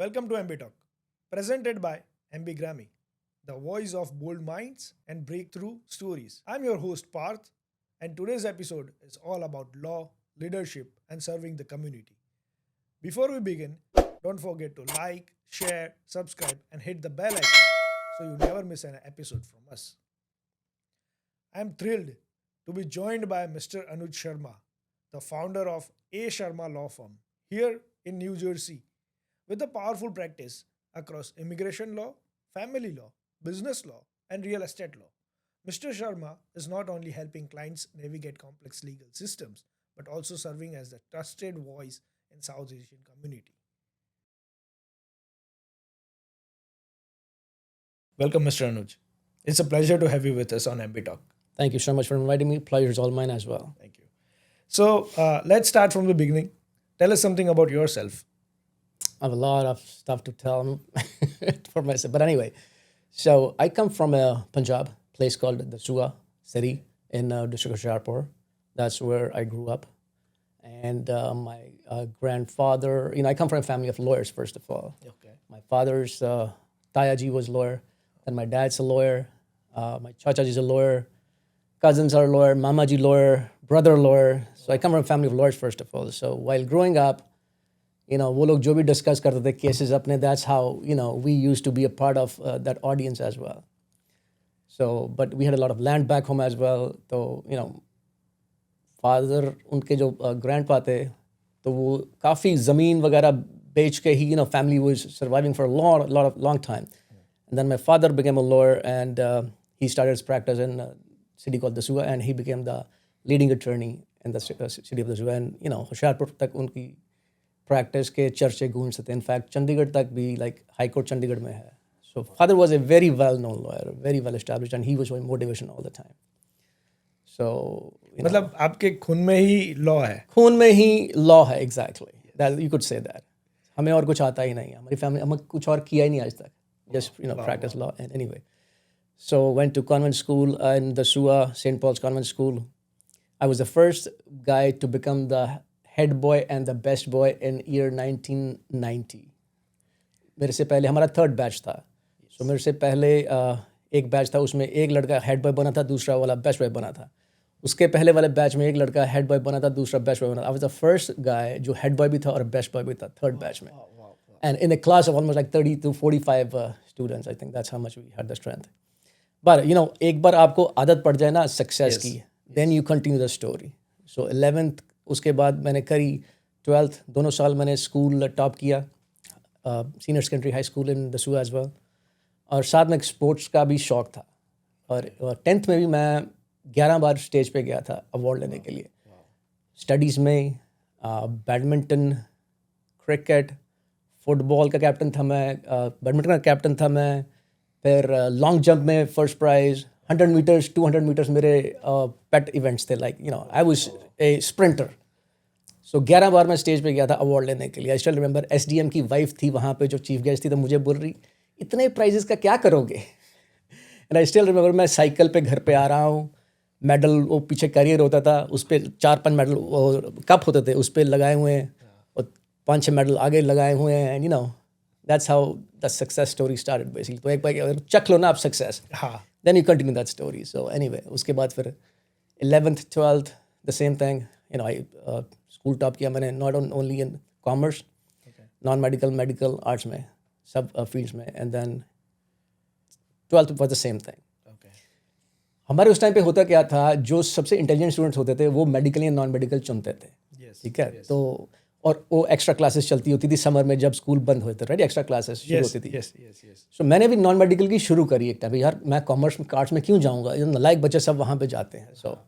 Welcome to MB Talk, presented by MB Grammy, the voice of bold minds and breakthrough stories. I'm your host Parth, and today's episode is all about law, leadership, and serving the community. Before we begin, don't forget to like, share, subscribe, and hit the bell icon so you never miss an episode from us. I'm thrilled to be joined by Mr. Anuj Sharma, the founder of A. Sharma Law Firm here in New Jersey, with a powerful practice across immigration law, family law, business law, and real estate law. Mr. Sharma is not only helping clients navigate complex legal systems, but also serving as the trusted voice in South Asian community. Welcome, Mr. Anuj. It's a pleasure to have you with us on MB Talk. Thank you so much for inviting me. Pleasure is all mine as well. Thank you. So let's start from the beginning. Tell us something about yourself. I have a lot of stuff to tell for myself. But anyway, so I come from a Punjab place called the Sua city in district of Sharpur. That's where I grew up. And my grandfather, I come from a family of lawyers, first of all. Okay. My father's Tayaji was a lawyer. Then my dad's a lawyer. My chachaji's a lawyer. Cousins are a lawyer. Mamaji lawyer. Brother lawyer. So I come from a family of lawyers, first of all. So while growing up, वो लोग जो भी discuss करते थे cases अपने, that's how, we used to be a part of that audience as well. So, but we had a lot of land back home as well. So, father, उनके जो grandpa थे, तो वो काफ़ी ज़मीन वगैरह बेच के ही, family was surviving for a long time. And then my father became a lawyer and he started his practice in a city called Dasua and he became the leading attorney in the city of Dasua. And, Hoshiarpur तक उनकी practice के चर्चे गूंजते थे. In fact, Chandigarh तक भी, like High Court Chandigarh में है. So father was a very well-known lawyer, very well established, and he was showing motivation all the time. So, मतलब आपके खून में ही लॉ है. खून में ही law है, exactly. That you could say that. हमें और कुछ आता ही नहीं है. हमारी family हमें कुछ और किया ही नहीं आज तक. Just practice law. And anyway, so went to convent school in the SUA, St. Paul's Convent School. I was the first guy to become the head boy and the best boy in year 1990. मेरे से पहले हमारा third batch था. So मेरे से पहले एक batch था, उसमें एक लड़का हेड बॉय बना था, दूसरा वाला बेस्ट बॉय बना था. उसके पहले वाले बैच में एक लड़का हेड बॉय बना था, दूसरा बेस्ट बॉय बना था. I was the first guy जो हेड बॉय भी था और बेस्ट बॉय भी था, थर्ड बैच में. And in a class of almost like 30 to 45 students, I think that's how much we had the strength. But, एक बार आपको आदत पड़ जाए ना सक्सेस की, then you continue the story. So 11th, उसके बाद मैंने करी 12th, दोनों साल मैंने स्कूल टॉप किया, senior secondary high school in Dasuya as well. और साथ में स्पोर्ट्स का भी शौक था. और 10th में भी मैं 11 बार स्टेज पे गया था अवार्ड लेने के लिए. स्टडीज़ में बैडमिंटन, क्रिकेट, फुटबॉल का कैप्टन था मैं, बैडमिंटन का कैप्टन था मैं. फिर लॉन्ग जंप में फर्स्ट प्राइज़, 100 मीटर्स, 200 मीटर्स मेरे पेट इवेंट्स थे. Like I was a sprinter. So 11 बार मैं स्टेज पे गया था अवार्ड लेने के लिए. आई स्टिल रिमेंबर SDM की वाइफ थी वहाँ पे जो चीफ गेस्ट थी, तो मुझे बोल रही इतने प्राइजेस का क्या करोगे. एंड आई स्टिल रिमेंबर मैं साइकिल पे घर पे आ रहा हूँ, मेडल वो पीछे कैरियर होता था, उस पर 4-5 मेडल कप होते थे, उस पर लगाए हुए हैं, और 5-6 मेडल आगे लगाए हुए हैं. And that's how the success story started basically. तो एक बार अगर चख लो ना आप सक्सेस, हाँ. then you continue that story. So anyway, उसके बाद फिर 11th 12th the same thing. I school top किया मैंने, not only in commerce, non medical, medical, arts में, सब fields में. And then 12th was the same thing. Okay. हमारे उस टाइम पे होता क्या था, जो सबसे इंटेलिजेंट स्टूडेंट्स होते थे वो मेडिकल या नॉन मेडिकल चुनते थे. Yes. ठीक है. तो और वो एक्स्ट्रा क्लासेस चलती होती थी समर में जब स्कूल बंद होते थे, राइट. एक्स्ट्रा क्लासेस शुरू होती थी. Yes. सो मैंने भी नॉन मेडिकल की शुरू करी एक टाइम. यार मैं कॉमर्स में, आर्ट्स में क्यों जाऊँगा, लाइक बच्चे सब वहाँ पे जाते हैं. सो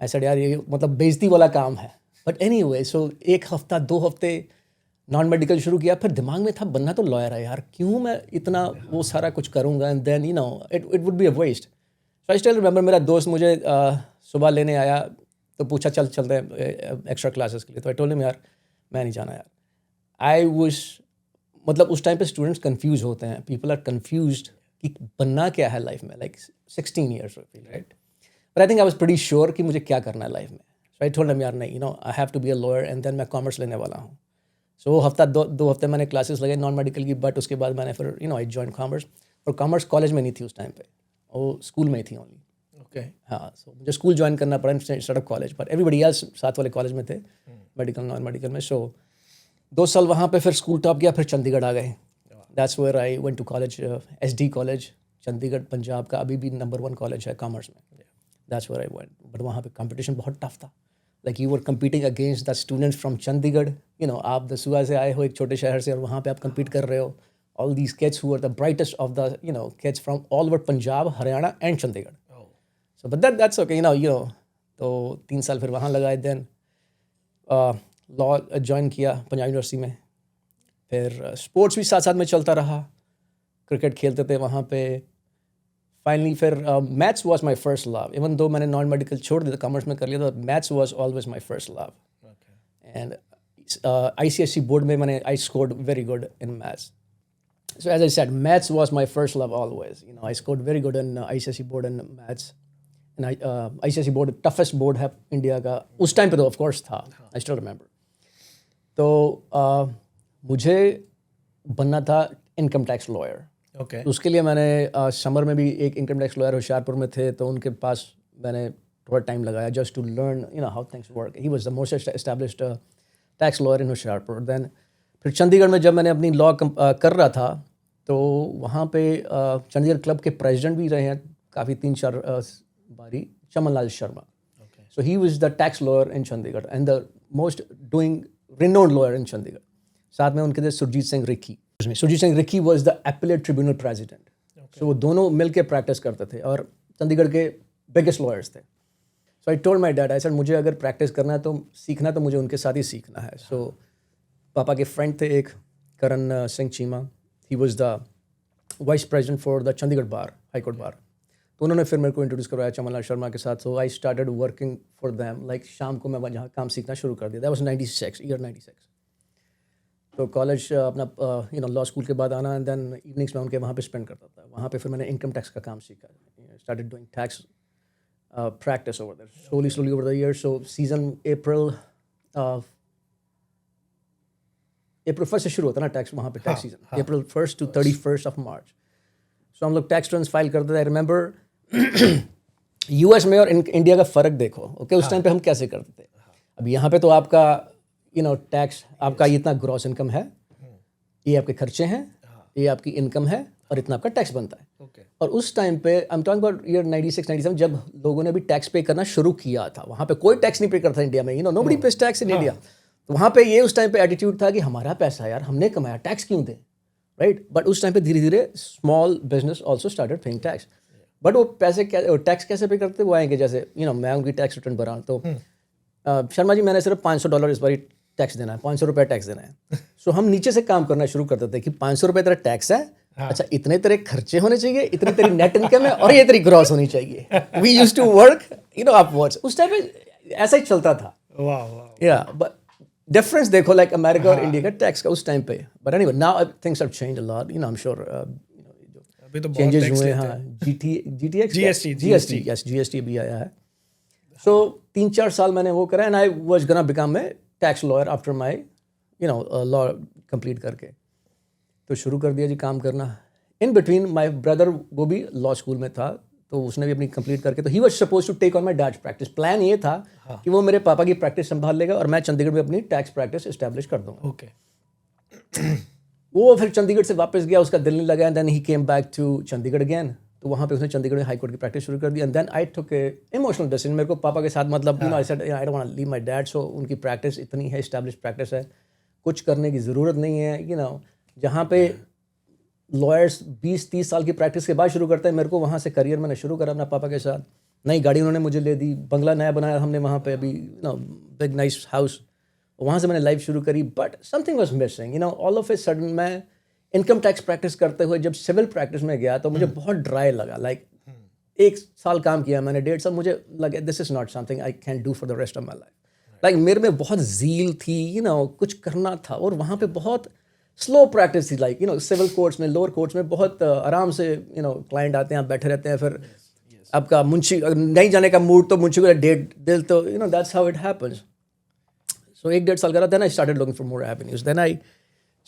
ऐसा यार ये मतलब बेइज्जती वाला काम है. बट एनीवे, सो एक हफ्ता 2 हफ्ते नॉन मेडिकल शुरू किया. फिर दिमाग में था बनना तो लॉयर है यार, क्यों मैं इतना वो सारा कुछ करूँगा. And then it would be a waste. So I still remember मेरा दोस्त मुझे सुबह लेने आया तो पूछा चलते हैं एक्स्ट्रा क्लासेस के लिए. तो आई टोल्ड हिम यार मैं नहीं जाना यार. आई वाज मतलब उस टाइम पे स्टूडेंट्स कंफ्यूज होते हैं, पीपल आर कंफ्यूज्ड कि बनना क्या है लाइफ में, like 16 years right. But I think I was pretty sure कि मुझे क्या करना है लाइफ में. सो आई टोल्ड हिम यार नहीं, I have to be a lawyer. And then मैं कॉमर्स लेने वाला हूँ. सो हफ्ता दो हफ्ते मैंने क्लासेस लगाई नॉन मेडिकल की, बट उसके बाद मैंने फिर आई जॉइन कॉमर्स. और कॉमर्स कॉलेज में नहीं थी उस टाइम पे, वो स्कूल में ही थी ओनली. ओके. हाँ, सो मुझे स्कूल ज्वाइन करना पड़ा instead of college, but everybody else साथ वाले कॉलेज में थे, मेडिकल नॉन मेडिकल में. सो 2 साल वहाँ पे फिर स्कूल टॉप किया, फिर चंडीगढ़ आ गए. That's where I went to college, SD college Chandigarh, Punjab का अभी भी नंबर 1 कॉलेज है कॉमर्स में. That's where I went. But वहाँ पे कंपटीशन बहुत टफ था. Like you were competing against the students from Chandigarh. आप दसूआ से आए हो, एक छोटे शहर से, और वहाँ पे आप compete कर रहे हो. All these kids who are the brightest of the kids from all over Punjab, Haryana and Chandigarh. So but that's okay. तो 3 साल फिर वहाँ लगाए. देन लॉ ज्वाइन किया पंजाब यूनिवर्सिटी में. फिर स्पोर्ट्स भी साथ साथ में चलता रहा, क्रिकेट खेलते थे वहाँ पे. फाइनली फिर maths was my first love. Even though मैंने नॉन मेडिकल छोड़ दिया, कॉमर्स में कर लिया था, maths was always my first love. And ICSE board में मैंने I scored very good in maths. So as I said, maths was my first love always. I scored very good in ICSE board and maths. And ICSE board toughest board है India का उस time पे, तो of course था. I still remember. तो मुझे बनना था इनकम टैक्स लॉयर. ओके. उसके लिए मैंने समर में भी एक इनकम टैक्स लॉयर होशियारपुर में थे, तो उनके पास मैंने थोड़ा टाइम लगाया just to learn how things work. He was the most established tax lawyer in Hoshiarpur. Then फिर चंडीगढ़ में जब मैंने अपनी लॉ कर रहा था, तो वहाँ पे चंडीगढ़ क्लब के प्रेसिडेंट भी रहे हैं काफ़ी 3-4 बारी, Chaman Lal Sharma. So he was the tax lawyer in Chandigarh and the most doing renowned lawyer in Chandigarh. साथ में उनके थे Surjit Singh Rikki. Surjit Singh Rikki was the appellate tribunal president. So वो दोनों मिल के प्रैक्टिस करते थे और चंडीगढ़ के बिगेस्ट लॉयर्स थे. So I told my dad, I said मुझे अगर प्रैक्टिस करना है, तो सीखना तो मुझे उनके साथ ही सीखना है. सो पापा के फ्रेंड थे एक, Karan Singh Cheema. He was the vice president for the Chandigarh bar, high court bar. तो उन्होंने फिर मेरे को इंट्रोड्यूस करवाया चमनलाल शर्मा के साथ. So I started working for them. Like शाम को मैं वहाँ काम सीखना शुरू कर दिया. That was 96. तो कॉलेज अपना लॉ स्कूल के बाद आना, एंड देन इवनिंग्स में उनके वहाँ पे स्पेंड करता था. वहाँ पे फिर मैंने इनकम टैक्स का काम सीखा. Started doing tax practice over there, slowly over the years. So season April 1st से शुरू होता ना टैक्स वहाँ पे, tax season April 1st to 31st of March. So हम लोग टैक्स रिटर्न्स फाइल करते थे. आई रिमेंबर US में और इंडिया का फ़र्क देखो. ओके, उस टाइम पे हम कैसे करते थे. अब यहाँ पे तो आपका टैक्स, आपका इतना ग्रॉस इनकम है, ये आपके खर्चे हैं, ये आपकी इनकम है, और इतना आपका टैक्स बनता है. और उस टाइम पे I am talking about year 96-97, जब लोगों ने भी टैक्स पे करना शुरू किया था. वहाँ पे कोई टैक्स नहीं पे करता इंडिया में. Nobody page tax in India. तो वहाँ पे ये उस टाइम पे एटीट्यूड था कि हमारा पैसा है यार, हमने कमाया, टैक्स क्यों दें, राइट. बट उस टाइम पे धीरे धीरे small business also started paying tax. But वो पैसे टैक्स कैसे पे करते, वो आएंगे जैसे मैं उनकी टैक्स रिटर्न भरा हूँ, तो शर्मा जी मैंने सिर्फ $500 इस बार टैक्स देना है, ₹500 टैक्स देना है. सो हम नीचे से काम करना शुरू करते थे कि ₹500 तेरा टैक्स है, अच्छा इतने तेरे खर्चे होने चाहिए, इतनी तेरी नेट इनकम है, और ये तेरी ग्रॉस होनी चाहिए. We used to work upwards. उस टाइम पे ऐसा ही चलता था. या बट डिफरेंस देखो, लाइक अमेरिका और इंडिया का टैक्स का उस टाइम पे. But anyway now things have changed a lot. I am sure अभी तो चेंजेस हुए. हाँ, GST भी आया है. सो 3-4 साल मैंने वो करा, and I was gonna become a tax lawyer after my law complete करके. तो शुरू कर दिया जी काम करना. इन बिटवीन माई ब्रदर, वो भी लॉ स्कूल में था, तो उसने भी अपनी कंप्लीट करके, तो he was suppose to take on my dad's practice. Plan ये था कि वो मेरे पापा की प्रैक्टिस संभाल लेगा और मैं चंडीगढ़ में अपनी टैक्स प्रैक्टिस इस्टेब्लिश कर दूंगा. ओके. वो फिर चंडीगढ़ से वापस गया, उसका दिल नहीं लगा, and then he came back to Chandigarh again. तो वहाँ पे उसने चंडीगढ़ में हाई कोर्ट की प्रैक्टिस शुरू कर दी. And then I took a emotional decision. मेरे को पापा के साथ मतलब I said I don't want to leave my dad. So उनकी प्रैक्टिस इतनी है, एस्टैब्लिश प्रैक्टिस है, कुछ करने की ज़रूरत नहीं है. जहाँ पे लॉयर्स 20-30 साल की प्रैक्टिस के बाद शुरू करते हैं, मेरे को वहाँ से करियर मैंने शुरू करा अपना पापा के साथ. नई गाड़ी उन्होंने मुझे ले दी, बंगला नया बनाया हमने वहाँ पे, अभी बिग नाइस हाउस. वहाँ से मैंने लाइफ शुरू करी. But something was missing. All of a sudden मैं इनकम टैक्स प्रैक्टिस करते हुए जब सिविल प्रैक्टिस में गया, तो मुझे बहुत ड्राई लगा. लाइक 1 साल काम किया मैंने, 1.5 साल, मुझे लगा this is not something I can do for the rest of my life. Like मेरे में बहुत ज़ील थी, कुछ करना था. और वहाँ पे बहुत स्लो प्रैक्टिस थी. लाइक सिविल कोर्ट्स में, लोअर कोर्ट्स में बहुत आराम से क्लाइंट आते हैं, आप बैठे रहते हैं. फिर आपका मुंशी नहीं जाने का मूड, तो मुंशी को डेट दिल, तो that's how it happens. So 1-1.5 साल करा, then I started looking for more avenues. Then I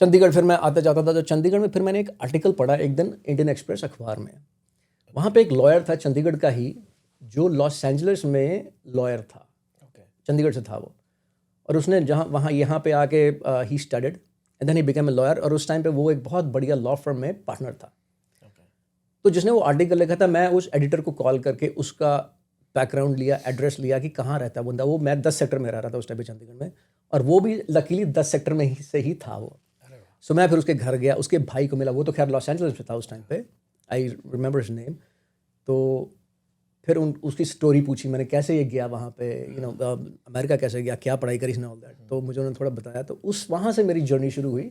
Chandigarh फिर मैं आता जाता था, तो चंडीगढ़ में फिर मैंने एक आर्टिकल पढ़ा एक दिन इंडियन एक्सप्रेस अखबार में। वहाँ पे एक लॉयर था चंडीगढ़ का ही, जो लॉस एंजलिस में लॉयर था, चंडीगढ़ से था वो, और उसने जहाँ वहाँ यहाँ पे आके ही studied and then he became a lawyer, और उस टाइम पे वो एक बहुत बढ़िया लॉ फर्म में पार्टनर था। तो जिसने वो आर्टिकल लिखा था, मैं उस एडिटर को कॉल करके उसका बैकग्राउंड लिया, एड्रेस लिया कि कहाँ रहता है बंदा। वो मैं 10 सेक्टर में रह रहा था उस टाइम पे चंडीगढ़ में, और वो भी लकीली 10 सेक्टर में ही से ही था वो। सो मैं फिर उसके घर गया, उसके भाई को मिला, वो तो खैर लॉस एंजलिस में था उस टाइम पे, आई रिमेंबर हिज नेम। तो फिर उसकी स्टोरी पूछी मैंने, कैसे ये गया वहाँ पे, अमेरिका कैसे गया, क्या पढ़ाई करी इसने, ऑल दैट। तो मुझे उन्होंने थोड़ा बताया, तो उस वहाँ से मेरी जर्नी शुरू हुई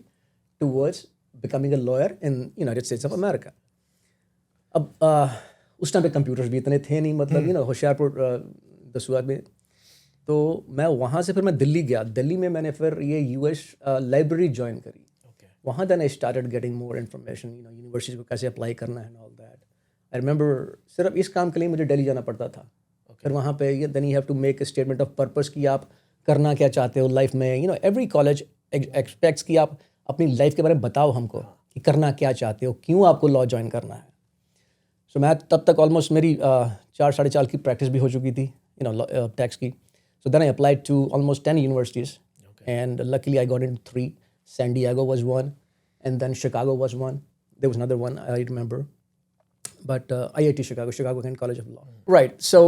towards becoming a lawyer in United states of America. अब उस टाइम पे कंप्यूटर्स भी इतने थे नहीं, मतलब होशियारपुर दसुआ में। तो मैं वहाँ से फिर मैं दिल्ली गया। दिल्ली में मैंने फिर ये यूएस लाइब्रेरी ज्वाइन करी। वहाँ then I started getting more information, university को कैसे अप्लाई करना है and all that. I remember सिर्फ इस काम के लिए मुझे दिल्ली जाना पड़ता था। फिर वहाँ पे then you have to make a statement of purpose कि आप करना क्या चाहते हो लाइफ में। एवरी कॉलेज एक्सपेक्ट्स कि आप अपनी लाइफ के बारे में बताओ हमको कि करना क्या चाहते हो, क्यों आपको लॉ ज्वाइन करना है। सो मैं तब तक ऑलमोस्ट मेरी 4-4.5 की प्रैक्टिस भी हो चुकी थी टैक्स की। So then I applied to almost 10 universities and luckily I got into 3. San Diego was one, and then Chicago was one. There was another one I remember, but IIT Chicago Kent College of Law. Right. So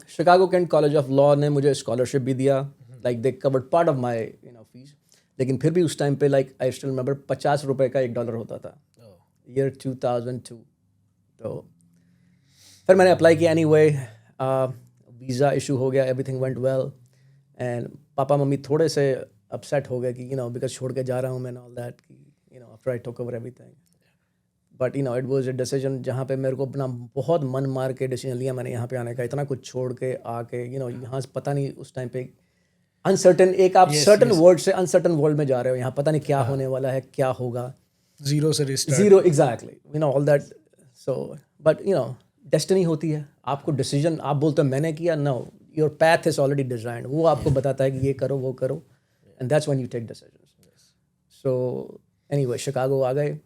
Chicago Kent College of Law ने मुझे scholarship भी दिया, like they covered part of my fees. लेकिन फिर भी उस time पे like I still remember 50 रुपए का $1 होता था, year 2002. तो फिर मैंने अप्लाई किया anyway, वीज़ा इशू हो गया, everything went well, and papa mummy थोड़े से अपसेट हो गए कि बिकॉज छोड़ के जा रहा हूँ मैं ऑल दैट, कि after I took over everything. But it was a decision जहाँ पे मेरे को अपना बहुत मन मार के डिसीजन लिया मैंने यहाँ पे आने का। इतना कुछ छोड़ के आके यहाँ से पता नहीं उस टाइम पे अनसर्टन, एक आप सर्टन वर्ल्ड से अनसर्टन वर्ल्ड में जा रहे हो, यहाँ पता नहीं क्या होने वाला है, क्या होगा, जीरो से restart, zero, exactly, all that. So but destiny होती है, आपको डिसीजन आप बोलते हो मैंने किया, no, your path is already designed, वो आपको बताता है कि ये करो वो करो, and that's when you take decisions. So anyway, Chicago आ गए,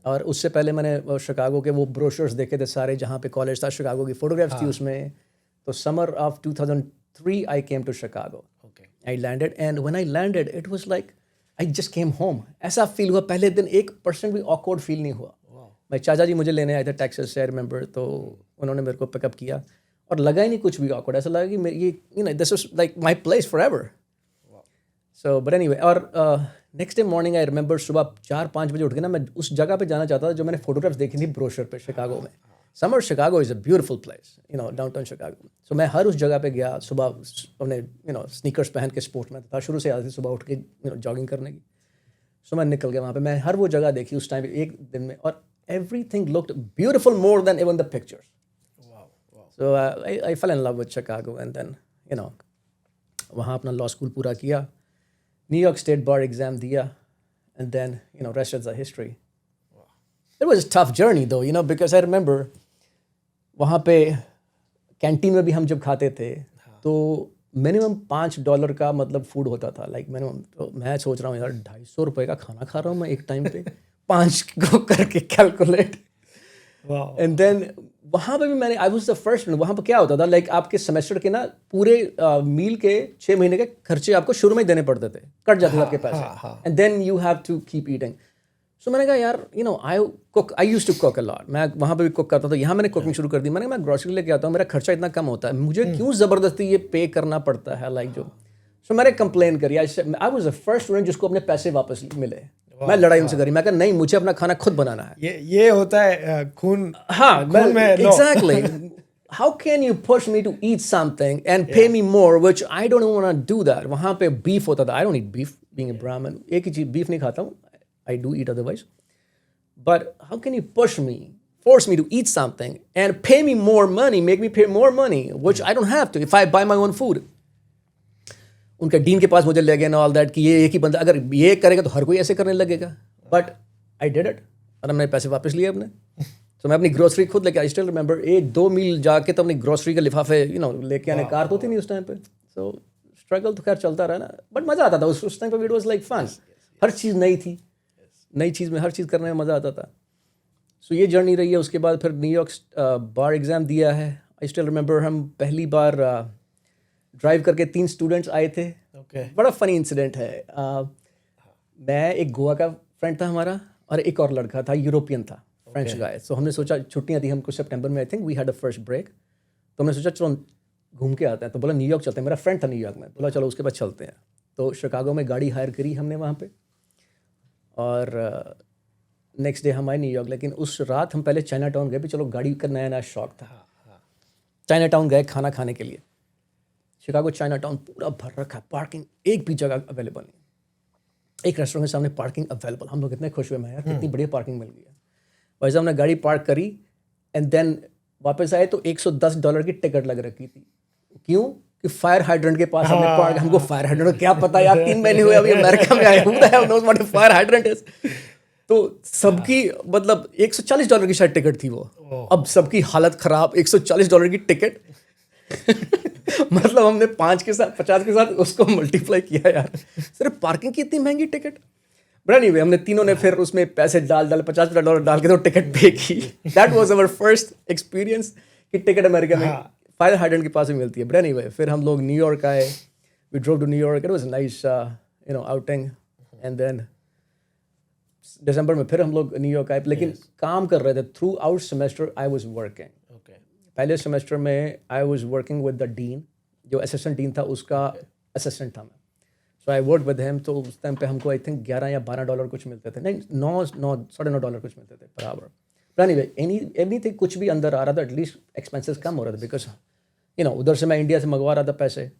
और उससे पहले मैंने शिकागो के वो ब्रोशर्स देखे थे सारे, जहाँ पे कॉलेज था, शिकागो की फोटोग्राफ्स थी उसमें। तो summer of 2003 I came to Chicago, I landed, and when I landed it was like I just came home. ऐसा फील हुआ, पहले दिन 1% भी ऑकवर्ड फील नहीं हुआ। मेरे चाचा जी मुझे लेने आए थे टेक्सास से, आई रिमेंबर, तो उन्होंने मेरे को पिकअप किया और लगा ही नहीं कुछ भी ऑकवर्ड, ऐसा लगा कि ये this was like my place forever. So but anyway, और next day morning I remember सुबह 4-5 बजे उठ के ना मैं उस जगह पे जाना चाहता था जो मैंने फोटोग्राफ्स देखी थी ब्रोशर पे, शिकागो में। Summer Chicago is a beautiful place, downtown Chicago. So मैं हर उस जगह पे गया, सुबह अपने स्नीकर्स पहन के, स्पोर्ट्स में था शुरू से, आती सुबह उठ के जॉगिंग करने की। सो मैं निकल गया वहाँ पे, मैं हर वो जगह देखी उस टाइम एक दिन में, और everything looked beautiful more than even the pictures. Wow. So I fell in love with Chicago, and then वहाँ अपना लॉ स्कूल पूरा किया, न्यूयॉर्क स्टेट बार एग्जाम दिया, and then rest is the history. Wow. It was a tough journey though, because I remember वहाँ पे canteen में भी हम जब खाते थे तो मिनिमम $5 का मतलब फूड होता था, लाइक मिनिमम। तो मैं सोच रहा हूँ यार $250 का खाना खा रहा हूँ मैं एक टाइम पे, 5 को करके कैलकुलेट। एंड देन वहाँ पे भी मैंने, आई वाज द फर्स्ट। वहाँ पे क्या होता था, लाइक आपके सेमेस्टर के ना पूरे मील के 6 महीने के खर्चे आपको शुरू में ही देने पड़ते थे, कट जाते थे आपके पैसे, and then you have to keep eating. So मैंने कहा यार I used to cook a lot, मैं वहाँ पे भी कुक करता था, यहाँ मैंने कुकिंग शुरू कर दी। मैंने कहा मैं ग्रोसरी लेके आता हूँ, मेरा खर्चा इतना कम होता है, मुझे क्यों ज़बरदस्ती ये पे करना पड़ता है, लाइक जो। सो मैंने कंप्लेन करी, I was the first student जिसको अपने पैसे वापस मिले। मैं लड़ाई उनसे करी, मैं कहा नहीं, मुझे अपना खाना खुद बनाना है। ये होता है खून, हाँ, खून में। Exactly. How can you push me to eat something and pay me more, which I don't want to do that? वहाँ पे beef होता था, I don't eat beef, being a Brahmin, एक ही चीज़ beef नहीं खाता हूँ, I do eat otherwise. But how can you force me to eat something and pay me more money, make me pay more money, which I don't have to if I buy my own food? उनके dean के पास मुझे ले गए ना all that, कि ये एक ही बंदा अगर ये करेगा तो हर कोई ऐसे करने लगेगा। बट आई डिड इट, और मैंने पैसे वापस लिए अपने। तो मैं अपनी ग्रोसरी खुद लेके, आई स्टिल रिमेंबर 1-2 मील जाके तो अपनी ग्रोसरी के लिफाफे लेके आने, कार तो थी नहीं उस टाइम पे। सो स्ट्रगल तो खैर चलता रहा ना, बट मज़ा आता था उस टाइम पे. It was like fun. हर चीज़ नई थी, नई चीज़ में हर चीज़ करने में मज़ा आता था. सो ये जर्नी रही है. उसके बाद फिर न्यूयॉर्क बार एग्ज़ाम दिया है. आई स्टिल रिमेंबर हम पहली बार ड्राइव करके 3 स्टूडेंट्स आए थे. बड़ा फनी इंसिडेंट है. मैं, एक गोवा का फ्रेंड था हमारा, और एक और लड़का था, यूरोपियन था, फ्रेंच गाय. सो हमने सोचा छुट्टियाँ थी हमको सितंबर में, I think we had a first break. तो हमने सोचा चलो घूम के आते हैं. तो बोला न्यूयॉर्क चलते हैं. मेरा फ्रेंड था न्यूयॉर्क में. बोला चलो उसके बाद चलते हैं. तो शिकागो में गाड़ी हायर करी हमने वहाँ पे, और नेक्स्ट डे हम आए न्यूयॉर्क. लेकिन उस रात हम पहले चाइना टाउन गए भी. चलो गाड़ी का नया नया शौक था. चाइना टाउन गए खाना खाने के लिए. शिकागो चाइना टाउन पूरा भर रखा है, पार्किंग एक भी जगह अवेलेबल नहीं. एक रेस्टोरेंट के सामने पार्किंग अवेलेबल. हम लोग इतने खुश हुए, मैं यार कितनी बढ़िया पार्किंग मिल गई है. वैसे हमने गाड़ी पार्क करी एंड देन वापस आए तो $110 की टिकट लग रखी थी. क्यों? कि फायर हाइड्रेंट के पास हमने पार्क. हमको फायर हाइड्रेंट क्या पता यार, 3 महीने हुए अभी अमेरिका में आए. Who the hell knows what a fire hydrant is? तो सबकी मतलब $140 की शायद टिकट थी वो. अब सबकी हालत खराब. $140 की टिकट. मतलब हमने 5 के साथ 50 के साथ उसको मल्टीप्लाई किया यार. सिर्फ पार्किंग की इतनी महंगी टिकट. बट एनीवे हमने तीनों ने फिर उसमें पैसे डाल $50 डाल के तो टिकट पे की. That was our first experience कि टिकट अमेरिका में फायर हाइड्रेंट के पास भी मिलती है. बट एनीवे फिर हम लोग न्यूयॉर्क आए. We drove to New York. It was nice outing. And then दिसंबर में फिर हम लोग न्यूयॉर्क आए. लेकिन काम कर रहे थे. Through out semester I was working. पहले सेमेस्टर में I was working with the dean. जो असिस्टेंट डीन था उसका असिस्टेंट था मैं. सो आई वर्क विद हिम. तो उस टाइम पे हमको आई थिंक $11 या $12 कुछ मिलते थे. नहीं, $9 कुछ मिलते थे per hour. But anyway anything कुछ भी अंदर आ रहा था, एटलीस्ट एक्सपेंसेस कम हो रहे थे. बिकॉज उधर से मैं इंडिया से मंगवा रहा था पैसे.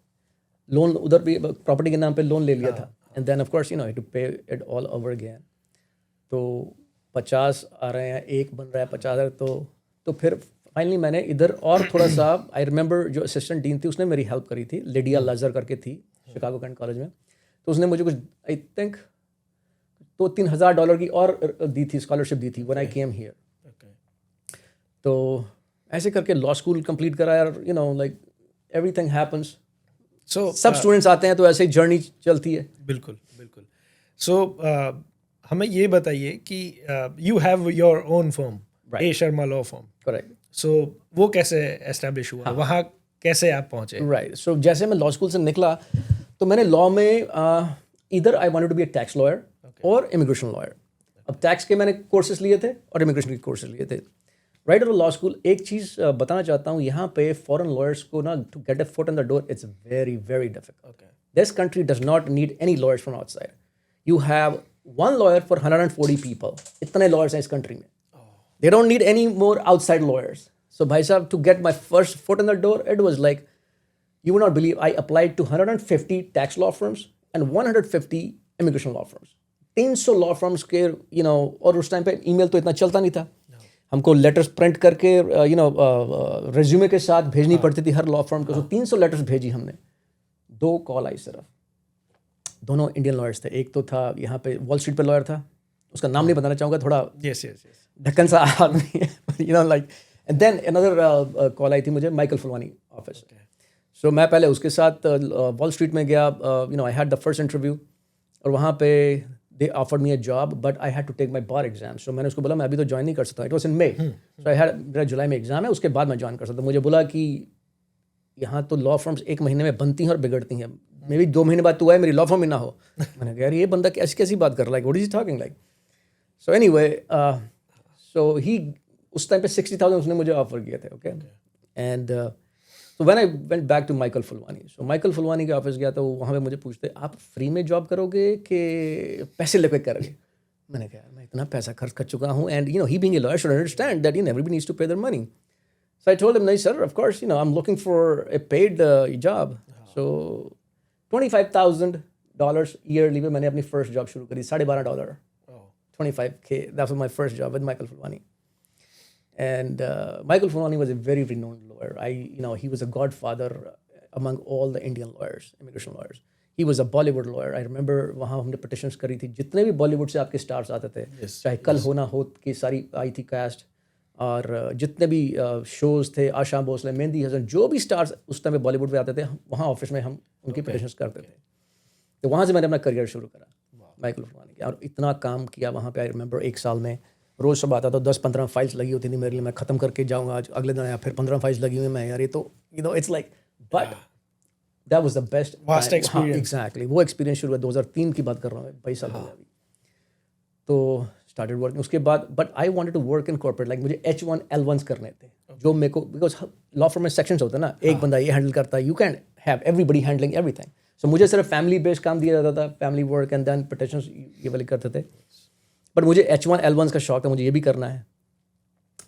लोन उधर भी प्रॉपर्टी के नाम पे लोन ले लिया था. And then of course to pay it all over again. तो 50 आ रहे हैं, एक बन रहा है 50,000. तो फिर फाइनली मैंने इधर और थोड़ा सा, आई रिमेंबर जो असिस्टेंट डीन थी उसने मेरी हेल्प करी थी. लिडिया लाजर करके थी शिकागो कैंट कॉलेज में. तो उसने मुझे कुछ आई थिंक $2,000-3,000 की और दी थी, स्कॉलरशिप दी थी व्हेन आई केम हियर. तो ऐसे करके लॉ स्कूल कंप्लीट करा यार. Like everything happens. सो सब स्टूडेंट्स आते हैं तो ऐसे ही जर्नी चलती है. बिल्कुल बिल्कुल. सो हमें ये बताइए कि you have your own firm, a Sharma law firm. Correct. So वो कैसे एस्टेब्लिश हुआ? वहाँ कैसे आप पहुँचे? राइट. सो जैसे मैं लॉ स्कूल से निकला तो मैंने लॉ में इधर I wanted to be a tax lawyer और इमिग्रेशन लॉयर. अब टैक्स के मैंने कोर्सेज लिए थे और इमिग्रेशन के कोर्सेज लिए थे. राइट. और लॉ स्कूल एक चीज़ बताना चाहता हूँ, यहाँ पे फॉरेन लॉयर्स को ना to get a foot in the door it's very very difficult. This country does not need any lawyers from outside. You have one lawyer for 140 people. इतने lawyers हैं इस country में. They don't need any more outside lawyers. So भाई साहब, to get my first foot in the door, it was like, you would not believe, I applied to 150 tax law firms and 150 immigration law firms. 300 law firms के, और उस time पे email तो इतना चलता नहीं था. हमको लेटर्स प्रिंट करके रेज्यूमे के साथ भेजनी पड़ती थी हर लॉ फर्म को. 300 लेटर्स भेजी हमने. 2 कॉल आई सिर्फ. दोनों इंडियन लॉयर्स थे. एक तो था यहाँ पे वॉल स्ट्रीट पे लॉयर था, उसका नाम नहीं बताना चाहूँगा, थोड़ा ढक्कन सा आदमी है. Like and then another call आई थी मुझे माइकल फुलवानी ऑफिस. सो मैं पहले उसके साथ वॉल स्ट्रीट में गया. I had the first interview और वहाँ पे they offered me a job but I had to take my bar exam. So मैंने उसको बोला मैं अभी तो ज्वाइन नहीं कर सकता. It was in may. So I had, मेरा जुलाई में एग्जाम है, उसके बाद मैं ज्वाइन कर सकता. मुझे बोला कि यहाँ तो लॉ फर्म्स 1 महीने में बनती हैं और बिगड़ती हैं. मे बी 2 महीने बाद तू आए मेरी लॉ फर्म में ना हो. मैंने कहा यार ये बंदा कैसी बात कर रहा है, what is he talking like. So anyway so he उस टाइम पे 60,000 उसने मुझे ऑफर किए थे. Okay. And so when I went back to Michael Fulwani. So Michael Fulwani के ऑफिस गया तो वहाँ पे मुझे पूछते आप फ्री में जॉब करोगे कि पैसे लेके करोगे. मैंने कहा मैं इतना पैसा खर्च कर चुका हूँ and he being a lawyer should understand that everybody needs to pay their money. So I told him, no, sir, of course, I'm looking for a paid job. So $25,000 yearly में मैंने अपनी first job शुरू करी. $12.5. 25K. That was my first job with Michael Fulwani. And Michael Fulwani was a very renowned lawyer. He was a godfather among all the Indian lawyers, immigration lawyers. He was a Bollywood lawyer. I remember वहाँ हमने petitions करी थी. जितने भी Bollywood से आपके stars आते थे, चाहे कल हो ना हो की सारी आई थी cast. और जितने भी शोज़ थे, आशा भोसले, मेहंदी हसन, जो भी स्टार्स उस टाइम में बॉलीवुड में आते थे, वहाँ ऑफिस में हम उनकी पिटिशंस करते थे। तो वहाँ से मैंने अपना करियर शुरू करा माइकल फुलवानी के, और इतना काम किया वहाँ पे। आई रिमेंबर 1 साल में रोज़ सुबह आता तो 10-15 फाइल्स लगी होती थी मेरे लिए, मैं ख़त्म करके जाऊँगा आज, अगले दिन आया फिर 15 फाइल्स लगी हुई, मैं यार ये तो it's like, but that was the best Vast experience. Exactly वो एक्सपीरियंस शुरू हुआ 2003 की बात कर रहा हूँ, 22 साल हो गए अभी। तो स्टार्टेड वर्किंग उसके बाद, but I wanted to work in corporate, like मुझे H1L1s करने थे, जो मेरे को, बिकॉज लॉ फर्म में सेक्शंस होते हैं ना, एक बंदा ये हैंडल करता है, you can have everybody handling everything. So मुझे सिर्फ फैमिली बेस्ड काम दिया जाता था, family work and then petitions ये वाले करते थे। बट मुझे H1L1s का शौक था, मुझे ये भी करना है,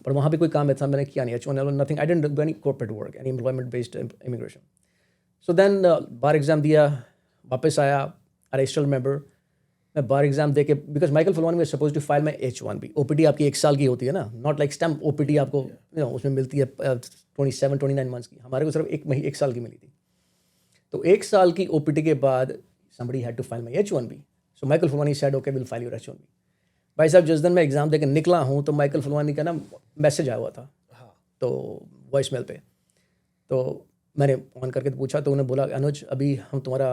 पर वहाँ पे कोई काम ऐसा मैंने किया नहीं। H1L1 nothing, I didn't do any corporate work, any employment based immigration. So then bar exam दिया, वापस आया, आई स्टिल रिमेंबर मैं बार एग्जाम दे के, बिकॉज माइकल फुलवानी में suppose to file my H1B। OPT आपकी 1 साल की होती है ना, नॉट लाइक स्टैम्प OPT आपको उसमें मिलती है 27-29 मंथ्स की, हमारे को सिर्फ 1 साल की मिली थी। तो 1 साल की OPT के बाद somebody had to file my H1B, so Michael Fulwani said okay we'll file your H1B। भाई साहब जिस दिन मैं एग्ज़ाम दे के निकला हूँ तो माइकल फुलवानी का ना मैसेज आया हुआ था, तो वॉइस मेल पे, तो मैंने ऑन करके पूछा, तो उन्होंने बोला अनुज अभी हम तुम्हारा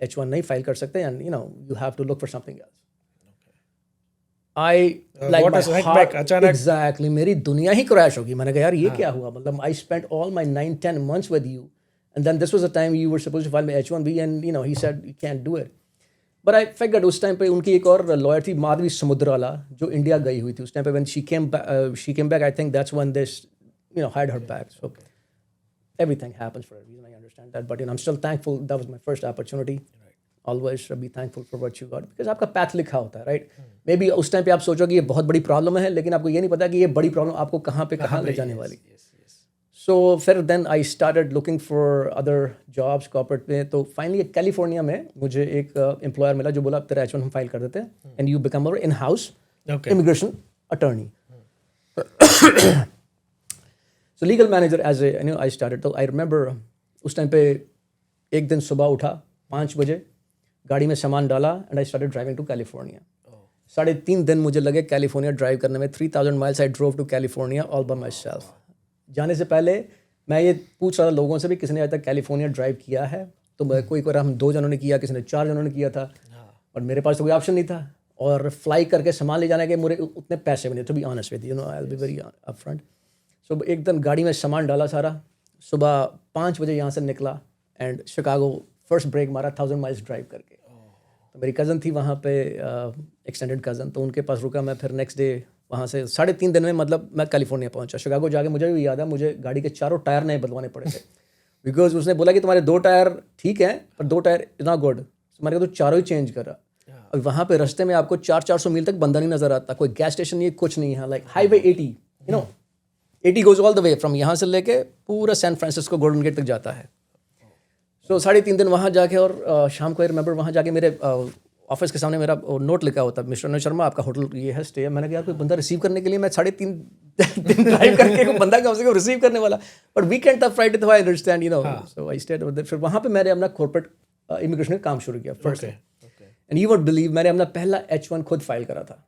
H1 नहीं फाइल कर सकते, and you have to look for something else. I like my heart, अचानक एग्जैक्टली मेरी दुनिया ही क्रैश होगी। मैंने कहा यार ये क्या हुआ, मतलब I spent all my 9-10 months with you and then this was the time you were supposed to file my H1B and he said you can't do it. But I figured उस time पे उनकी एक और lawyer थी माधवी समुद्राला, जो India गई हुई थी उस टाइम पे, when she came back I think that's when this hired her back। So everything happens for a reason, I understand that, but I'm still thankful that was my first opportunity। Always be thankful for what you got, because आपका path लिखा होता है, right? Maybe उस time पे आप सोचो कि ये बहुत बड़ी प्रॉब्लम है, लेकिन आपको ये नहीं पता कि ये बड़ी प्रॉब्लम आपको कहाँ पे कहाँ ले जाने वाली। So फिर then I started looking for other jobs corporate में, तो finally कैलिफोर्निया में मुझे एक एम्प्लॉयर मिला जो बोला तेरा H1 हम फाइल कर देते हैं and you become our in-house immigration attorney। So legal manager as a I started, तो I remember उस टाइम पे एक दिन सुबह उठा 5 बजे, गाड़ी में सामान डाला and I started driving to California. 3.5 दिन मुझे लगे कैलिफोर्निया ड्राइव करने में। 3000 miles I drove to California all by myself. जाने से पहले मैं ये पूछ रहा था लोगों से भी किसी ने आज तक कैलिफोर्निया ड्राइव किया है, तो कोई हम 2 जनों ने किया, किसी ने 4 जनों ने किया था, और मेरे पास तो कोई ऑप्शन नहीं था, और फ्लाई करके सामान ले जाने के मुझे उतने पैसे भी नहीं, to be honest with you, I will be very upfront. So एक दिन गाड़ी में सामान डाला सारा, सुबह 5 बजे यहाँ से निकला एंड शिकागो फर्स्ट ब्रेक मारा 1000 miles ड्राइव करके। तो मेरी कज़न थी वहाँ पे, एक्सटेंडेड कज़न, तो उनके पास रुका मैं। फिर नेक्स्ट डे वहाँ से 3.5 दिन में मतलब मैं कैलिफोर्निया पहुँचा। शिकागो जाके मुझे भी याद है, मुझे गाड़ी के 4 टायर नए बदलवाने पड़े थे, बिकॉज उसने बोला कि तुम्हारे 2 टायर ठीक हैं पर 2 टायर इज नॉट गुड। मैंने कहा तो 4 ही चेंज करा। और वहाँ पे रास्ते में आपको 400 मील तक बंदा नहीं नजर आता, कोई गैस स्टेशन नहीं, कुछ नहीं है। Like highway 80, 80 goes all the way from यहाँ से लेके पूरा सैन फ्रांसिस्को गोल्डन गेट तक जाता है। सो 3.5 दिन वहाँ जाके, और शाम को आई रिमेंबर वहाँ जाके मेरे ऑफिस के सामने मेरा नोट लिखा होता, मिस्टर अनुज शर्मा आपका होटल ये है, स्टे है। मैंने कहा यार कोई बंदा रिसीव करने के लिए मैं 3.5 दिन ड्राइव करके कोई बंदा कम से कम रिसीव करने वाला, बट वीकेंड था, फ्राइडे था, I understand so I stayed over. फिर वहाँ पे मैंने अपना कॉर्पोरेट इमिग्रेशन का काम शुरू किया first, and you would believe मैंने अपना पहला H1 खुद फाइल करा था।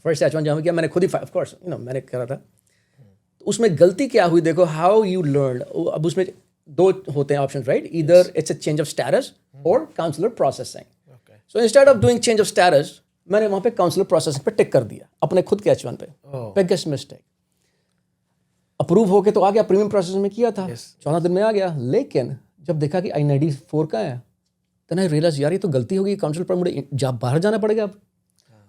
फर्स्ट H1 जहाँ किया मैंने खुद ही, ऑफ कोर्स मैंने करा था। तो उसमें गलती क्या हुई देखो, हाउ यू लर्न। अब उसमें 2 होते हैं option, right? Either it's a change of status or consular processing. So instead of doing change of status, मैंने वहाँ पे काउंसलर प्रोसेसिंग पे टिक कर दिया अपने खुद के H1 पे। Biggest mistake. अप्रूव होके तो आ गया, प्रीमियम प्रोसेसिंग में किया था, 14 दिन में आ गया, लेकिन जब देखा कि I-94 का है, then I realized यार ये तो गलती होगी, काउंसिल पर मुझे बाहर जाना पड़ेगा अब।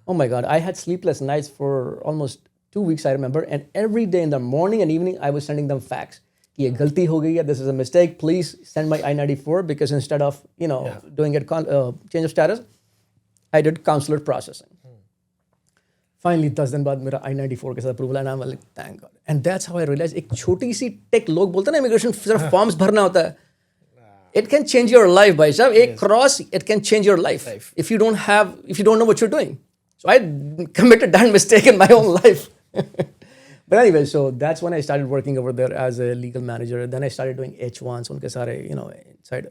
Oh my God, I had sleepless nights for almost 2 weeks, I remember, and every day in the morning and evening I was sending them fax कि ये गलती हो गई है, this is a mistake, please send my I-94, because instead of doing it change of status, I did consular processing. Finally 10 दिन बाद मेरा I-94 के साथ अप्रूवल आना, like thank God, and that's how I realized एक छोटी सी take, लोग बोलते हैं ना इमिग्रेशन सिर्फ फॉर्म्स भरना होता है, it can change your life, भाई साहब। एक cross, it can change your life if you don't know what you're doing. So I committed that mistake in my own life. But anyway, so that's when I started working over there as a legal manager. Then I started doing H1s, उनके सारे inside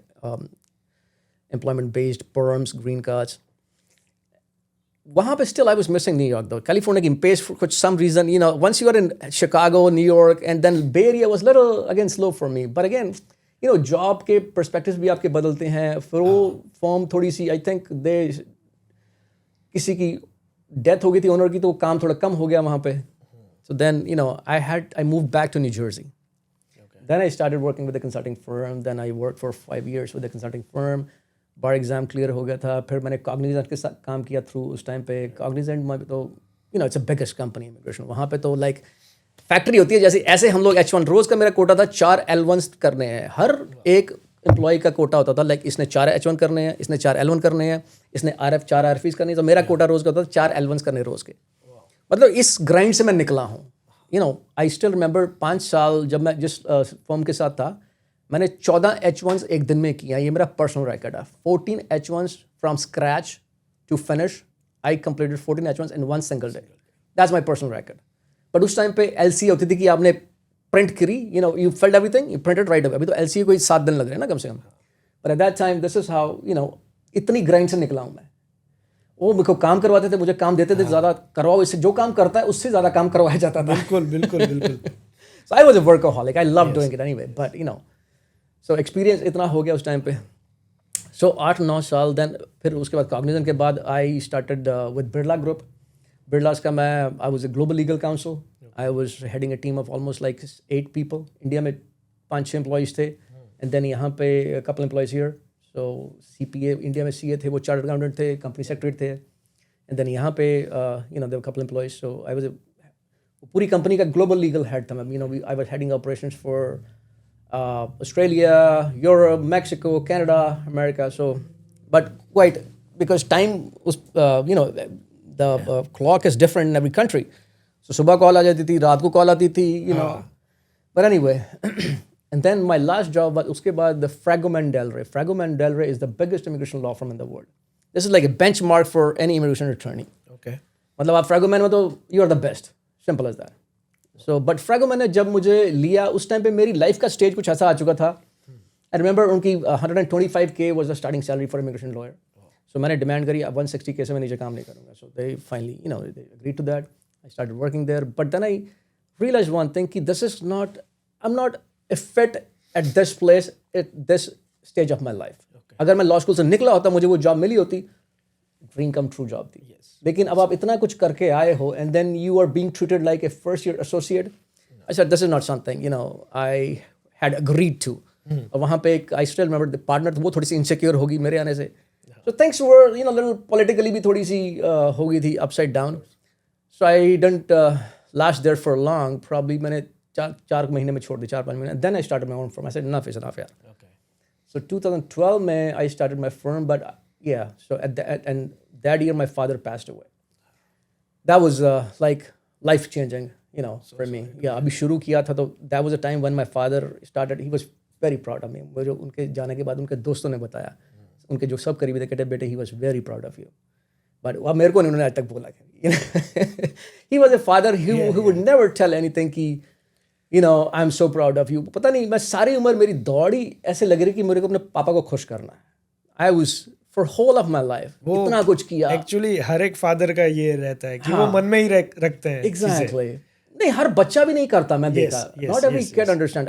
employment-based perms, green cards. वहाँ पे still I was missing New York though. California came pace for some reason. Once you are in Chicago, New York, and then Bay Area was little again slow for me. But again, you know job के perspectives भी आपके बदलते हैं. फिर वो form थोड़ी सी I think they किसी की डेथ हो गई थी ओनर की तो काम थोड़ा कम हो गया वहाँ पे. So then you know I moved back to New Jersey. Then I started working with a consulting firm. Then I worked for 5 years with a consulting firm. Bar exam clear हो गया था. फिर मैंने कॉग्निजेंट के साथ काम किया through उस टाइम पे. कॉग्निजेंट में तो you know it's a biggest company immigration. वहाँ पे तो लाइक फैक्ट्री होती है जैसे. ऐसे हम लोग H1 रोज का मेरा कोटा था 4 L1s करने हैं. हर एक एम्प्लॉय का कोटा होता था लाइक इसने 4 H1 करने हैं, इसने 4 L1 करने हैं, इसने4 RFEs करनी है. तो मेरा कोटा रोज का होता था 4 L1s करने रोज के. मतलब इस ग्राइंड से मैं निकला हूँ. You know I still remember 5 साल जब मैं जिस फर्म के साथ था मैंने 14 H1s एक दिन में किया. ये मेरा पर्सनल रिकॉर्ड है. 14 H1s from scratch to finish. I completed 14 H1s in one single day. That's my personal record. But उस टाइम पे LC होती थी कि आपने प्रिंट करी, you know you filled everything, you printed right away. अभी तो LC कोई 7 दिन लग रहे हैं ना कम से कम. But at that time this is how you know इतनी ग्राइंड से निकला हूँ मैं. वो मेरे को काम करवाते थे, मुझे काम देते थे ज़्यादा. करवाओ इससे, जो काम करता है उससे ज़्यादा काम करवाया जाता था. बिल्कुल बिल्कुल बिल्कुल. So I was a workaholic. I loved doing it anyway. But you know, so experience इतना हो गया उस टाइम पे. So 8-9 साल. Then फिर उसके बाद Cognizant के बाद I started with Birla Group. Birla's का मैं I was a global legal counsel. I was heading a team of almost like 8 people. India में 5-6 employees थे. And then यहाँ पे a couple employees here. So CPA India में CA थे, वो chartered accountant थे, कंपनी सेक्रेटरी थे. And then यहाँ पे you know there were a couple employees. So I was a पूरी कंपनी का ग्लोबल लीगल हेड था मैं. You know I was heading operations for Australia, Europe, Mexico, Canada, America. So but quite because time उस you know the clock is different in every country. So सुबह call आ जाती थी, रात को call आती थी, you know. But anyway and then my last job उसके बाद the Fragomen Del Rey. Fragomen Del Rey is the biggest immigration law firm in the world. This is like a benchmark for any immigration attorney. Okay. मतलब आप Fragomen में तो you are the best. Simple as that. So, but Fragomen ने जब मुझे लिया उस time पे मेरी लाइफ का स्टेज कुछ ऐसा आ चुका था. आई रिमेंबर उनकी 125K was the starting salary for immigration lawyer. So मैंने डिमांड करी 160K से मैं नीचे काम नहीं करूँगा. So they finally, you know, they agreed to that. I started working there. But then I realized one thing कि this is not, I'm not a fit at this place at this stage of my life. Okay. अगर मैं law school से निकला होता मुझे वो job मिली होती, dream come true job थी. लेकिन अब आप इतना कुछ करके आए हो and then you are being treated like a first year associate. I said this is not something you know I had agreed to. और वहाँ पे एक I still remember the partner वो थोड़ी सी इनसिक्योर होगी मेरे आने से. So things were you know little politically भी थोड़ी सी हो गई थी upside down. So I didn't last there for long. Probably मैंने 4 महीने में छोड़ दी, 4-5 महीने. Then I started my own firm. I said enough is enough यार. सो 2012 में I started my firm. But yeah, so and that year my father passed away. That was like life changing, you know, for me. Yeah, अभी शुरू किया था तो that was a time when my father started. He was very proud of me. मुझे उनके जाने के बाद उनके दोस्तों ने बताया, उनके जो सब करीबी थे, कहते बेटे he was very proud of you. But अब मेरे को नहीं उन्होंने आज तक बोला. You know, he was a father who would never tell anything कि you know I'm so proud of you. पता नहीं मैं सारी उम्र मेरी दौड़ी ऐसे लग रही कि मेरे को अपने पापा को खुश करना है. I was for whole of my life इतना कुछ किया. एक्चुअली हर एक फादर का ये रहता है कि वो मन में ही रखते हैं. Exactly. नहीं हर बच्चा भी नहीं करता. मैं देखा not every kid understand.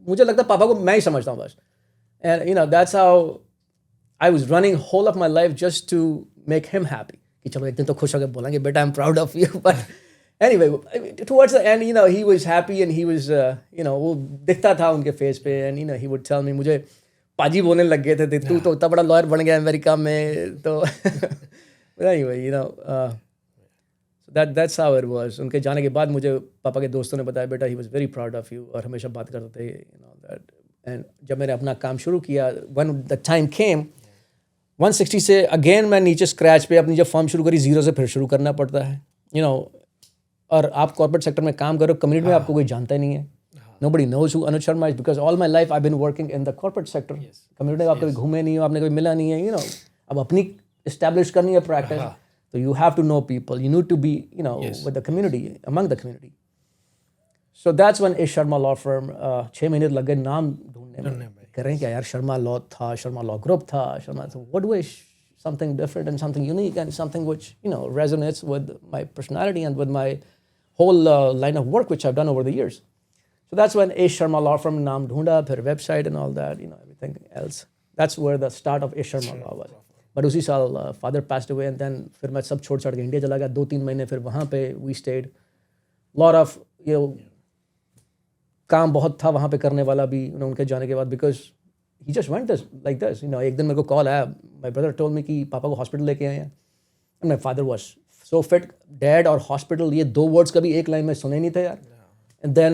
मुझे लगता पापा को मैं ही समझता हूँ बस. And you know that's how I was running whole of my life just to make him happy. कि चलो एक दिन तो खुश होकर बोलेंगे बेटा I'm proud of you. But anyway towards the end you know he was happy and he was you know वो दिखता था उनके फेस पे. And you know he would tell me मुझे पाजी बोलने लग गए थे तू तो इतना बड़ा लॉयर बन गया अमेरिका में तो. anyway you know that's how it was. उनके जाने के बाद मुझे पापा के दोस्तों ने बताया बेटा he was very proud of you और हमेशा बात करते थे you know that. and जब मैंने अपना काम शुरू किया when the time came 160 से अगेन मैं नीचे स्क्रैच पे अपनी जब फर्म शुरू करी 0 से फिर शुरू करना पड़ता है you know. और आप कॉर्पोरेट सेक्टर में काम करो, कम्युनिटी में आपको कोई जानता ही नहीं है. Nobody knows who Anuj Sharma is because all my life I've been working in the corporate sector. Community में आप कभी घूमे नहीं हो, आपने कभी मिला नहीं है, you know. अब अपनी establish करनी है practice, so you have to know people. You need to be, you know, with the community, among the community. So that's when Ish Sharma Law Firm 6 महीने लग गए नाम ढूंढने में. कह रहे हैं क्या यार शर्मा लॉ था, शर्मा लॉ ग्रुप था, Sharma. So what do I something different and something unique and something which you know resonates with my personality and with my whole line of work which I've done over the years. So that's when A Sharma Law Firm नाम ढूंढा, फिर website and all that, everything else. That's where the start of A Sharma Law was. But उसी साल father passed away, and then फिर मैं सब छोड़ के इंडिया चला गया 2-3 महीने, फिर वहाँ पे we stayed. Lot of काम बहुत था वहाँ पे करने वाला भी उनके जाने के बाद, because he just went like this. एक दिन मेरे को कॉल आया, my brother told me कि पापा को हॉस्पिटल लेके आए हैं, and my father was so fit. Dad और हॉस्पिटल, ये 2 वर्ड्स कभी एक लाइन में सुने नहीं थे यार. एंड देन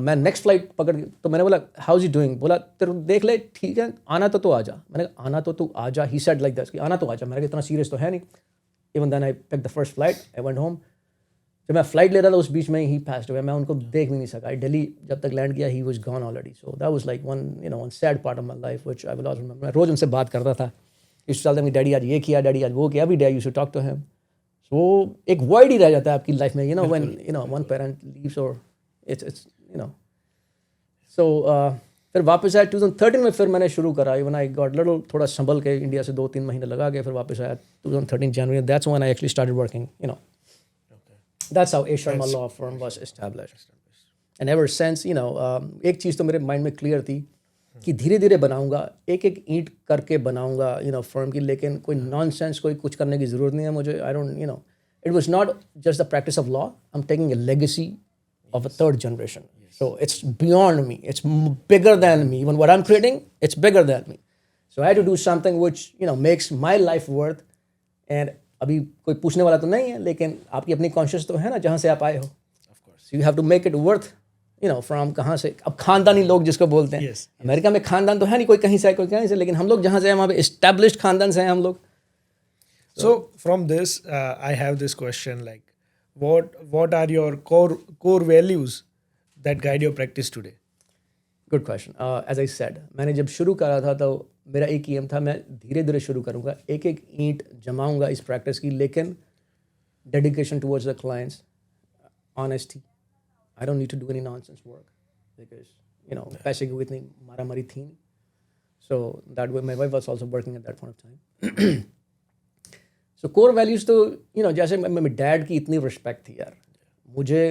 मैं नेक्स्ट फ्लाइट पकड़, तो मैंने बोला हाउ इज ही डूइंग, बोला तेरे देख ले ठीक है, आना तो आ जा. मैंने कहा आना तो तू आ जा. ही सेड लाइक दिस कि आना तो आ जा. मैंने कहा इतना सीरियस तो है नहीं. Even then I pick the first flight, I went home. जब मैं फ्लाइट ले रहा था उस बीच में ही passed away. मैं उनको देख भी नहीं सका. आई दिल्ली जब तक लैंड किया, he was gone already. So that was like one sad part of my life which I will always remember. मैं रोज उनसे बात करता था, इस साल में डैडी आज ये किया, डैडी आज वो किया. Every day I used to talk to him. So एक वॉइड ही रह जाता है आपकी लाइफ में, व्हेन वन पेरेंट लीव्स, और it's so फिर वापस आया 2013 में. फिर मैंने शुरू करा. इवन आई गॉट लिटिल, थोड़ा संभल के इंडिया से 2-3 महीने लगा के फिर वापस आया 2013 जनवरी. That's when I actually started working. That's how A Sharma Law Firm was established. And ever since, एक चीज़ तो मेरे माइंड में क्लियर थी कि धीरे धीरे बनाऊंगा, एक एक ईंट करके बनाऊंगा फर्म की. लेकिन कोई नॉनसेंस, कोई कुछ करने की ज़रूरत नहीं है मुझे. I don't it was not just the practice of law. I am taking a legacy of a third generation. So it's beyond me. It's bigger than me. Even what I'm creating, it's bigger than me. So I had to do something which makes my life worth. And अभी कोई पूछने वाला तो नहीं है, लेकिन आपकी अपनी कॉन्शियस तो है ना जहाँ से आप आए हो. Of course. So you have to make it worth, from कहाँ से. अब खानदानी लोग जिसको बोलते हैं, अमेरिका में खानदान तो है नहीं, कोई कहीं से कोई कहीं से, लेकिन हम लोग जहाँ से हैं वहाँ पे established खानदान से हैं हम लोग. So from this, I have this question like, what are your core values that guide your practice today? Good question. As I said, मैंने जब शुरू करा था तो मेरा एक एम था, मैं धीरे धीरे शुरू करूँगा, एक एक ईंट जमाऊँगा इस प्रैक्टिस की. लेकिन dedication towards the clients, honesty. I don't need to do any nonsense work, because पैसे की इतनी मारामारी थी नहीं. So that way my wife was also working at that point of time. So core values तो जैसे मेरे डैड की इतनी रिस्पेक्ट थी यार. मुझे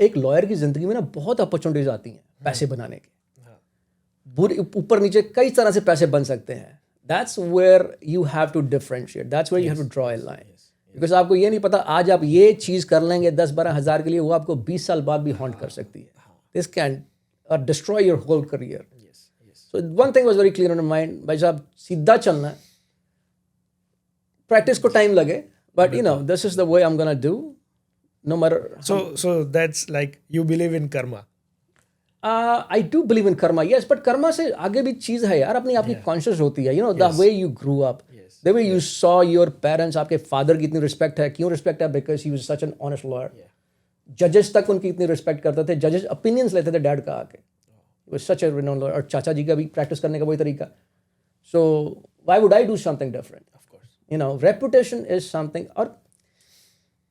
एक लॉयर की ज़िंदगी में ना बहुत अपॉर्चुनिटीज़ आती हैं पैसे बनाने के. ऊपर नीचे कई तरह से पैसे बन सकते हैं. That's where you have to differentiate. That's where you have to draw a line. Because आपको ये नहीं पता आज आप ये चीज़ कर लेंगे 10-12 हज़ार के लिए, वो आपको 20 साल बाद भी हॉन्ट कर सकती है. This can destroy your whole career. So one thing was very clear in mind, भाई साहब सीधा चलना है. प्रैक्टिस को टाइम लगे, but this is the way I am gonna do, no matter. So that's like you believe in karma. I do believe in karma, yes, but karma से आगे भी चीज़ है यार. अपनी आपकी कॉन्शियस होती है. The way you grew up, the way you saw your parents. आपके फादर की इतनी रिस्पेक्ट है. क्यों रिस्पेक्ट है? Because he was such an honest lawyer. जजेस तक उनकी इतनी रिस्पेक्ट करते थे. जजेस ओपिनियंस लेते थे डैड का आके. He was such a renowned lawyer. और चाचा जी का भी प्रैक्टिस करने का वही तरीका. So why would I do something different? Reputation is something. और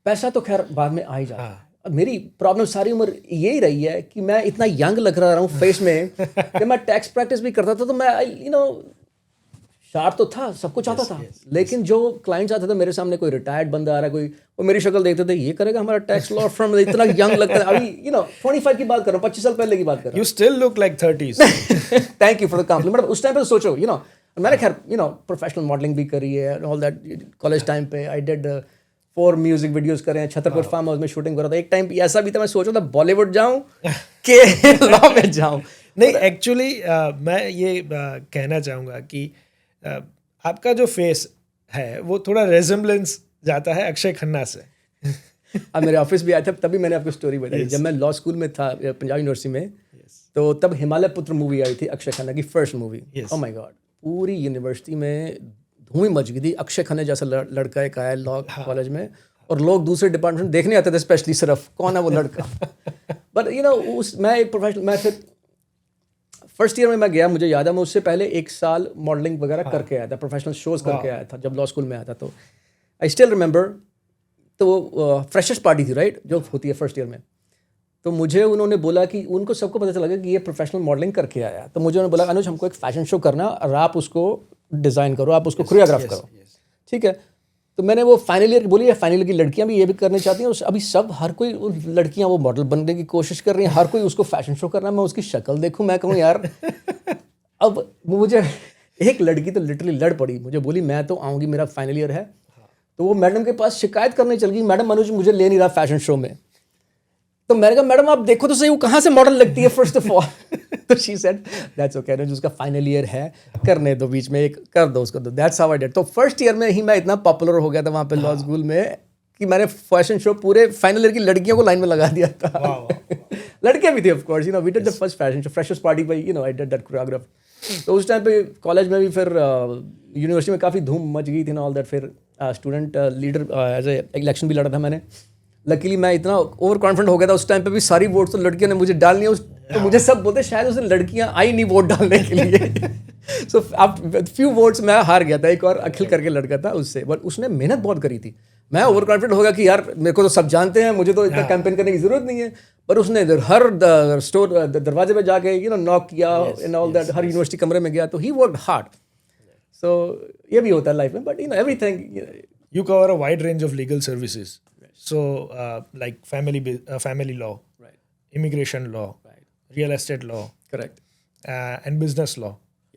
पैसा तो खैर बाद में आ ही जाता है. मेरी प्रॉब्लम सारी उम्र यही रही है कि मैं इतना यंग लग रहा हूँ फेस में कि मैं टैक्स प्रैक्टिस भी करता था तो मैं शार्प तो था, सब कुछ आता था. लेकिन जो क्लाइंट्स आते थे मेरे सामने, कोई रिटायर्ड बंदा आ रहा है, कोई वो मेरी शक्ल देखते थे, ये करेगा हमारा टैक्स लॉ फर्म, इतना यंग लगता है. अभी 25 की बात कर रहा हूँ, 25 साल पहले की बात कर रहा हूँ. You still look like 30s. Thank you for the compliment. उस टाइम पे सोचो, मैंने खैर प्रोफेशनल मॉडलिंग भी करी है, ऑल दैट. कॉलेज टाइम पे आई डिड 4 म्यूजिक वीडियोस करे हैं. छतरपुर फार्म हाउस में शूटिंग करा था. एक टाइम ऐसा भी था, मैं सोच रहा था बॉलीवुड जाऊं के लॉ में जाऊं. नहीं, एक्चुअली मैं ये कहना चाहूँगा कि आपका जो फेस है वो थोड़ा रेजेम्बलेंस जाता है अक्षय खन्ना से. अब मेरे ऑफिस भी आया था, तभी मैंने आपको स्टोरी बताई. जब मैं लॉ स्कूल में था पंजाब यूनिवर्सिटी में, तो तब हिमालय पुत्र मूवी आई थी, अक्षय खन्ना की first movie. Oh my God, पूरी यूनिवर्सिटी में धूम ही मच गई थी. अक्षय खन्ना जैसा लड़का एक आया लॉ कॉलेज में, और लोग दूसरे डिपार्टमेंट देखने आते थे स्पेशली सिर्फ कौन है वो लड़का. बट मैं फिर फर्स्ट ईयर में मैं गया, मुझे याद है मैं उससे पहले 1 साल मॉडलिंग वगैरह करके आया था, प्रोफेशनल शोज करके आया था जब लॉ स्कूल में आया था. तो आई स्टिल रिमेंबर, तो फ्रेशर्स पार्टी थी राइट, जो होती है फर्स्ट ईयर में. तो मुझे उन्होंने बोला कि उनको सबको पता चला कि ये प्रोफेशनल मॉडलिंग करके आया. तो मुझे उन्होंने बोला अनुज हमको एक फैशन शो करना और आप उसको डिज़ाइन करो, आप उसको कोरियोग्राफ करो. ठीक है. तो मैंने वो फाइनल ईयर बोली, फाइनल ईयर की लड़कियां भी ये भी करना चाहती हैं, अभी सब हर कोई लड़कियां वो मॉडल बनने की कोशिश कर रही हैं, हर कोई उसको फैशन शो करना है, मैं उसकी शक्ल देखूं, मैं कहूँ यार अब मुझे एक लड़की तो लिटरली लड़ पड़ी, मुझे बोली मैं तो आऊँगी, मेरा फाइनल ईयर है, तो वो मैडम के पास शिकायत करने चल गई, मैडम मनोज मुझे ले नहीं रहा फैशन शो में। तो मैंने कहा मैडम आप देखो तो सही वो कहाँ से मॉडल लगती है फर्स्ट ऑफ ऑल। तो शी सेड दैट्स ओके, उसका फाइनल ईयर है, करने दो, बीच में एक कर दो उसको, दैट्स हाउ आई डिड। तो फर्स्ट ईयर में ही मैं इतना पॉपुलर हो गया था वहाँ पे लॉ स्कूल में कि मैंने फैशन शो पूरे फाइनल ईयर की लड़कियों को लाइन में लगा दिया था। लड़कियां भी थी of course, we did the first fashion show, freshers party पे, आई डिड दैट कोरियोग्राफ। तो उस टाइम पे कॉलेज में भी, फिर यूनिवर्सिटी में काफ़ी धूम मच गई थी ना ऑल दैट। फिर student leader as a election भी लड़ा था मैंने। लकीली मैं इतना ओवर कॉन्फिडेंट हो गया था उस टाइम पे भी, सारी वोट तो लड़कियों ने मुझे डालनी है, तो मुझे सब बोलते शायद उसने लड़कियां आई नहीं वोट डालने के लिए। सो आप फ्यू वोट्स मैं हार गया था, एक और अखिल करके लड़का था उससे, बट उसने मेहनत बहुत करी थी। मैं ओवर कॉन्फिडेंट हो गया कि यार मेरे को तो सब जानते हैं, मुझे तो इतना कैंपेन करने की जरूरत नहीं है, पर उसने हर स्टोर दरवाजे पे जाके नॉक किया and all that, her university कमरे में गया, तो ही वर्कड हार्ड। सो ये भी होता है लाइफ में, but everything. You cover a wide range of legal services. So, like family law, Right. immigration law, Right. real estate law, Correct. and business law.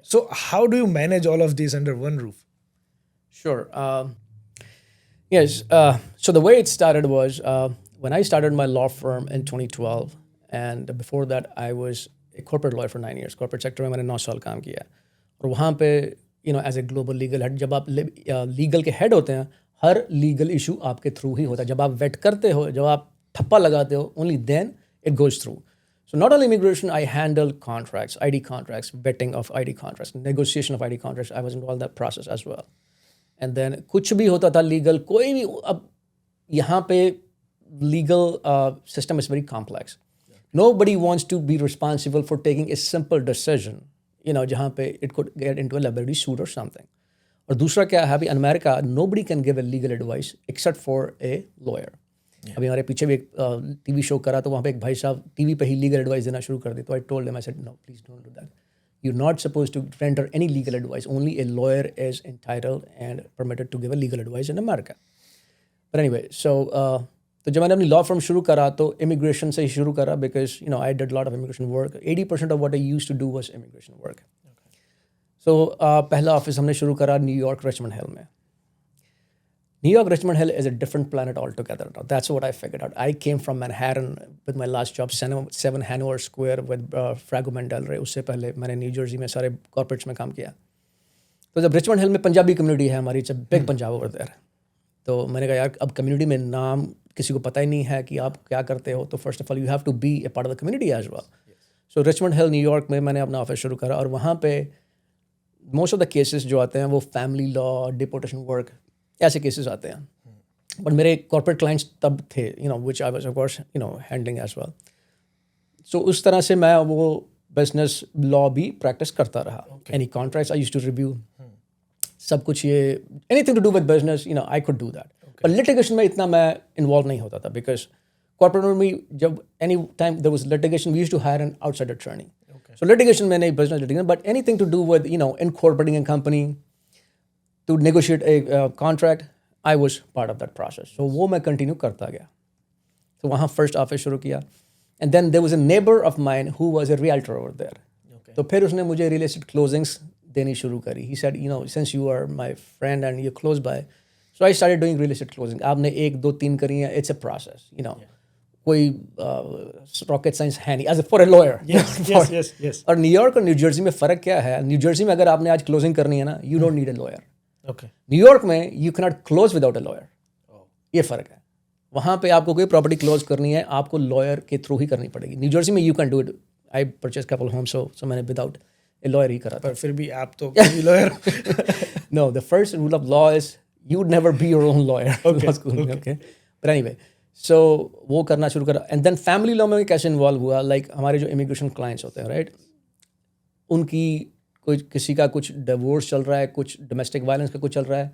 So, how do you manage all of these under one roof? Sure. Yes. So the way it started was when I started my law firm in 2012, and before that I was a corporate lawyer for 9 years. Corporate sector में मैंने 9 साल काम किया, और वहाँ पे as a global legal head, जब आप लीगल के हेड होते हैं, हर लीगल इशू आपके थ्रू ही होता है। जब आप वेट करते हो, जब आप ठप्पा लगाते हो, only then it goes through. So not only immigration, I handle contracts, ID contracts, vetting of ID contracts, negotiation of ID contracts. I was involved in that process as well. And then कुछ भी होता था legal, कोई भी, अब यहाँ पे legal system is very complex. Nobody wants to be responsible for taking a simple decision, जहाँ पे it could get into a liability suit or something. और दूसरा क्या है, अभी America nobody can give a legal advice except for a lawyer. अभी हमारे पीछे भी एक टीवी शो करा, तो वहाँ पे एक भाई साहब टीवी पे ही लीगल एडवाइस देना शुरू कर दी। तो I told him, I said no please don't do that, you are not suppose to render any legal advice, only a lawyer is entitled and permitted to give a legal advice in America. But anyway, so तो जब मैंने अपनी law firm शुरू करा तो immigration से ही शुरू करा, because I did lot of immigration work. 80% of what I used to do was immigration work. So पहला ऑफिस हमने शुरू करा न्यूयॉर्क रिचमंड हिल में। New York, Richmond Hill is a different planet altogether. Now, that's what I figured out. I came from Manhattan with my last job, 7 Hanover Square with Fragomen Del Rey. उससे पहले मैंने new Jersey में सारे corporates में काम किया। तो जब रिचमंड हिल में पंजाबी कम्युनिटी है हमारी, it's a big Punjab over there. तो मैंने कहा यार अब कम्युनिटी में नाम किसी को पता ही नहीं है कि आप क्या करते हो, तो first of all you have to be a part of the community as well. So Richmond Hill New York में मैंने अपना ऑफिस शुरू करा, और वहाँ पे मोस्ट ऑफ द केसेस जो आते हैं वो फैमिली लॉ, डिपोर्टेशन वर्क, ऐसे केसेस आते हैं। बट मेरे कॉर्पोरेट क्लाइंट्स तब थे, which I was of course handling as well. So उस तरह से मैं वो बिजनेस लॉ भी प्रैक्टिस करता रहा। Any contracts I used to review, सब कुछ, ये anything to do with business, I could do that. पर लिटिगेशन में इतना मैं इन्वॉल्व नहीं होता था, बिकॉज कॉर्पोरेट में जब any time there was litigation, we used to hire an outside attorney. So litigation में नहीं, business litigation, but anything to do with incorporating a company, to negotiate a contract, I was part of that process. So वो मैं continue करता गया। तो वहाँ first office शुरू किया, and then there was a neighbor of mine who was a realtor over there. तो फिर उसने मुझे real estate closings देनी शुरू करी। He said, since you are my friend and you're close by, so I started doing real estate closing. आपने 1, 2, 3 करी हैं, it's a process, कोई रॉकेट साइंस है नहीं, as for a lawyer. Yes. और न्यूयॉर्क और न्यू जर्सी में फ़र्क क्या है, न्यू जर्सी में अगर आपने आज क्लोजिंग करनी है ना, you don't need a lawyer. New York में you can not close without a lawyer, ये फ़र्क है। वहाँ पे आपको कोई प्रॉपर्टी क्लोज करनी है, आपको लॉयर के थ्रू ही करनी पड़ेगी। न्यू जर्सी में you can do it. I purchase couple home, so मैंने विदाउट ए लॉयर ही करा था। पर फिर भी आप तो lawyer. No, the first rule of law is you never be your own lawyer. Okay, but anyway, so वो करना शुरू करा। एंड देन फैमिली लॉ में कैसे इन्वॉल्व हुआ, लाइक हमारे जो इमिग्रेशन क्लाइंट्स होते हैं, राइट, उनकी कोई किसी का कुछ डिवोर्स चल रहा है, कुछ डोमेस्टिक वायलेंस का कुछ चल रहा है,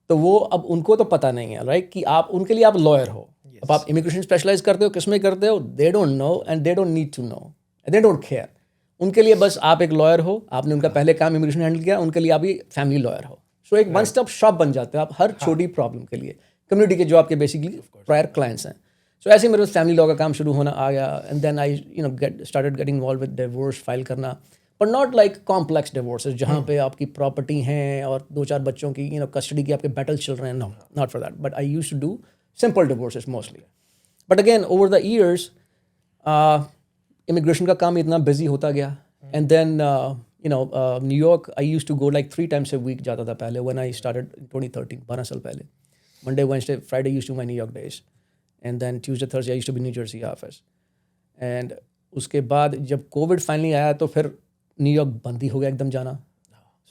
तो वो अब उनको तो पता नहीं है, राइट, कि आप उनके लिए आप लॉयर हो। अब आप इमिग्रेशन स्पेशलाइज करते हो, किस में करते हो, they don't know and they don't need to know, they don't care. उनके लिए बस आप एक लॉयर हो, आपने उनका पहले काम इमिग्रेशन हैंडल किया, उनके लिए आप ही फैमिली लॉयर हो। सो एक वन स्टॉप शॉप बन जाते हैं आप हर छोटी प्रॉब्लम के लिए, कम्युनिटी के जो आपके बेसिकली प्रायर क्लाइंट्स हैं. सो ऐसे ही मेरे फैमिली लॉ का काम शुरू होना आ गया, and then I started getting involve with divorce file करना, but not like complex divorces जहाँ पे आपकी प्रॉपर्टी हैं और 2-4 बच्चों की कस्टडी की आपके बैटल चल रहे हैं. No, not for that, but I used to do simple divorces mostly. But again over the years immigration का काम इतना बिजी होता गया, and then New York I used to go like 3 times a week जाता था पहले व्हेन आई स्टार्टेड 2013, 12 साल पहले. Monday, Wednesday, Friday used to be my New York days, and then Tuesday, Thursday I used to be New Jersey office. And उसके बाद जब Covid finally आया तो फिर न्यूयॉर्क बंद ही हो गया एकदम जाना.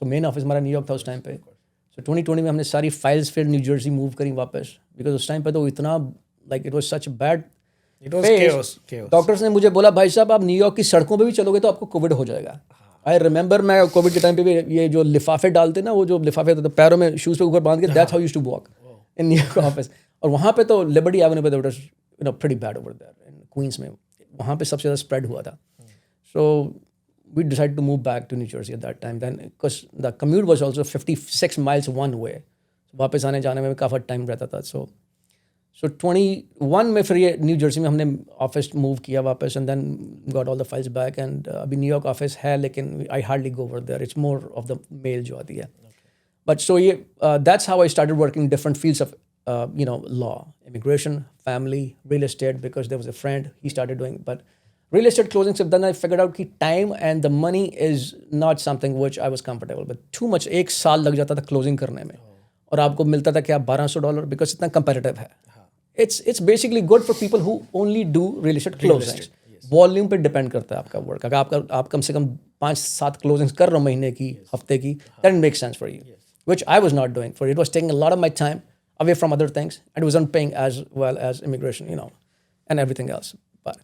सो मेन ऑफिस हमारा न्यूयॉर्क था उस टाइम पे. सो 2020 में हमने सारी फाइल्स फिर न्यू जर्सी मूव करी वापस, बिकॉज उस टाइम पे तो इतना like it was such bad. It was chaos. Doctors ने मुझे बोला भाई साहब आप न्यूयॉर्क की सड़कों पे भी चलोगे तो आपको कोविड हो जाएगा. आई रिमेंबर मैं कोविड के टाइम पे भी ये जो लिफाफे डालते ना, वो जो लिफाफे होते थे पैरों में शूज़ पे ऊपर बांध के, that's how used to walk in New York office. और वहाँ पे तो लिबर्टी एवेन्यू पे pretty bad over there in Queens में, वहाँ पे सबसे ज़्यादा स्प्रेड हुआ था. So we decide to move back to New Jersey at that time then, because the commute was also 56 miles one way. वापस आने जाने में काफ़ी टाइम रहता था. सो 21 में फिर ये न्यू जर्सी में हमने ऑफिस मूव किया वापस, and then got all the files back. And अभी न्यूयॉर्क ऑफिस है लेकिन I hardly go over there, it's more of the mail जो आती है. बट सो ये that's how I started working different fields of law, immigration, family, real estate, because there was a friend he started doing. But real estate closing, so then I figured out कि time and the money is not something which I was comfortable with. Too much, 1 साल लग जाता था closing करने में, और आपको मिलता था क्या $1,200, because इतना competitive है. It's basically good for people who only do real estate closings. Volume पे डिपेंड करता है आपका वर्क. अगर आप कम से कम 5-7 क्लोजिंग्स कर रहे हो महीने की, हफ्ते की, then it makes sense for you, which I was not doing. For it was taking a lot of my time away from other things, and it wasn't paying as well as immigration, and everything else. But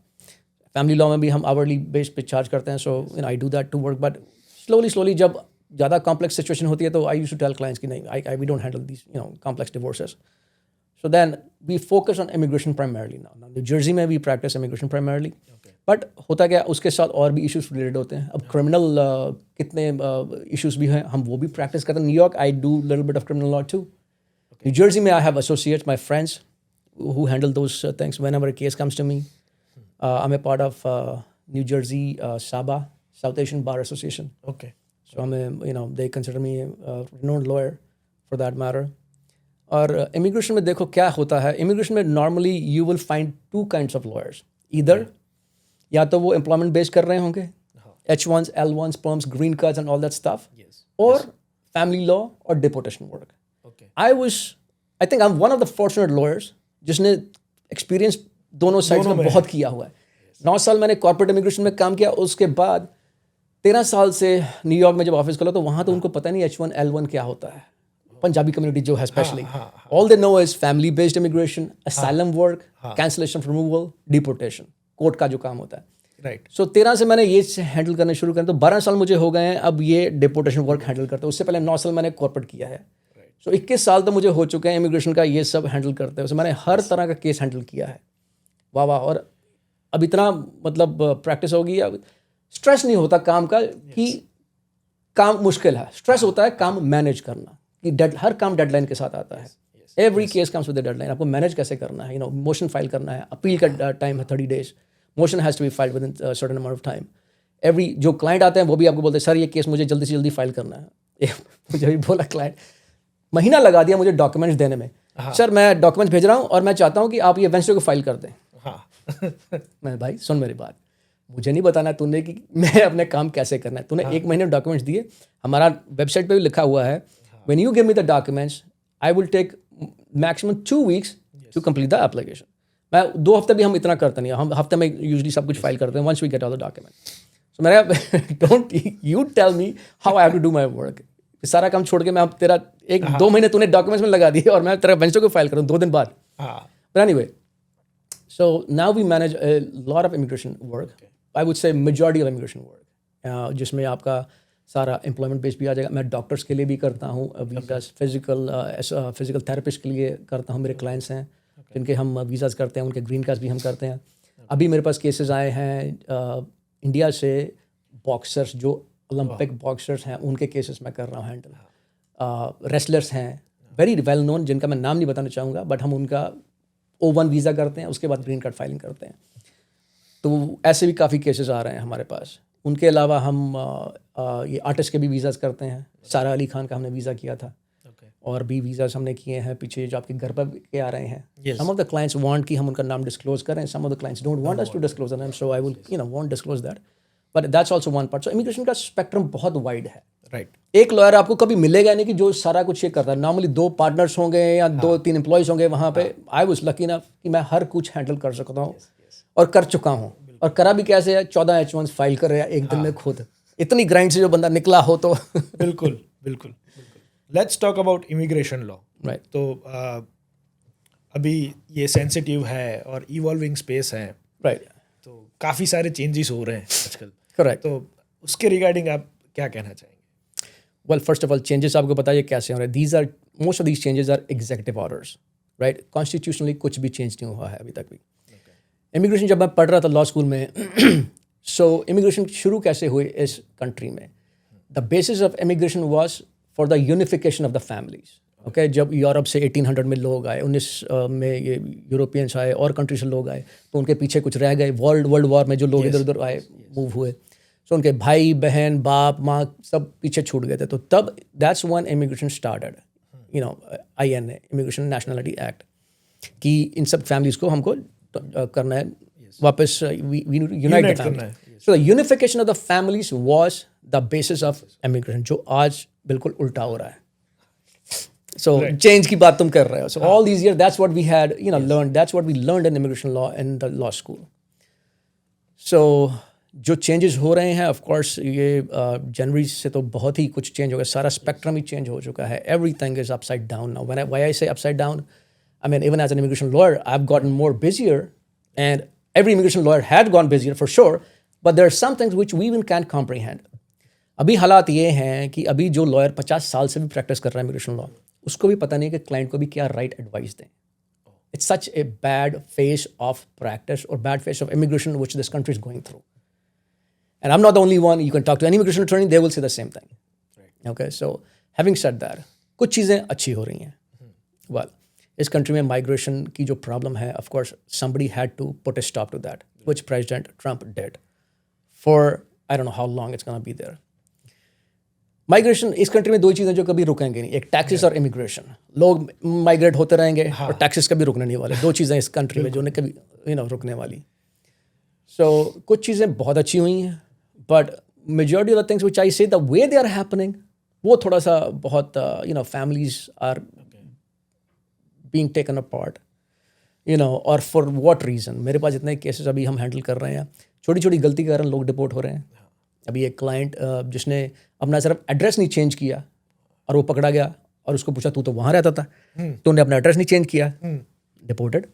family law में भी हम hourly base पे charge करते हैं, so I do that to work. But slowly जब ज़्यादा complex situation होती है तो I used to tell clients कि नहीं, we don't handle these complex divorces. So then we focus on immigration primarily now. New Jersey में we practice immigration primarily. But होता क्या, उसके साथ और भी issues related होते हैं. अब criminal कितने issues भी हैं, हम वो भी practice करते हैं. New York I do little bit of criminal law too. New Jersey में I have associates, my friends who handle those things whenever a case comes to me. I'm a part of New Jersey SABA, South Asian Bar Association. Okay. So they consider me a renowned lawyer for that matter. और immigration में देखो क्या होता है. Immigration में normally you will find 2 kinds of lawyers. Either या तो वो employment based कर रहे होंगे, H1s, L1s, perms, green cards and all that stuff. Yes. Or family law or deportation work. Okay. I think I'm one of the fortunate lawyers जिसने experience दोनों sides में बहुत किया हुआ है. 9 साल मैंने corporate immigration में काम किया, उसके बाद 13 साल से न्यूयॉर्क में जब ऑफिस खोला तो वहाँ तो उनको पता नहीं H1, L1 क्या होता है. पंजाबी कम्युनिटी जो है specially, all they know is family based immigration, asylum work, cancellation removal, deportation, court का जो काम होता है. राइट. सो 13 से मैंने ये हैंडल करना शुरू करें तो 12 साल मुझे हो गए हैं अब ये डिपोर्टेशन वर्क हैंडल करते हैं. उससे पहले 9 साल मैंने कॉर्पोरेट किया है. सो 21 साल तो मुझे हो चुके हैं इमिग्रेशन का ये सब हैंडल करते हैं. मैंने हर तरह का केस हैंडल किया है. वाह वाह. और अब इतना मतलब प्रैक्टिस होगी, अब स्ट्रेस नहीं होता काम का कि काम मुश्किल है. स्ट्रेस होता है काम मैनेज करना, कि हर काम डेडलाइन के साथ आता है. Every case comes with deadline. आपको मैनेज कैसे करना है, मोशन फाइल करना है, अपील का टाइम है 30 days, motion has to be filed within certain amount of time. Every जो क्लाइंट आते हैं वो भी आपको बोलते हैं सर ये केस मुझे जल्दी से जल्दी फाइल करना है. मुझे भी बोला क्लाइंट, महीना लगा दिया मुझे डॉक्यूमेंट्स देने में. सर मैं डॉक्यूमेंट्स भेज रहा हूँ और मैं चाहता हूँ कि आप ये वेंसडे को फाइल कर दें. मैं भाई सुन मेरी बात, मुझे नहीं बताना तूने कि मैं अपने काम कैसे करना है. तूने 1 महीने डॉक्यूमेंट्स दिए, हमारा वेबसाइट पे भी लिखा हुआ है when you give me the documents, I will take maximum 2 weeks to complete the application. मैं 2 हफ्ते भी हम इतना करते नहीं, हम हफ्ते में यूजली सब कुछ फाइल करते हैं once we get all the documents. So मेरा don't you tell me how I have to do my work. सारा काम छोड़ के मैं अब तेरा 1-2 महीने तूने डॉक्यूमेंट्स में लगा दिए और मैं तेरा वेंसडे को फाइल करूँ 2 दिन बाद. But anyway, so now we manage a lot of immigration work. I would say majority of immigration work, जिसमें आपका सारा एम्प्लॉयमेंट बेस भी आ जाएगा. मैं डॉक्टर्स के लिए भी करता हूँ वीज़ाज, फिजिकल थेरेपिस्ट के लिए करता हूँ. मेरे क्लाइंट्स हैं जिनके हम वीज़ाज करते हैं, उनके ग्रीन कार्ड्स भी हम करते हैं. अभी मेरे पास केसेस आए हैं इंडिया से, बॉक्सर्स जो ओलंपिक बॉक्सर्स हैं उनके केसेस मैं कर रहा हूँ हैंडल. रेसलर्स हैं वेरी वेल नोन, जिनका मैं नाम नहीं बताना चाहूँगा, बट हम उनका O1 वीज़ा करते हैं, उसके बाद ग्रीन कार्ड फाइलिंग करते हैं। तो ऐसे भी काफ़ी केसेस आ रहे हैं हमारे पास। उनके अलावा हम ये आर्टिस्ट के भी वीज़ाज़ करते हैं। सारा अली खान का हमने वीज़ा किया था, और भी वीज़ाज़ हमने किए हैं पीछे जो आपके घर पर के आ रहे हैं। Some of the clients want कि हम उनका नाम डिस्क्लोज करें, some of the clients don't want us to disclose them, so I will won't disclose that, but that's also one part. So immigration का स्पेक्ट्रम बहुत वाइड है। Right. एक lawyer आपको कभी मिलेगा नहीं कि जो सारा कुछ ये करता है। नॉर्मली 2 पार्टनर्स होंगे या 2-3 एम्प्लॉयज़ होंगे वहाँ पे। आई वाज लकी इनफ कि मैं हर कुछ हैंडल कर सकता हूँ और कर चुका हूँ। और करा भी कैसे है, 14 H1 फाइल कर रहे हैं एक दिन में खुद। इतनी ग्राइंड से जो बंदा निकला हो तो बिल्कुल बिल्कुल। Let's talk about immigration law. Right. तो अभी ये सेंसिटिव है और इवॉल्विंग स्पेस है, राइट, तो काफ़ी सारे चेंजेस हो रहे हैं आजकल। करेक्ट। तो उसके रिगार्डिंग आप क्या कहना चाहेंगे? Well, first of all changes आपको बताइए कैसे हो रहे हैं। These are most of these changes are executive orders, right. Constitutionally कुछ भी चेंज नहीं हुआ है अभी तक भी। इमिग्रेशन जब मैं पढ़ रहा था लॉ स्कूल में सो इमिग्रेशन शुरू कैसे हुई इस कंट्री में? The basis of immigration was for the unification of the families. Okay, जब यूरोप से 1800 में लोग आए, 19 में ये यूरोपियंस आए और कंट्री से लोग आए, तो उनके पीछे कुछ रह गए। वर्ल्ड वॉर में जो लोग इधर उधर आए, मूव हुए, सो उनके भाई बहन बाप माँ सब पीछे छूट गए थे। तो तब that's when immigration started, INA, immigration nationality act, कि इन सब फैमिलीज को हमको करना है वापस, unite the family. So the unification of the families was the basis of immigration, जो आज बिल्कुल उल्टा हो रहा है। So change की बात तुम कर रहे हो. So all these years, that's what we had, learned. That's what we learned in immigration law in the law school. So जो changes हो रहे हैं, of course, ये जनवरी से तो बहुत ही कुछ change हो गया. सारा spectrum ही change हो चुका है. Everything is upside down now. Why I say upside down, I mean, even as an immigration lawyer, I've gotten more busier, and every immigration lawyer had gone busier for sure. But there are some things which we even can't comprehend. अभी हालात ये हैं कि अभी जो lawyer 50 साल से भी प्रैक्टिस कर रहा है इमिग्रेशन लॉ, उसको भी पता नहीं कि क्लाइंट को भी क्या राइट एडवाइस दें। It's such a bad face of practice और bad face of immigration which this country is going through. And I am not the only one, you can talk to any immigration attorney, they will say the same thing. Okay, so having said that, कुछ चीज़ें अच्छी हो रही हैं। Well, इस country में migration की जो प्रॉब्लम है, of course somebody had to put a stop to that, which president Trump did for I don't know how long it's gonna be there. Migration इस कंट्री में 2 चीज़ें जो कभी रुकेंगे नहीं, एक टैक्सेस और इमिग्रेशन। लोग माइग्रेट होते रहेंगे और टैक्सेस कभी रुकने नहीं वाले। 2 चीज़ें इस कंट्री में जो नहीं कभी रुकने वाली। सो कुछ चीज़ें बहुत अच्छी हुई हैं, but majority of the things which I say the way they are happening, वो थोड़ा सा बहुत families are being taken apart, और फॉर व्हाट रीज़न। मेरे पास इतने केसेस अभी हम हैंडल कर रहे हैं, छोटी छोटी गलती के कारण लोग डिपोर्ट हो रहे हैं। अभी एक क्लाइंट जिसने अपना सिर्फ एड्रेस नहीं चेंज किया और वो पकड़ा गया, और उसको पूछा तू तो वहाँ रहता था, तो उन्हें अपना एड्रेस नहीं चेंज किया, डिपोर्टेड।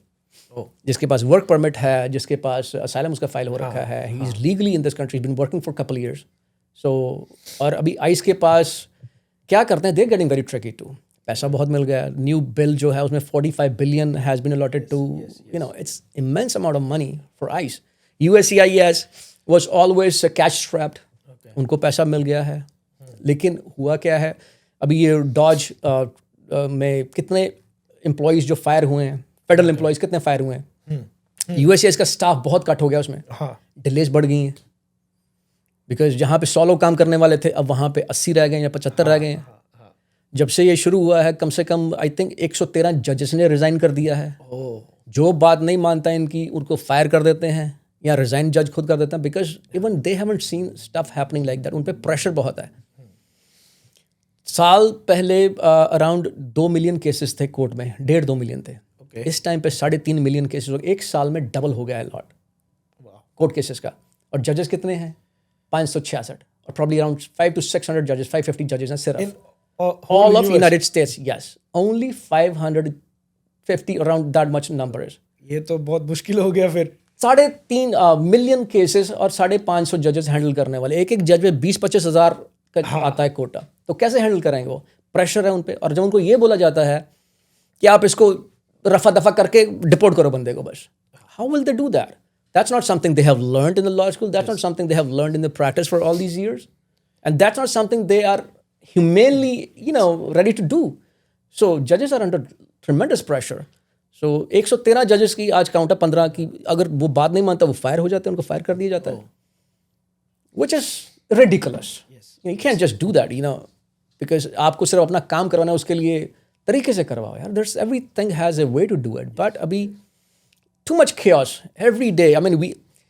जिसके पास वर्क परमिट है, जिसके पास असाइलम उसका फाइल हो रखा है, he is legally in this country, been working for couple years. So और अभी आइस के पास क्या करते हैं, they getting very tricky too. पैसा बहुत मिल गया, न्यू बिल जो है उसमें 45 billion has been allotted to, it's immense amount of money for ICE. USCIS was always cash strapped. उनको पैसा मिल गया है, लेकिन हुआ क्या है, अभी ये डॉज में कितने एम्प्लॉयज़ जो फायर हुए हैं, फेडरल एम्प्लॉयज़ कितने फायर हुए हैं। USCIS का स्टाफ बहुत कट हो गया उसमें, डिलेज बढ़ गई हैं, बिकॉज जहाँ पे 100 लोग काम करने वाले थे, अब वहाँ पे 80 रह गए या 75 रह गए हैं। जब से ये शुरू हुआ है, कम से कम आई थिंक 113 जजेस ने रिज़ाइन कर दिया है। जो बात नहीं मानता इनकी, उनको फायर कर देते हैं या रिजाइन जज खुद कर देते हैं, because even they haven't seen stuff happening like that. उन पे प्रेशर बहुत है। साल पहले अराउंड 2 मिलियन केसेस थे कोर्ट में, 1.5-2 मिलियन थे। इस टाइम पे 3.5 मिलियन केसेस हो गए। एक साल में डबल हो गया है लॉट कोर्ट केसेस का। और जजेस कितने हैं? 566, और प्रॉब्ली अराउंड 500 to 600 जजेस, 550 जजेस हैं सिर्फ all of United states. Yes, only 550, around that much number is. ये तो बहुत मुश्किल हो गया फिर। 3.5 मिलियन केसेस और 550 जजेस हैंडल करने वाले। एक जज में 20-25 हज़ार का आता है कोटा, तो कैसे हैंडल करेंगे वो? प्रेशर है उन पे। और जब उनको ये बोला जाता है कि आप इसको रफा दफा करके डिपोर्ट करो बंदे को, बस how will they do that? That's not something they have learned in the law school, that's not something they have learned in the practice for all these years, and that's not something they are humanely, ready to do. So judges are under tremendous pressure. So 113 जजेस की आज count है 15 की, अगर वो बात नहीं मानता वो फायर हो जाते हैं, उनको फायर कर दिया जाता है, which is ridiculous. You can't just do that, because आपको सिर्फ अपना काम करवाना है, उसके लिए तरीके से करवाओ यार. There's everything has a way to do it, but अभी too much chaos every day. I mean, we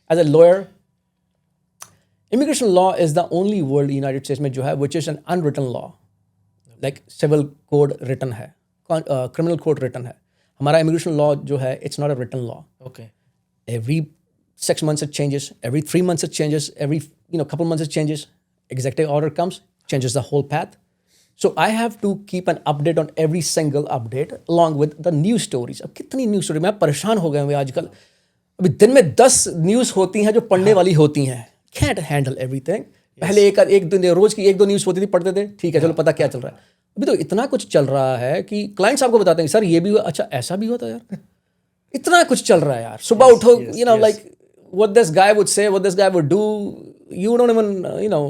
as a lawyer, immigration law is the only word United States में जो है which is an unwritten law. Like civil code written है, criminal code written है. हमारा immigration law जो है, it's not a written law. Okay. Every 6 months it changes, every 3 months it changes, every couple months it changes. Executive order comes, changes the whole path. So I have to keep an update on every single update along with the news stories. अब कितनी news story, मैं परेशान हो गया हूँ आजकल. अभी दिन में 10 न्यूज़ होती हैं जो पढ़ने वाली होती हैं. Can't handle everything. पहले एक दिन रोज की 1-2 न्यूज़ होती थी, पढ़ते थे, ठीक है चलो पता क्या चल रहा है. अभी तो इतना कुछ चल रहा है कि क्लाइंट्स आपको बताते हैं सर ये भी हुआ, अच्छा ऐसा भी हुआ था यार. इतना कुछ चल रहा है यार. सुबह उठो, like what this guy would say, what this guy would do, you don't even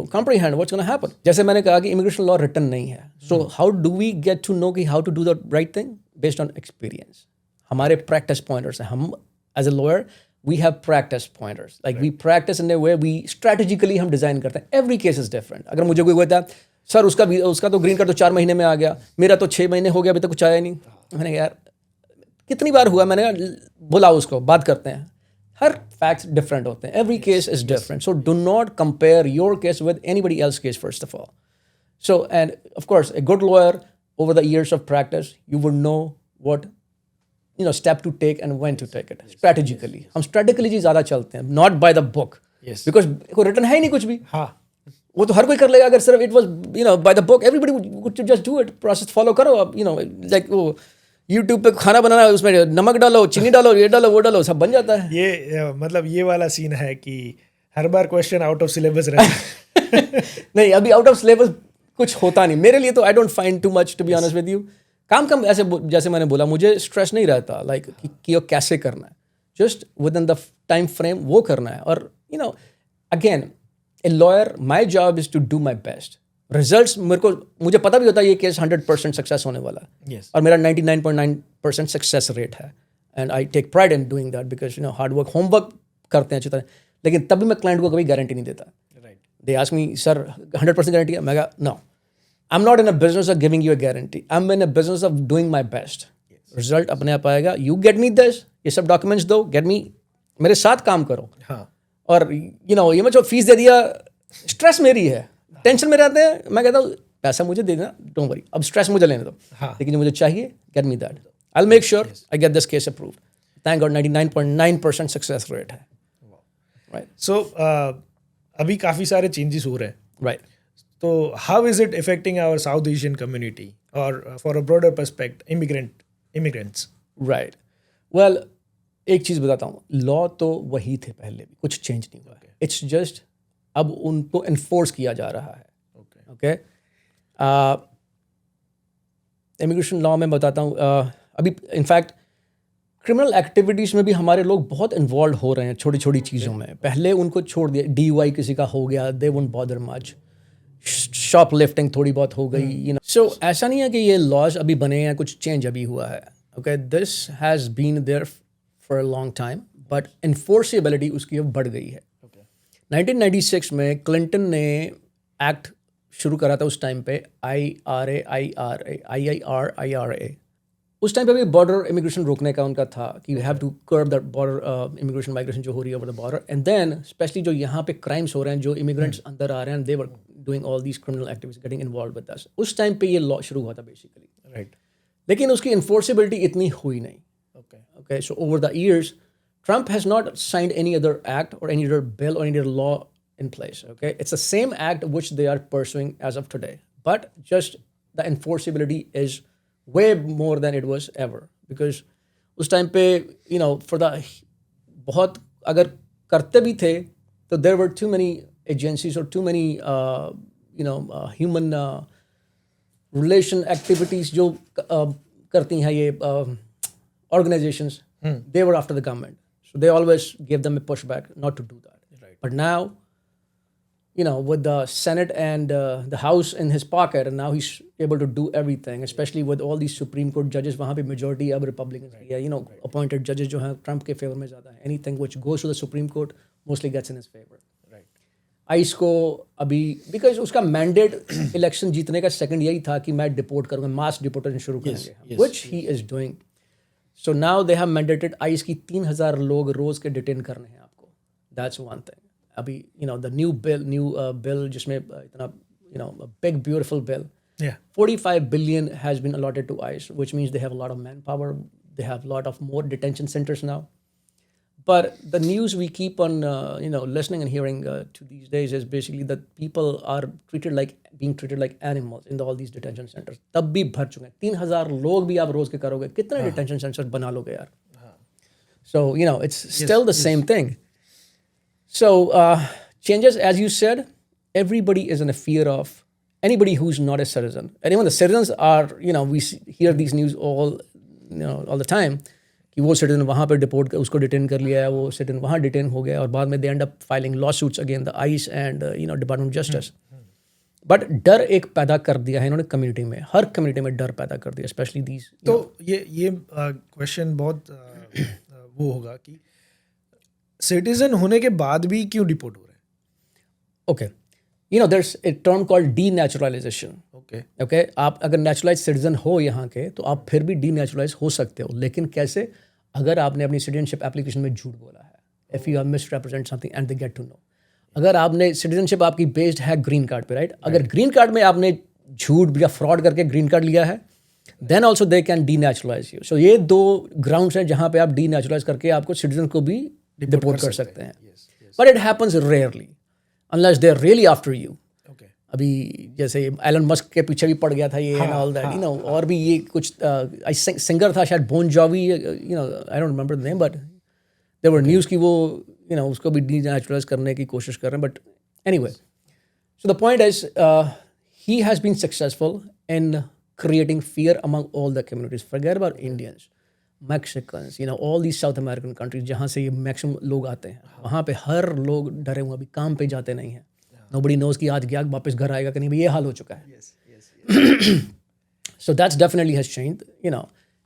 comprehend what's going to happen. जैसे मैंने कहा कि immigration law written नहीं है. So how do we get to know कि how to do the right thing? Based on experience. हमारे practice pointers हैं. हम as a lawyer we have practice pointers. Like we practice in a way, we strategically हम design करते हैं. Every case is different. अगर मुझे कोई कहता है सर उसका तो ग्रीन कार्ड तो 4 महीने में आ गया, मेरा तो 6 महीने हो गया, अभी तक कुछ आया नहीं. मैंने कहा यार कितनी बार हुआ, मैंने बुलाओ उसको, बात करते हैं. हर फैक्ट्स डिफरेंट होते हैं. Every case is different. So do not compare your case with anybody else case first of all. So and of course a good lawyer over the years of practice you would know what step to take and when to take it strategically. हम strategically ज़्यादा चलते हैं, not by the book. Because कोई written है ही नहीं कुछ भी. हाँ, वो तो हर कोई कर लेगा. अगर सिर्फ it was by the book, everybody would just do it. Process follow करो. अब like वो YouTube पे खाना बनाना है, उसमें नमक डालो, चीनी डालो, ये डालो, वो डालो, सब बन जाता है. ये मतलब ये वाला सीन है कि हर बार क्वेश्चन आउट ऑफ सिलेबस रहता है. नहीं, अभी आउट ऑफ सिलेबस कुछ होता नहीं मेरे लिए तो. I don't find too much to be honest with you. काम ऐसे जैसे मैंने बोला, मुझे स्ट्रेस नहीं रहता लाइक कि कैसे करना है. Just within the time frame वो करना है. और again a lawyer, my job is to do my best. Results मुझे पता भी होता है ये केस 100% सक्सेस होने वाला है. और मेरा 99.9% सक्सेस रेट है. And I take pride in doing that because hard work, homework करते हैं अच्छी तरह. लेकिन तब भी मैं क्लाइंट को कभी गारंटी नहीं देता. They ask me sir 100% guarantee है. मैं कहा no, I am not in a business of giving you a guarantee. I am in a business of doing my best. Result अपने आप आएगा. यू गेट मी दिस, ये सब documents दो, get me, मेरे साथ काम करो. और ये मैं जो फीस दे दिया, स्ट्रेस मेरी है, टेंशन में रहते हैं. मैं कहता हूँ पैसा मुझे दे देना, डोंट वरी, अब स्ट्रेस मुझे लेने दो. लेकिन जो मुझे चाहिए, get me that. I will make sure I get this case approved. Thank God 99.9% success rate है. राइट. सो अभी काफ़ी सारे चेंजेस हो रहे हैं. राइट. तो how is it affecting our South Asian community और for a broader perspective immigrants? Right. Well, एक चीज़ बताता हूँ, लॉ तो वही थे पहले भी, कुछ चेंज नहीं हुआ. इट्स जस्ट अब उनको इन्फोर्स किया जा रहा है. ओके. इमिग्रेशन लॉ में बताता हूँ, अभी इनफैक्ट क्रिमिनल एक्टिविटीज़ में भी हमारे लोग बहुत इन्वॉल्व हो रहे हैं छोटी छोटी चीज़ों में. पहले उनको छोड़ दिया, DUI किसी का हो गया, they won't bother much. Shop lifting थोड़ी बहुत हो गई. सो ऐसा नहीं है कि ये लॉज अभी बने हैं, कुछ चेंज अभी हुआ है. Okay, this has been there for a long time, but enforceability उसकी अब बढ़ गई है. 1996 में क्लिंटन ने एक्ट शुरू करा था उस टाइम पे, IIRA. उस टाइम पे भी बॉर्डर इमिग्रेशन रोकने का उनका था कि you have to curb the border immigration migration जो हो रही है over the border. And then specially जो यहाँ पे क्राइम्स हो रहे हैं, जो इमिग्रेंट्स अंदर आ रहे हैं, they were doing all these criminal activities, getting involve with us. उस टाइम पे ये लॉ शुरू हुआ था बेसिकली. राइट. लेकिन उसकी इन्फोर्सेबिलिटी इतनी हुई नहीं. Okay. So over the years Trump has not signed any other act or any other bill or any other law in place. Okay, it's the same act which they are pursuing as of today, but just the enforceability is way more than it was ever, because उस time पे for the बहुत अगर करते भी थे तो there were too many agencies or too many human relation activities जो करती हैं ये organizations. They were after the government. So they always gave them a pushback not to do that. Right. But now with the Senate and the House in his pocket, and now he's able to do everything, especially with all these Supreme Court judges. वहाँ पे majority अब Republicans की है, appointed judges जो हैं Trump के favor में ज़्यादा है. Anything which goes to the Supreme Court mostly gets in his favor. Right. ICE को अभी because उसका mandate election जीतने का second यही था कि मैं deport करूँगा, mass deportation शुरू करेंगे, which he is doing. So now they have mandated ICE की 3,000 लोग रोज के detain करने हैं आपको. That's one thing. अभी the new bill जिसमें इतना a big beautiful bill. Yeah. 45 billion has been allotted to ICE, which means they have a lot of manpower. They have a lot of more detention centers now. But the news we keep on listening and hearing to these days is basically that people are being treated like animals in all these detention centers. तब भी भर चुके हैं. 3,000 लोग भी आप रोज के करोगे, कितने detention centers बना लोगे यार? So it's still the same thing. So changes, as you said, everybody is in a fear of anybody who's not a citizen. And even the citizens are, we hear these news all the time. कि वो citizen वहाँ पे deport उसको detain कर लिया है, वो citizen वहाँ detain हो गया और बाद में they end up filing lawsuits against the ICE and Department of Justice. But डर एक पैदा कर दिया है इन्होंने community में, हर community में डर पैदा कर दिया, especially these. तो ये question बहुत वो होगा कि सिटीजन होने के बाद भी क्यों डिपोर्ट हो रहे हैं? Okay. There's a term called denaturalization. Okay. आप अगर नेचुरलाइज सिटीजन हो यहाँ के तो आप फिर भी डीनेचुरलाइज हो सकते हो, लेकिन कैसे? अगर आपने अपनी सिटीजनशिप एप्लीकेशन में झूठ बोला है, if you have misrepresent something and they get to know. अगर आपने सिटीजनशिप आपकी बेस्ड है ग्रीन कार्ड पे, राइट? अगर ग्रीन कार्ड में आपने झूठ या फ्रॉड करके ग्रीन कार्ड लिया है, then also they can denaturalize you. So ये दो ग्राउंड्स हैं जहाँ पे आप डीनेचुरलाइज करके आपको सिटीजन को भी डिपोर्ट कर सकते हैं. But it happens rarely unless they're really after you. Okay. अभी जैसे एलन मस्क के पीछे भी पड़ गया था ये and all that, और भी ये कुछ सिंगर था शायद bone Johnny, I don't remember the name, but there were news कि वो उसको भी डीनेचुरलाइज करने की कोशिश कर रहे हैं. But anyway, so the point is he has been successful in creating fear among all the communities. Forget about Indians, Mexicans, all these South American countries जहाँ से ये मैक्सिमम लोग आते हैं, वहाँ पे हर लोग डरे हुए, अभी काम पे जाते नहीं हैं. Nobody knows कि आज गया वापस घर आएगा कि नहीं, ये हाल हो चुका है. So that's definitely has changed,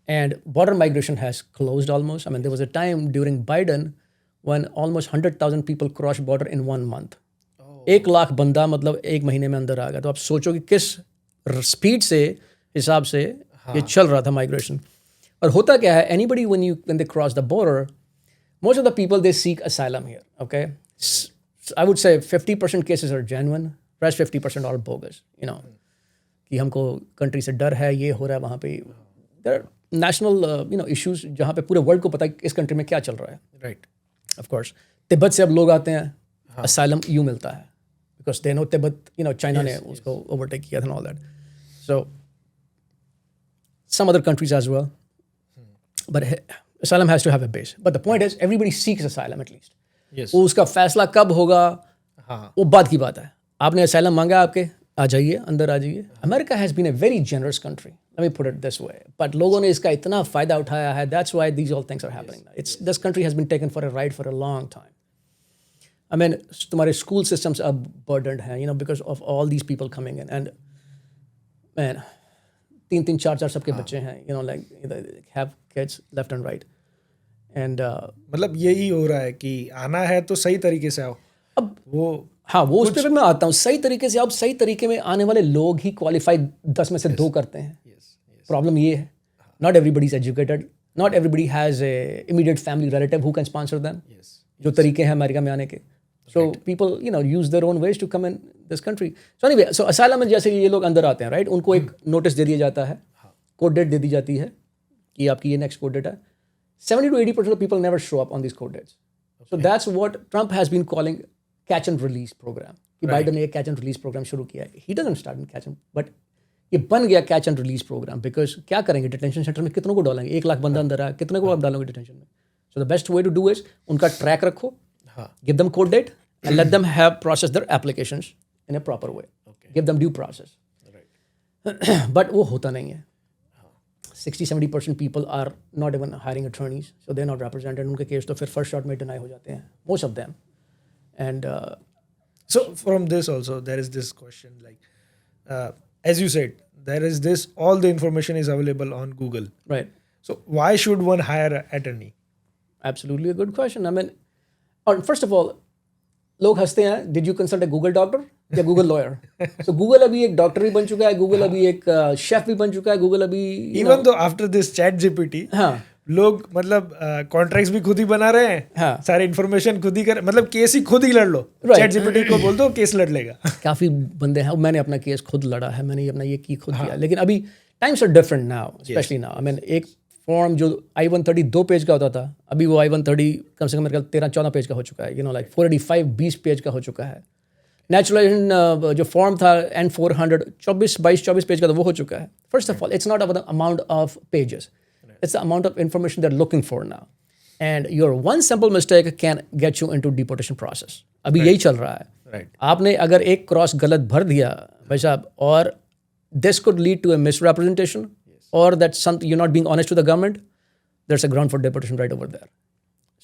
and border migration has closed almost. I mean, there was a time during Biden when almost 100,000 people crossed border in 1 month. 1 lakh बंदा मतलब 1 महीने में अंदर आ गया. तो आप सोचो कि किस स्पीड से हिसाब से ये चल रहा था माइग्रेशन. और होता क्या है, anybody when they cross the border, most of the people they seek asylum here. Okay, I would say 50% cases are genuine, rest 50% are bogus. कि हमको कंट्री से डर है, ये हो रहा है वहाँ पे. There are national issues जहाँ पे पूरे वर्ल्ड को पता है इस कंट्री में क्या चल रहा है. Right. Of course, तिब्बत से अब लोग आते हैं, asylum यूँ मिलता है because they know Tibet China ने उसको overtake किया था and all that. So some other countries as well. But asylum has to have a base. But the point is, everybody seeks asylum at least. Yes. वो उसका फैसला कब होगा, वो बात की बात है. आपने asylum मांगा, आपके आ जाइए, अंदर आ जाइए. America has been a very generous country. Let me put it this way. But लोगों ने इसका इतना फायदा उठाया है. That's why these all things are happening. This country has been taken for a ride for a long time. I mean, तुम्हारे school systems are burdened हैं, because of all these people coming in. And man, 3, 4 सबके बच्चे हैं, like have kids left and right. And मतलब यही हो रहा है कि आना है तो सही तरीके से आओ. अब वो वो उस पर मैं आता हूँ, सही तरीके से. अब सही तरीके में आने वाले लोग ही क्वालिफाइड 10 में से 2 करते हैं. प्रॉब्लम ये है, not everybody is educated, not everybody has a immediate family relative who can sponsor them. जो तरीके हैं अमेरिका में आने के. So people use their own ways to come in this country. So anyway, so asylum में जैसे ये लोग अंदर आते हैं, राइट, उनको एक नोटिस दे दिया जाता है, कोर्ट डेट दे दी जाती है कि आपकी ये नेक्स्ट कोर्ट डेट है. 70 to 80% of people never show up on these court dates. So that's what Trump has been calling catch and release program. कि Biden ने एक catch and release program शुरू किया है. He doesn't start in catch and, but ये बन गया catch and release program because क्या करेंगे, detention center में कितनों को डालेंगे, 1 लाख बंदा अंदर आया, कितने को आप डालोगे detention में. So the best way to do is उनका track रखो, give them court date and let them have process their applications in a proper way. Give them due process. But वो होता नहीं है. 60-70% people are not even hiring attorneys, so they're not represented. उनके case तो फिर first shot में deny हो जाते हैं, most of them. And So from this also there is this question like, as you said, there is this, all the information is available on Google. Right. So why should one hire an attorney? Absolutely a good question. I mean, first of all, लोग हंसते हैं, did you consult a Google doctor या Google lawyer? सो Google अभी एक doctor भी बन चुका है, गूगल अभी एक शेफ भी बन चुका है, गूगल अभी Even though after this chat GPT, हाँ लोग मतलब कॉन्ट्रैक्ट्स भी खुद ही बना रहे हैं, हाँ। सारे इन्फॉर्मेशन खुद ही कर, मतलब केस ही खुद ही लड़ लो, Right. चैट जीपीटी को बोल दो केस लड़ लेगा. काफ़ी बंदे हैं. मैंने अपना केस खुद लड़ा है, मैंने अपना ये की खुद किया. लेकिन अभी times are different now, specially now. I mean एक फॉर्म जो I-130 2 पेज का होता था, अभी वो I-130 कम से कम मेरे ख्याल 13-14 पेज का हो चुका है. यू नो लाइक 485 20 पेज का हो चुका है. नेचुरलाइजेशन जो फॉर्म था N-400 24 पेज का, तो वो हो चुका है. First of all, it's not about the amount of pages, it's the amount of information they're looking for now. And your one simple mistake can get you into deportation process. अभी यही चल रहा है. Right. आपने अगर एक cross गलत भर दिया भाई साहब, और this could lead to a misrepresentation, or that something you're not being honest to the government, there's a ground for deportation right over there.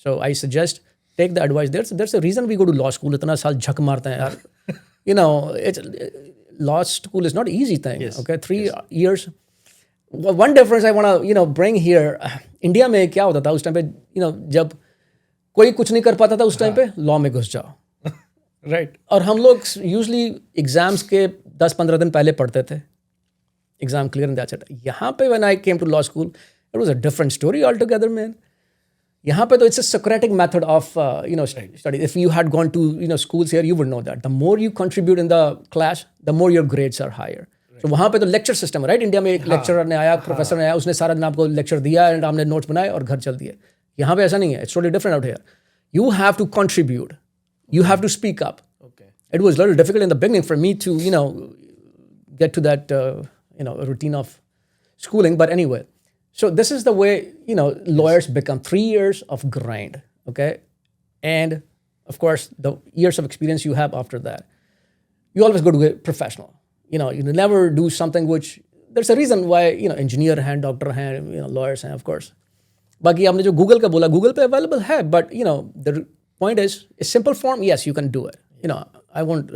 So I suggest take the advice. There's a reason we go to law school. इतना साल झक मारते हैं यार. You know, law school is not easy thing. Yes. Okay, 3 years. One difference I want to bring here, India में क्या होता था उस टाइम पे, जब कोई कुछ नहीं कर पाता था उस टाइम पे, लॉ में घुस जाओ. राइट. और हम लोग यूजली एग्जाम्स के 10-15 दिन पहले पढ़ते थे, exam clear and that's it. यहाँ पे when I came to law school, it was a different story all together man. यहाँ पे तो it's a Socratic method of study. If you had gone to schools here, you would know that the more you contribute in the class, the more your grades are higher. तो वहाँ पे तो lecture system है, right? India में एक lecture ने आया, professor ने आया, उसने सारा दिन आपको लेक्चर दिया एंड आपने नोट्स बनाए और घर चल दिए. यहाँ पे ऐसा नहीं है. It's totally different out here. You have to contribute, you have to speak up. It was a little difficult in the beginning for me to get to that routine of schooling, but anyway, so this is the way lawyers become. 3 years of grind, okay, and of course the years of experience you have after that. You always go to a professional. You never do something which, there's a reason why engineer हैं, doctor हैं, lawyers हैं, of course. बाकी आपने जो Google का बोला, Google पे available है, but the point is, a simple form, yes, you can do it. I won't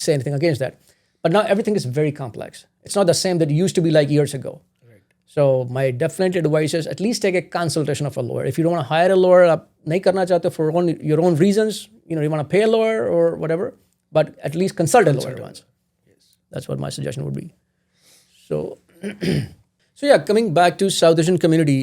say anything against that, but now everything is very complex. It's not the same that it used to be like years ago. Right. So my definite advice is at least take a consultation of a lawyer. If you don't want to hire a lawyer, आप नहीं करना चाहते for your own reasons, you want to pay a lawyer or whatever, but at least consult a lawyer once. That's what my suggestion would be. So yeah, coming back to South Asian community,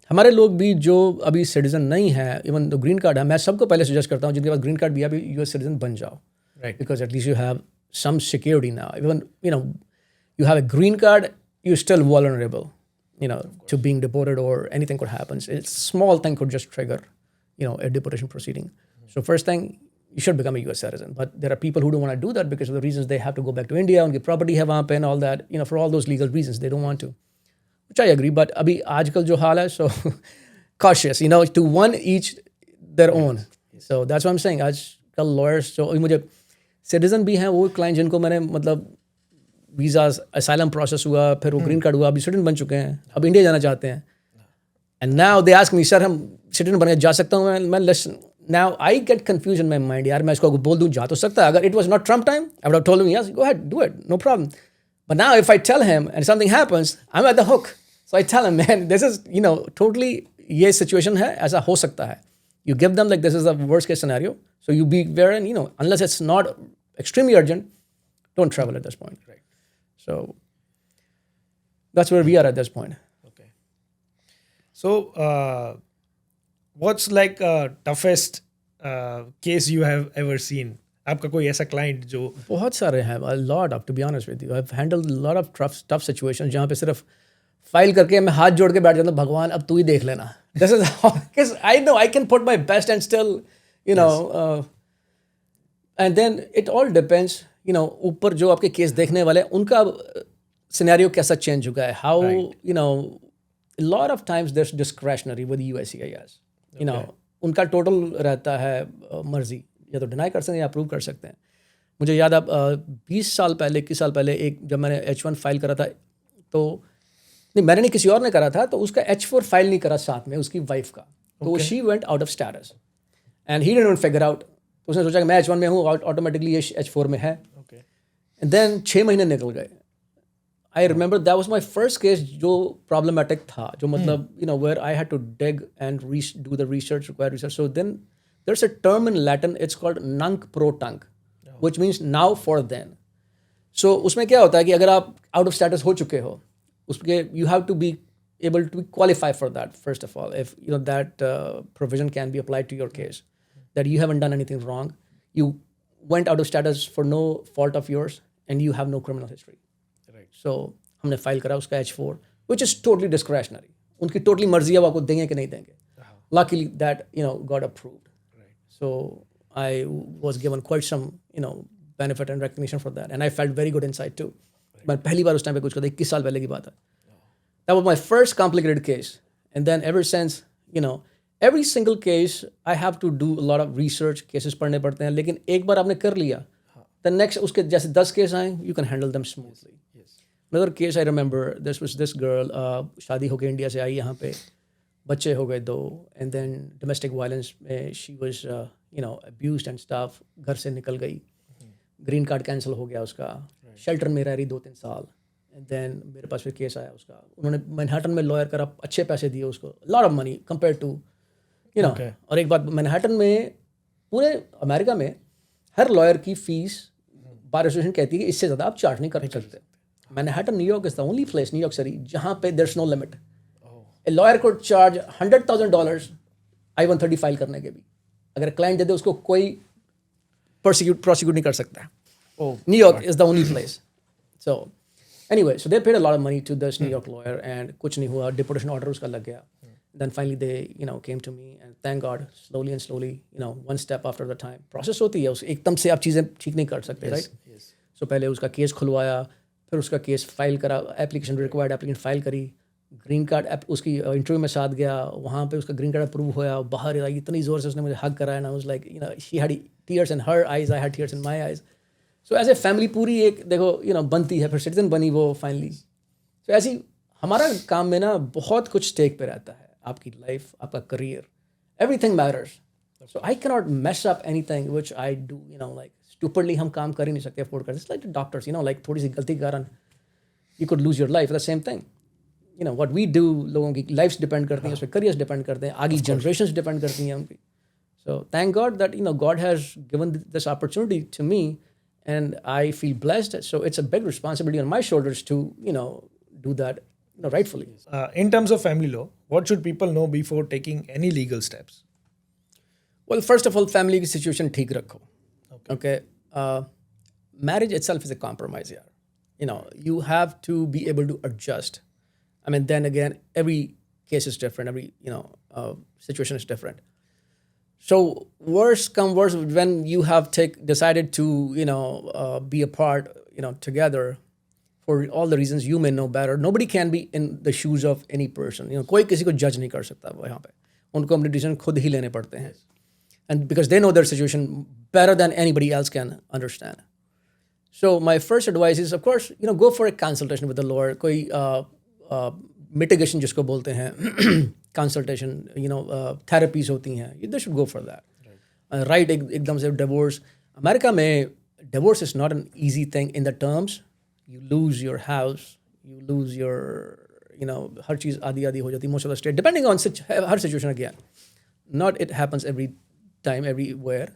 हमारे लोग भी जो अभी citizen नहीं है, even the green card है, मैं सबको पहले सजेस्ट करता हूँ जिनके पास ग्रीन कार्ड भी है, अभी यूएस सिटीजन बन जाओ. Right. Because at least you have some security now. Even you have a green card, you're still vulnerable, to being deported or anything could happen. A small thing could just trigger, a deportation proceeding. So first thing, you should become a US citizen. But there are people who don't want to do that because of the reasons they have to go back to India, उनकी property है वहाँ पे and all that. For all those legal reasons, they don't want to. Which I agree. But अभी आजकल जो हाल है, so cautious, to one each their own. So that's what I'm saying. आजकल lawyers, so मुझे citizen भी हैं वो client जिनको मैंने मतलब वीज़ा असाइलम प्रोसेस हुआ, फिर वो ग्रीन कार्ड हुआ, अभी सिटीजन बन चुके हैं, अब इंडिया जाना चाहते हैं. And now they ask me, sir हम सिटीजन बन के जा सकता हूँ? मैं listen, now I get confusion in my mind, यार मैं इसको बोल दूँ जा तो सकता है. अगर it was not Trump time, I would have told him yes go ahead do it, no problem. But now if I tell him and something happens, I am at the hook. So I tell him, man this is totally ये situation है, ऐसा हो सकता है. You give them like this is the worst case scenario. So you be aware, and unless it's not extremely urgent, don't travel at this point. Right. So that's where we are at this point. Okay. So what's like toughest case you have ever seen? आपका कोई ऐसा client जो बहुत सारे हैं, a lot of, to be honest with you. I've handled a lot of tough situations जहाँ पे सिर्फ फाइल करके मैं हाथ जोड़ के बैठ जाता हूँ, भगवान अब तू ही देख लेना. This is how, because I know I can put my best and still, and then it all depends, ऊपर जो आपके केस देखने वाले हैं, उनका सिनेरियो कैसा चेंज हुआ है. How, a lot of times there's discretionary with USCIS. उनका टोटल रहता है मर्जी, या तो डिनाई कर सकते हैं या अप्रूव कर सकते हैं. मुझे याद आप 20 साल पहले, 21 साल पहले, एक जब मैंने H1 फाइल करा था, तो नहीं मैंने नहीं, किसी और ने करा था, तो उसका H4 फाइल नहीं करा साथ में उसकी वाइफ का, तो she went out of status and he didn't figure out. तो उसने सोचा कि मैं H1 में हूँ, ऑटोमेटिकली ये H4 में है. Okay. एंड देन 6 महीने निकल गए. I remember that was my first case जो प्रॉब्लमेटिक था, जो मतलब where I had to dig and do the research, required research. So then there is a term in Latin, it's called nunc pro tunc, which means now for then. So उसमें क्या होता है कि अगर आप आउट ऑफ स्टेटस हो चुके हो, उसके you have to be able to qualify for that first of all. If that provision can be applied to your case, that you haven't done anything wrong, you went out of status for no fault of yours, and you have no criminal history. Right. So हमने file करा उसका H4, which is totally discretionary. उनकी totally मर्जी है वो आपको देंगे कि नहीं देंगे. Luckily that got approved. Right. So I was given quite some benefit and recognition for that, and I felt very good inside too. मैं पहली बार उस टाइम पे कुछ करता, 21 साल पहले की बात है. That was my first complicated case. And then ever since, every single case, I have to do a lot of research, cases पढ़ने पड़ते हैं, लेकिन एक बार आपने कर लिया, the next, उसके जैसे 10 केस आए, you can handle them smoothly. Yes. Another case I remember, this girl, शादी होके इंडिया से आई यहाँ पे, बच्चे हो गए 2, and then domestic violence में she was, abused and stuff, घर से निकल गई, ग्रीन कार्ड कैंसिल हो गया उसका, शेल्टर में रह रही 2-3 साल. एंड देन मेरे पास फिर केस आया उसका, उन्होंने मैनहट्टन में लॉयर करा, अच्छे पैसे दिए उसको, lot of money compare to Okay. और एक बात, मैनहट्टन में पूरे अमेरिका में हर लॉयर की फीस बार एसोसिएशन कहती है कि इससे ज़्यादा आप चार्ज नहीं कर सकते. Manhattan New York is the only place, New York city, जहाँ पे there is no limit. A lawyer को चार्ज $100,000 I-130 फाइल करने के भी, अगर क्लाइंट दे दे उसको कोई प्रोसिक्यूट नहीं कर सकता. Oh. New York is the only place. So anyway, so they paid a lot of money to this New York lawyer, and कुछ नहीं हुआ, deportation order उसका लग गया. Then finally they came to me, and thank God, slowly and slowly, one step after the time. Process होती है, उस एकदम से आप चीज़ें ठीक नहीं कर सकते, right? Yes. So पहले उसका केस खुलवाया, फिर उसका केस फाइल करा, एप्लीकेशन रिक्वायर्ड एप्लीकेशन फाइल करी, ग्रीन कार्ड उसकी इंटरव्यू में साथ गया, वहाँ पे उसका ग्रीन कार्ड अप्रूव होया, बाहर आई, इतनी ज़ोर से उसने मुझे हग कराया ना, I was like, she had tears in her eyes, I had tears in my eyes. So as a family पूरी एक देखो बनती है, फिर सिटीजन बनी वो फाइनली. सो ऐसी हमारा काम में ना बहुत कुछ स्टेक पे रहता है, आपकी लाइफ, आपका career, everything matters. So I can not mess up anything which I do, like stupidly हम काम कर ही नहीं सकते, अफोर्ड कर. इट्स लाइक डॉक्टर्स, लाइक थोड़ी सी गलती के कारण you could lose your life. The same thing, what we do, लोगों की लाइफ्स डिपेंड करती हैं, उस पर करियर्स डिपेंड करते हैं, आगे जनरेशंस डिपेंड करती हैं उनकी. So thank God that God has given this opportunity to me, and I feel blessed. So it's a big responsibility on my shoulders to, do that, rightfully. In terms of family law, what should people know before taking any legal steps? Well, first of all, family की situation ठीक रखो. Okay. Marriage itself is a compromise here. You have to be able to adjust. I mean, then again, every case is different. Every, situation is different. So worse come worse, when you have decided to be apart together for all the reasons you may know better. Nobody can be in the shoes of any person. कोई किसी को judge नहीं कर सकता वहाँ पे, उनको अपने decision खुद ही लेने पड़ते हैं, and because they know their situation better than anybody else can understand. So my first advice is, of course, go for a consultation with the lawyer. कोई mitigation जिसको बोलते हैं, कंसल्टेशन, थेरेपीज होती हैं, they should go for that. Right, एकदम से divorce, America में divorce is not an easy thing in the terms. You lose your house, you lose your हर चीज़ आधी आधी हो जाती है, most of the state, depending on हर situation again. Not it happens every time everywhere.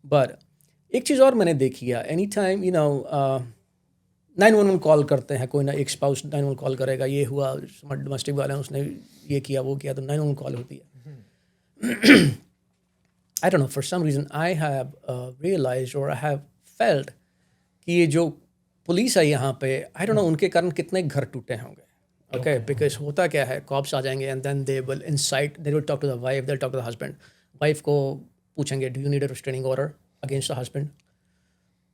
But एक चीज़ और मैंने देखी है, एनी टाइम 911 कॉल करते हैं, कोई ना एक स्पाउस 911 कॉल करेगा, ये हुआ डोमेस्टिक वायलेंस, उसने ये किया वो किया, तो 911 कॉल होती है. I don't know, for some reason I have realized और आई हैव फेल्ट कि ये जो पुलिस है यहाँ पे, आई डोंट नो उनके कारण कितने घर टूटे होंगे. ओके, बिकॉज होता क्या है, कॉप्स आ जाएंगे and then they will insight, they will talk to the wife, they will talk to the husband. Wife को पूछेंगे, do you need a restraining order against the husband?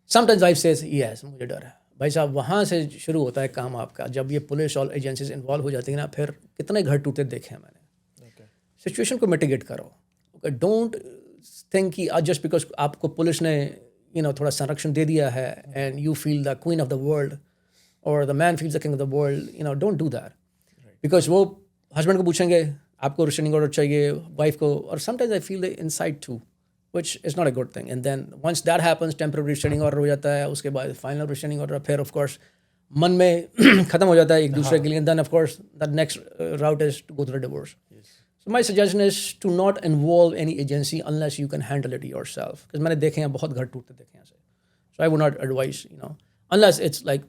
Sometimes wife says yes, मुझे डर है. भाई साहब, वहाँ से शुरू होता है काम आपका. जब ये पुलिस और एजेंसीज इन्वॉल्व हो जाती हैं ना, फिर कितने घर टूटे देखे हैं मैंने. सिचुएशन को मिटिगेट करो. डोंट थिंक कि जस्ट बिकॉज आपको पुलिस ने थोड़ा संरक्षण दे दिया है and you feel the queen of the world और the man feels the king of the world, don't do that. Because वो हस्बैंड को पूछेंगे, आपको रिस्ट्रेनिंग ऑर्डर चाहिए, वाइफ को, और sometimes I feel the inside too, which is not a good thing. And then once that happens, temporary restraining order हो जाता है, उसके बाद final restraining order, फिर of course मन में खत्म हो जाता है एक दूसरे के लिए. And then of course the next route is to go through a divorce. So my suggestion is to not involve any agency unless you can handle it yourself. Because मैंने देखे हैं बहुत घर टूटते देखे हैं ऐसे. So I would not advise, unless it's like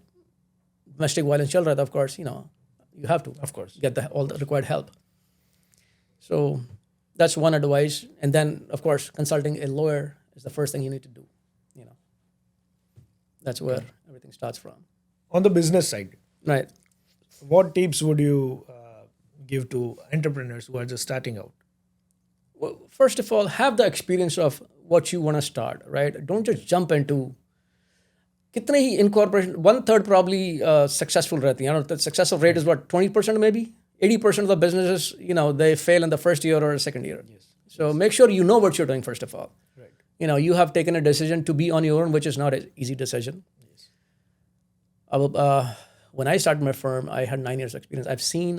domestic violence चल रहा था, of course, you have to Of course. get all the required help. So that's one advice. And then, of course, consulting a lawyer is the first thing you need to do. That's where everything starts from. On the business side, Right. what tips would you give to entrepreneurs who are just starting out? Well, first of all, have the experience of what you want to start, right? Don't just jump into कितने ही incorporation, 1/3 probably successful रहती हैं. The success rate is what, 20% maybe? 80% of the businesses, they fail in the first year or second year. So make sure you know what you're doing first of all. Right. You have taken a decision to be on your own, which is not an easy decision. When I started my firm, I had 9 years experience. I've seen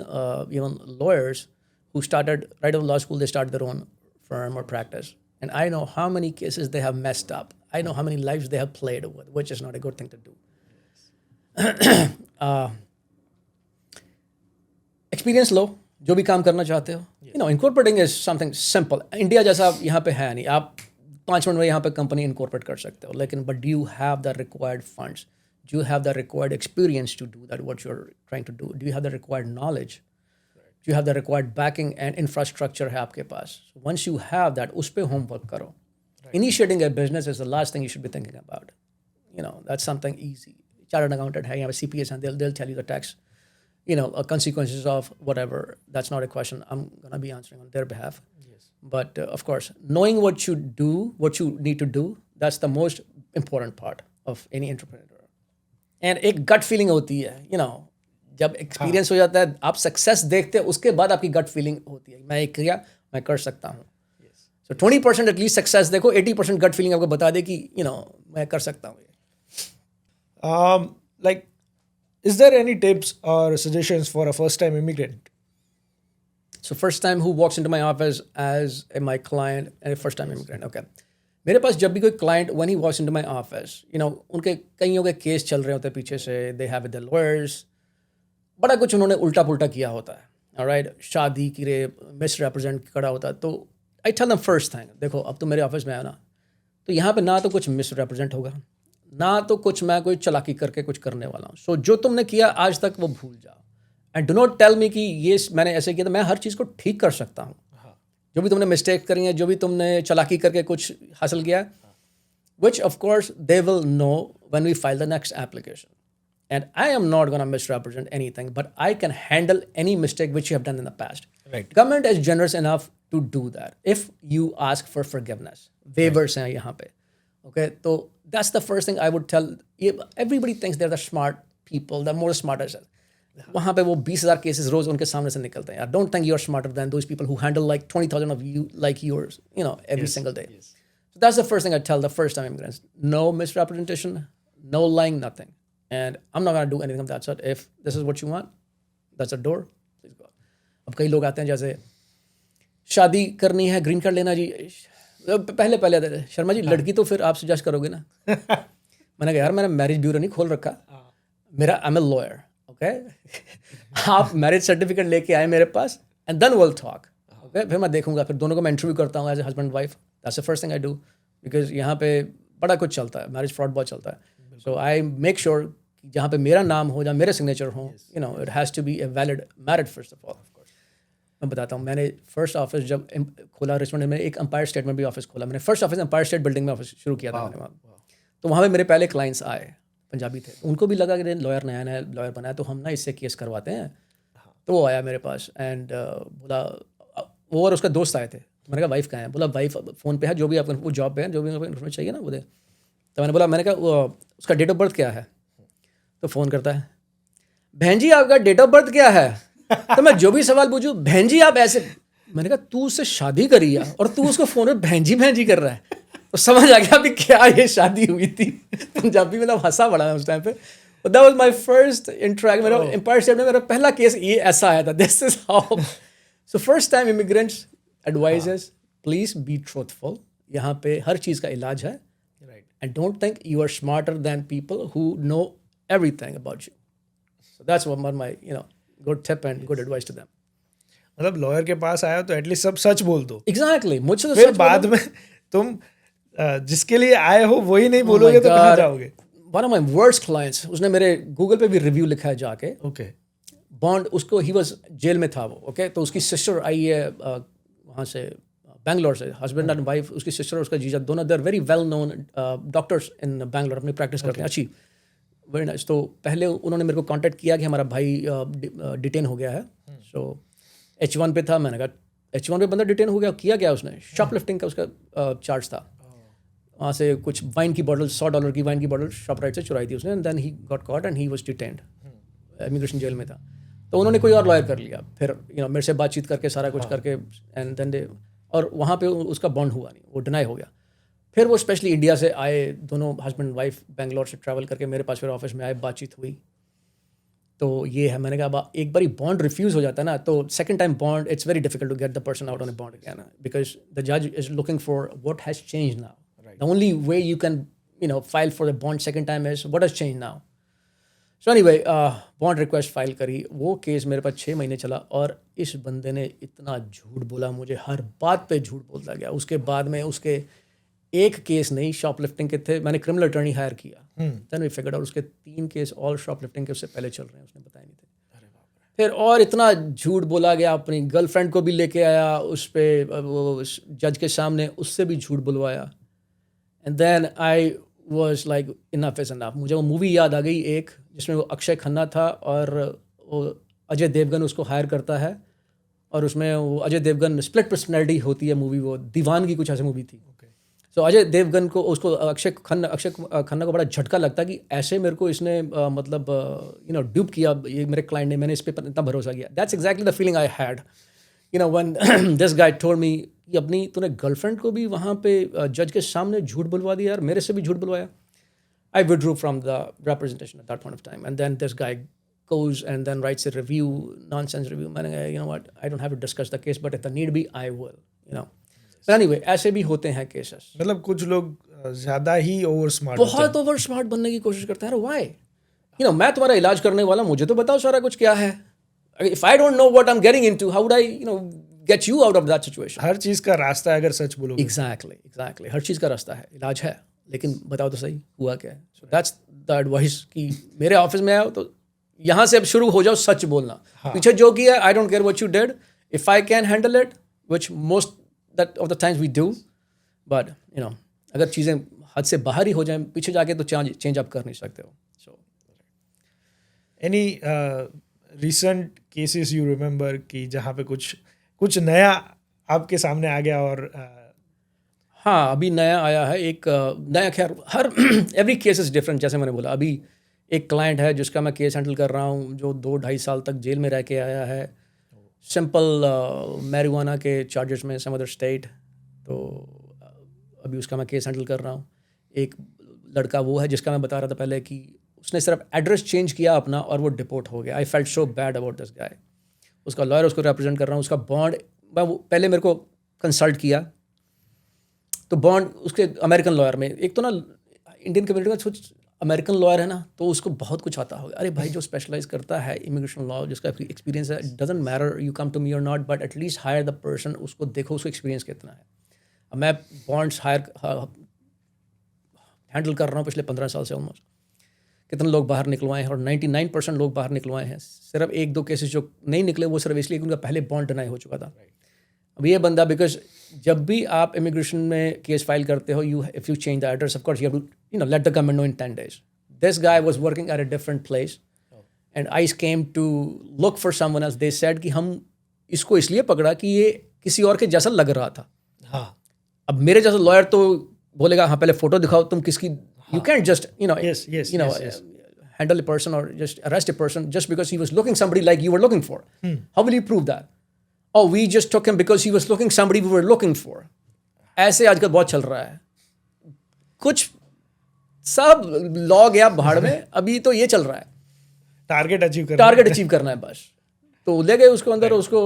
even lawyers who started right out of law school, they started their own firm or practice. And I know how many cases they have messed up. I know how many lives they have played with, which is not a good thing to do. Experience लो, जो भी काम करना चाहते हो. Incorporating is something simple. India जैसा यहाँ पे है नहीं. आप 5 मिनट में यहाँ पे कंपनी incorporate कर सकते हो. लेकिन but do you have the required funds? Do you have the required experience to do that, what you're trying to do? Do you have the required knowledge? Do you have the required backing and infrastructure है आपके पास? So once you have that, उस पे homework करो. Initiating a business is the last thing you should be thinking about. That's something easy. Chartered accountant है, यहाँ पे CPAs हैं, they'll tell you the tax, consequences of whatever. That's not a question I'm going to be answering on their behalf. Yes. But of course, knowing what you do, what you need to do, that's the most important part of any entrepreneur. And एक gut feeling होती है, जब experience हो जाता है, आप success देखते हैं, उसके बाद आपकी gut feeling होती है, मैं ये किया, मैं कर सकता हूँ. So 20% at least success देखो, 80% gut feeling आपको बता दे कि, मैं कर सकता हूँ. Like, is there any tips or suggestions for a first-time immigrant? So first time who walks into my office as my client and a first-time immigrant. Okay. मेरे पास जब भी कोई client, when he walks into my office, उनके कईयों के case चल रहे होते हैं पीछे से, they have with the lawyers, बड़ा कुछ उन्होंने उल्टा पुल्टा किया होता है. All right, शादी की रे misrepresent करा होता है. तो I tell them first thing, देखो अब तो मेरे ऑफिस में आया ना, तो यहाँ पे ना तो कुछ misrepresent होगा, ना तो कुछ मैं कोई चलाकी करके कुछ करने वाला हूँ. So जो तुमने किया आज तक वो भूल जाओ. And do not tell me कि ये मैंने ऐसे किया, तो मैं हर चीज़ को ठीक कर सकता हूँ. जो भी तुमने मिस्टेक करी है, जो भी तुमने चलाकी करके कुछ हासिल किया, which of course they will know when we file the next application. And I am not going to misrepresent anything, but I can handle any mistake which you have done in the past. Right. Government is generous enough to do that if you ask for forgiveness. Waivers हैं यहाँ पे. Okay, so that's the first thing I would tell. Everybody thinks they're the smart people, the more smartest. वहाँ पे वो 20,000 cases रोज उनके सामने से निकलते हैं. Don't think you're smarter than those people who handle like 20,000 of you like yours, every single day. Yes. So that's the first thing I tell the first time immigrants. No misrepresentation, no lying, nothing. And I'm not going to do anything of that sort. If this is what you want, that's a door. Please go. अब कई लोग आते हैं जैसे शादी करनी है, green card लेना जी. पहले शर्मा जी लड़की तो फिर आप सजेस्ट करोगे ना. मैंने कहा यार मैंने मैरिज ब्यूरो नहीं खोल रखा, मेरा I am a lawyer. Okay, आप मैरिज सर्टिफिकेट लेके आए मेरे पास and then will talk. Okay, फिर मैं देखूंगा, फिर दोनों को मैं इंटरव्यू करता हूँ as a husband wife. That's the first thing I do, because यहाँ पे बड़ा कुछ चलता है, मैरिज फ्रॉड बहुत चलता है. सो आई मेक श्योर जहाँ पे मेरा नाम हो, जहाँ मेरे सिग्नेचर हो, it has to be a valid married first of all. मैं बताता हूँ, मैंने फर्स्ट ऑफिस जब खोला रिचमंड में, एक एम्पायर स्टेट में भी ऑफिस खोला. मैंने first office Empire State Building में ऑफिस शुरू किया था मैंने वहाँ. तो वहाँ पे मेरे पहले क्लाइंट्स आए, पंजाबी थे. उनको भी लगा कि लॉयर नया लॉयर बना है तो हम ना इससे केस करवाते हैं. तो वो आया मेरे पास एंड बोला, वो और उसका दोस्त आए थे. तो मैंने कहा वाइफ कहाँ है? बोला वाइफ फ़ोन पे है, जो भी आपको वो जॉब पे है, जो भी आपको इन्फॉर्मेशन चाहिए ना वो दे. तो मैंने बोला, मैंने कहा उसका डेट ऑफ बर्थ क्या है? तो फ़ोन करता है, बहन जी आपका डेट ऑफ बर्थ क्या है? तो मैं जो भी सवाल पूछूं, बहन जी आप ऐसे. मैंने कहा तू उससे शादी करी है और तू उसको फ़ोन में बहन जी कर रहा है. तो समझ आ गया अभी क्या ये शादी हुई थी. पंजाबी में हंसा पड़ा उस टाइम पे. That was my first interaction. मेरा एम्पायर स्टेट में मेरा पहला केस ये ऐसा आया था. This is how. So first time immigrants advises, please be truthful. यहाँ पे हर चीज़ का इलाज है. Right. And don't think you are smarter than people who know everything about you. So that's one my good tip and good advice to them. मतलब lawyer के पास आया तो at least सब सच बोल दो. Exactly. मुझसे तो फिर सच बाद बोलो. में तुम जिसके लिए आए हो वही नहीं Oh बोलोगे my तो कहाँ God. जाओगे? One of my worst clients, उसने मेरे गूगल पे भी रिव्यू लिखा है जाके. ओके. बॉन्ड उसको ही वॉज जेल में था वो. ओके तो उसकी सिस्टर आई है वहाँ से बैंगलोर से. हस्बैंड एंड वाइफ, उसकी सिस्टर और उसका जीजा दोनों there very well known doctors in Bangalore, अपनी प्रैक्टिस करते हैं अच्छी. Very nice. तो पहले उन्होंने मेरे को कांटेक्ट किया कि हमारा भाई डिटेन हो गया है. सो H1 पे था. मैंने कहा H1 पे बंदा डिटेन हो गया, किया क्या उसने? शॉपलिफ्टिंग का उसका चार्ज था. वहाँ से कुछ वाइन की बॉटल, $100 की वाइन की बॉटल शॉप राइट से चुराई थी उसने. And then he got caught and he was detained. Immigration jail में था. तो उन्होंने कोई और लॉयर कर लिया. फिर मेरे से बातचीत करके सारा कुछ करके एंड देन दे, और वहाँ पे उसका बॉन्ड हुआ नहीं, वो डिनाई हो गया. फिर वो स्पेशली इंडिया से आए, दोनों हस्बैंड वाइफ बेंगलोर से ट्रैवल करके मेरे पास फिर ऑफिस में आए, बातचीत हुई. तो ये है. मैंने कहा अब एक बार बॉन्ड रिफ्यूज़ हो जाता है ना, तो second time bond it's very difficult to get the person out on a bond again, because the जज is looking for what has change now. The only way you can file for the bond second time is what has change now. So anyway bond request file करी. वो case मेरे पास 6 महीने चला और इस बंदे ने इतना झूठ बोला मुझे, हर बात पे झूठ बोलता गया. उसके बाद में उसके एक केस नहीं शॉपलिफ्टिंग के थे, मैंने क्रिमिनल अटर्नी हायर किया. देन वी फिगर्ड आउट उसके 3 केस ऑल शॉपलिफ्टिंग के उससे पहले चल रहे हैं, उसने बताया नहीं थे. फिर और इतना झूठ बोला गया. अपनी गर्लफ्रेंड को भी लेके आया उस पर, वो जज के सामने उससे भी झूठ बुलवाया. And then I was like enough is enough. मुझे वो मूवी याद आ गई एक, जिसमें वो अक्षय खन्ना था और वो अजय देवगन उसको हायर करता है, और उसमें वो अजय देवगन स्प्लिट पर्सनैलिटी होती है मूवी, वो दीवान की कुछ ऐसी मूवी थी. सो अजय देवगन को उसको अक्षय खन्ना को बड़ा झटका लगता कि ऐसे मेरे को इसने मतलब ड्यूप किया ये मेरे क्लाइंट ने, मैंने इस पर इतना भरोसा किया. That's exactly the feeling I had when this guy told me कि अपनी तूने गर्लफ्रेंड को भी वहाँ पे जज के सामने झूठ बुलवा दिया यार, मेरे से भी झूठ बुलवाया. I withdrew from the representation at that point of time, and then this guy goes and then writes a review, nonsense review. मैंने कहा, you know what, I don't have to discuss the case, but if the need be, I will, But anyway, ऐसे भी होते हैं cases. मतलब कुछ लोग ज़्यादा ही ओवर स्मार्ट, बहुत ओवर स्मार्ट बनने की कोशिश करते हैं. Why? मैं तुम्हारा इलाज करने वाला, मुझे तो बताओ सारा कुछ क्या है. If I don't know what I'm getting into, how would I, get you out of that situation? हर चीज़ का रास्ता है अगर सच बोलोगे. Exactly. हर चीज़ का रास्ता है, इलाज है, लेकिन बताओ तो सही हुआ क्या है. सो दैट्स द एडवाइस कि मेरे ऑफिस में आओ तो यहाँ से अब शुरू हो जाओ सच बोलना. पीछे जो किया I don't care what you did, if I can handle it, which most that of the times we do, but अगर चीज़ें हद से बाहर ही हो जाएं पीछे जाके तो चेंज आप कर नहीं सकते हो. So any recent cases you remember कि जहाँ पे कुछ नया आपके सामने आ गया? और हाँ, अभी नया आया है एक नया, खैर हर एवरी केस इज़ डिफरेंट. जैसे मैंने बोला, अभी एक क्लाइंट है जिसका मैं केस हैंडल कर रहा हूँ जो 2-2.5 साल तक जेल में रह के आया है, सिंपल मैरिजुआना के चार्जेस में सम अदर स्टेट. तो अभी उसका मैं केस हैंडल कर रहा हूँ. एक लड़का वो है जिसका मैं बता रहा था पहले कि उसने सिर्फ एड्रेस चेंज किया अपना और वो डिपोर्ट हो गया. I felt so bad about this guy. उसका लॉयर उसको रिप्रेजेंट कर रहा हूँ. उसका बॉन्ड पहले मेरे को कंसल्ट किया तो बॉन्ड उसके अमेरिकन लॉयर में, एक तो ना इंडियन कम्युनिटी में कुछ अमेरिकन लॉयर है ना, तो उसको बहुत कुछ आता होगा. अरे भाई जो स्पेशलाइज करता है इमिग्रेशन लॉ, जिसका एक्सपीरियंस है, doesn't matter you come to me और not, but at least hire the person, उसको देखो उसको एक्सपीरियंस कितना है. अब मैं बॉन्ड्स हैंडल कर रहा हूँ पिछले 15 साल से ऑलमोस्ट. कितने लोग बाहर निकलवाए हैं, और 99% लोग बाहर निकलवाए हैं. सिर्फ 1-2 केसेस जो नहीं निकले वो सिर्फ इसलिए कि उनका पहले बॉन्ड डिनाई हो चुका था. अब ये बंदा, बिकॉज जब भी आप इमिग्रेशन में केस फाइल करते हो, if you change the address, of course you have to let the government know in 10 days. This guy was working at a different place and I came to look for someone else. They said कि हम इसको इसलिए पकड़ा कि ये किसी और के जैसा लग रहा था. हाँ. अब मेरे जैसा लॉयर तो बोलेगा हाँ पहले फोटो दिखाओ तुम किसकी. You can't just yes. handle a person or just arrest a person just because he was looking somebody like you were looking for. How will you prove that? Oh, we just took him because he was looking somebody we were looking for. ऐसे आजकल बहुत चल रहा है. कुछ सब law गया भाड़ में, अभी तो ये चल रहा है. टारगेट अचीव करना है बस. तो ले गए उसको अंदर, उसको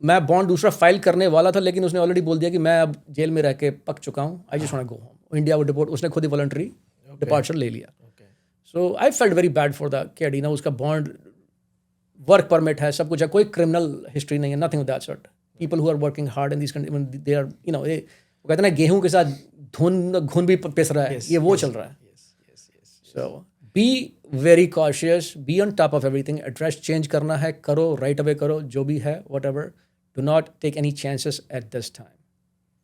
मैं बॉन्ड दूसरा फाइल करने वाला था, लेकिन उसने ऑलरेडी बोल दिया कि मैं अब जेल में रह के पक चुका हूँ, I just want to go home. India वो डिपोर्ट, उसने खुद ही वॉलंटरी डिपार्चर ले लिया। So I felt very bad for the kid, उसका बॉन्ड, वर्क परमिट है, सब कुछ है, कोई क्रिमिनल हिस्ट्री नहीं है, nothing of that sort. People who are working hard in this country, they are वो कहते हैं ना, गेहूं के साथ घुन भी पिस रहा है, ये वो चल रहा है। So be very cautious, be on top of everything. Address change करना है, करो, राइट अवे करो, जो भी है, whatever. Do not take any chances at this time,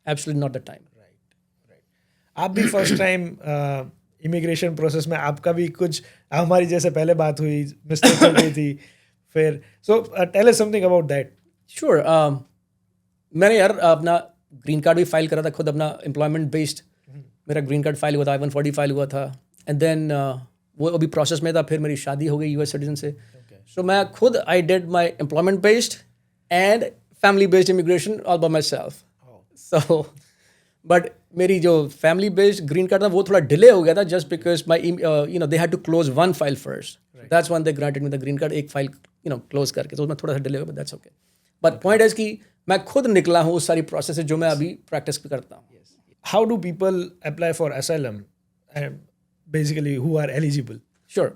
absolutely not the time. आप भी फर्स्ट टाइम इमिग्रेशन प्रोसेस में, आपका भी कुछ हमारी जैसे पहले बात हुई, मिस्टेक हो गई थी, फिर so tell us something about that. Sure. मैंने यार अपना ग्रीन कार्ड भी फाइल करा था खुद, अपना एम्प्लॉयमेंट बेस्ड मेरा ग्रीन कार्ड फाइल हुआ था, I-140 फाइल हुआ था, एंड देन वो अभी प्रोसेस में था। फिर मेरी शादी हो गई यूएस सिटीजन से। सो मैं खुद I did my employment based and family based immigration all by my self. So but मेरी जो फैमिली बेस्ड ग्रीन कार्ड था वो थोड़ा डिले हो गया था, just because my they had to close one file first, that's when they granted me the green card, एक file close करके, तो उसमें थोड़ा सा डिले हो गया, that's okay. But point is कि मैं खुद निकला हूँ उस सारी प्रोसेस से जो मैं अभी प्रैक्टिस भी करता हूँ। How do people apply for asylum, basically who are eligible? Sure.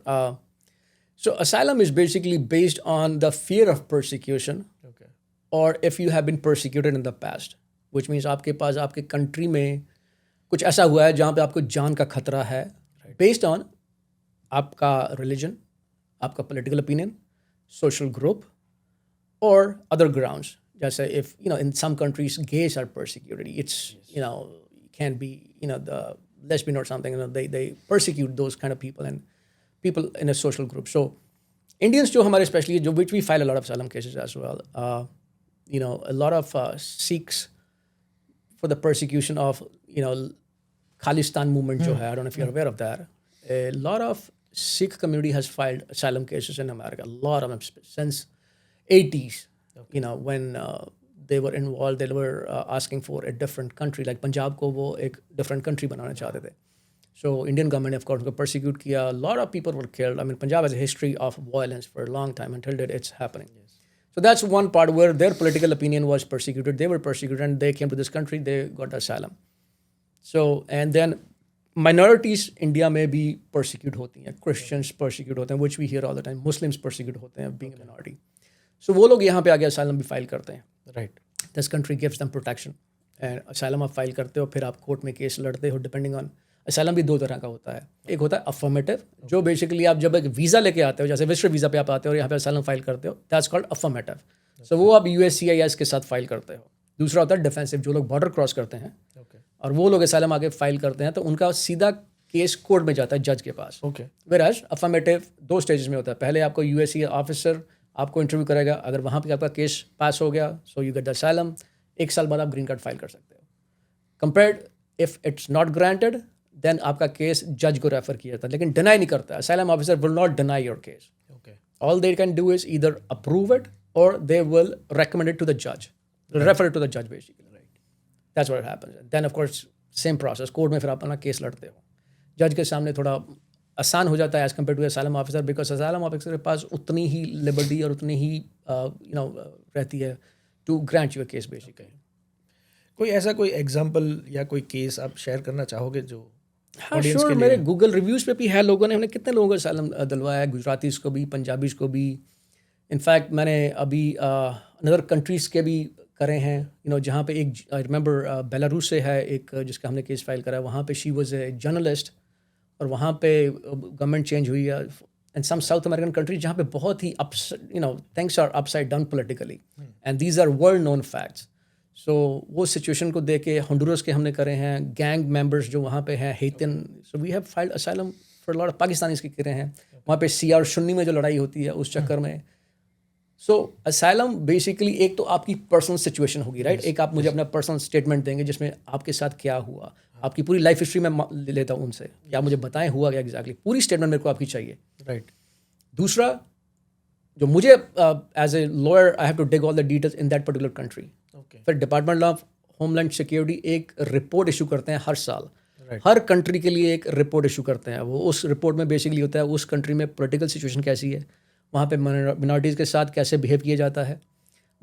So asylum is basically based on the fear of persecution, Okay. or if you have been persecuted in the past, which means आपके पास आपके country में कुछ ऐसा हुआ है जहाँ पे आपको जान का खतरा है, based on आपका religion, आपका political opinion, social group, or other grounds. जैसे if in some countries gays are persecuted, it's can be the lesbian or something, they persecute those kind of people and people in a social group. So Indians जो हमारे especially जो which we file a lot of asylum cases as well, a lot of Sikhs for the persecution of Khalistan movement जो है, I don't know if you're aware of that. A lot of Sikh community has filed asylum cases in America, a lot of them since 80s. When they were involved, they were asking for a different country, like Punjab को वो एक different country बनाना चाहते थे. So Indian government of course उनको persecute किया. A lot of people were killed. I mean, Punjab has a history of violence for a long time until that it's happening. So that's one part where their political opinion was persecuted. They were persecuted and they came to this country. They got asylum. So and then minorities India में भी persecute होती हैं. Christians persecute होते हैं, which we hear all the time. Muslims persecute होते हैं being a minority. So वो लोग यहाँ पे आके asylum भी फाइल करते हैं. Right. This country gives them protection. And asylum आप फाइल करते हो, फिर आप कोर्ट में केस लड़ते हो, डिपेंडिंग ऑन। asylum भी दो तरह का होता है। एक होता है अफर्मेटिव, जो बेसिकली आप जब एक वीज़ा लेके आते हो, जैसे विजिटर वीज़ा पे आप आते हो और यहाँ पे asylum फाइल करते हो, दैट्स कॉल्ड अफर्मेटिव। सो वो आप USCIS के साथ फाइल करते हो। दूसरा होता है डिफेंसिव, जो लोग बॉर्डर क्रॉस करते हैं और वो लोग asylum आके फाइल करते हैं, तो उनका सीधा केस कोर्ट में जाता है, जज के पास। वेराज अफर्मेटिव दो स्टेजेस में होता है। पहले आपको USCIS ऑफिसर आपको इंटरव्यू करेगा, अगर वहाँ पे आपका केस पास हो गया, so you get the asylum, 1 साल बाद आप ग्रीन कार्ड फाइल कर सकते हो। Compared if it's not granted, then आपका केस जज को रेफर किया जाता है, लेकिन डिनाई नहीं करता। asylum officer will not deny your case. All they can do is either approve it or they will recommend it to the judge, refer it to the judge basically. That's what happens. Then of course same process, court में फिर आप अपना case लड़ते हो। जज के सामने थोड़ा आसान हो जाता है as compare to asylum officer, because asylum officer के पास उतनी ही लिबर्टी और उतनी ही रहती है to grant your case basically. कोई ऐसा कोई एग्जांपल या कोई केस आप शेयर करना चाहोगे जो हाँ श्योर, मेरे गूगल रिव्यूज़ पे भी है, लोगों ने, हमने कितने लोगों को asylum दिलवाया है, गुजरातीज़ को भी, पंजाबीज़ को भी। इनफैक्ट मैंने अभी अनदर कंट्रीज़ के भी करे हैं, जहाँ पे एक आई रिमेंबर बेलारूस से है एक जिसका हमने केस फाइल करा है। वहाँ पे शी वाज ए जर्नलिस्ट और वहाँ पे गवर्नमेंट चेंज हुई है। And some South American countries जहाँ पे बहुत ही things are upside down politically and these are world known facts. So वो सिचुएशन को देख के हॉन्डुरस के हमने करे हैं, गैंग मेंबर्स जो वहाँ पे हैं, Haitian. So we have filed asylum for lot of Pakistanis के करे हैं। वहाँ पे CR सुन्नी में जो लड़ाई होती है उस चक्कर में। सो asylum बेसिकली एक तो आपकी पर्सनल सिचुएशन होगी, राइट? एक आप मुझे अपना पर्सनल स्टेटमेंट देंगे जिसमें आपके साथ क्या हुआ, आपकी पूरी लाइफ हिस्ट्री में ले लेता हूँ उनसे, या मुझे बताएं हुआ क्या एग्जैक्टली, पूरी स्टेटमेंट मेरे को आपकी चाहिए, राइट? दूसरा जो मुझे as a lawyer I have to dig all the details in that particular country. फिर डिपार्टमेंट ऑफ होमलैंड सिक्योरिटी एक रिपोर्ट इशू करते हैं हर साल, हर कंट्री के लिए एक रिपोर्ट इशू करते हैं। वो उस रिपोर्ट में बेसिकली होता है उस कंट्री में पॉलिटिकल सिचुएशन कैसी है, वहाँ पे मिनॉरिटीज़ के साथ कैसे बिहेव किया जाता है,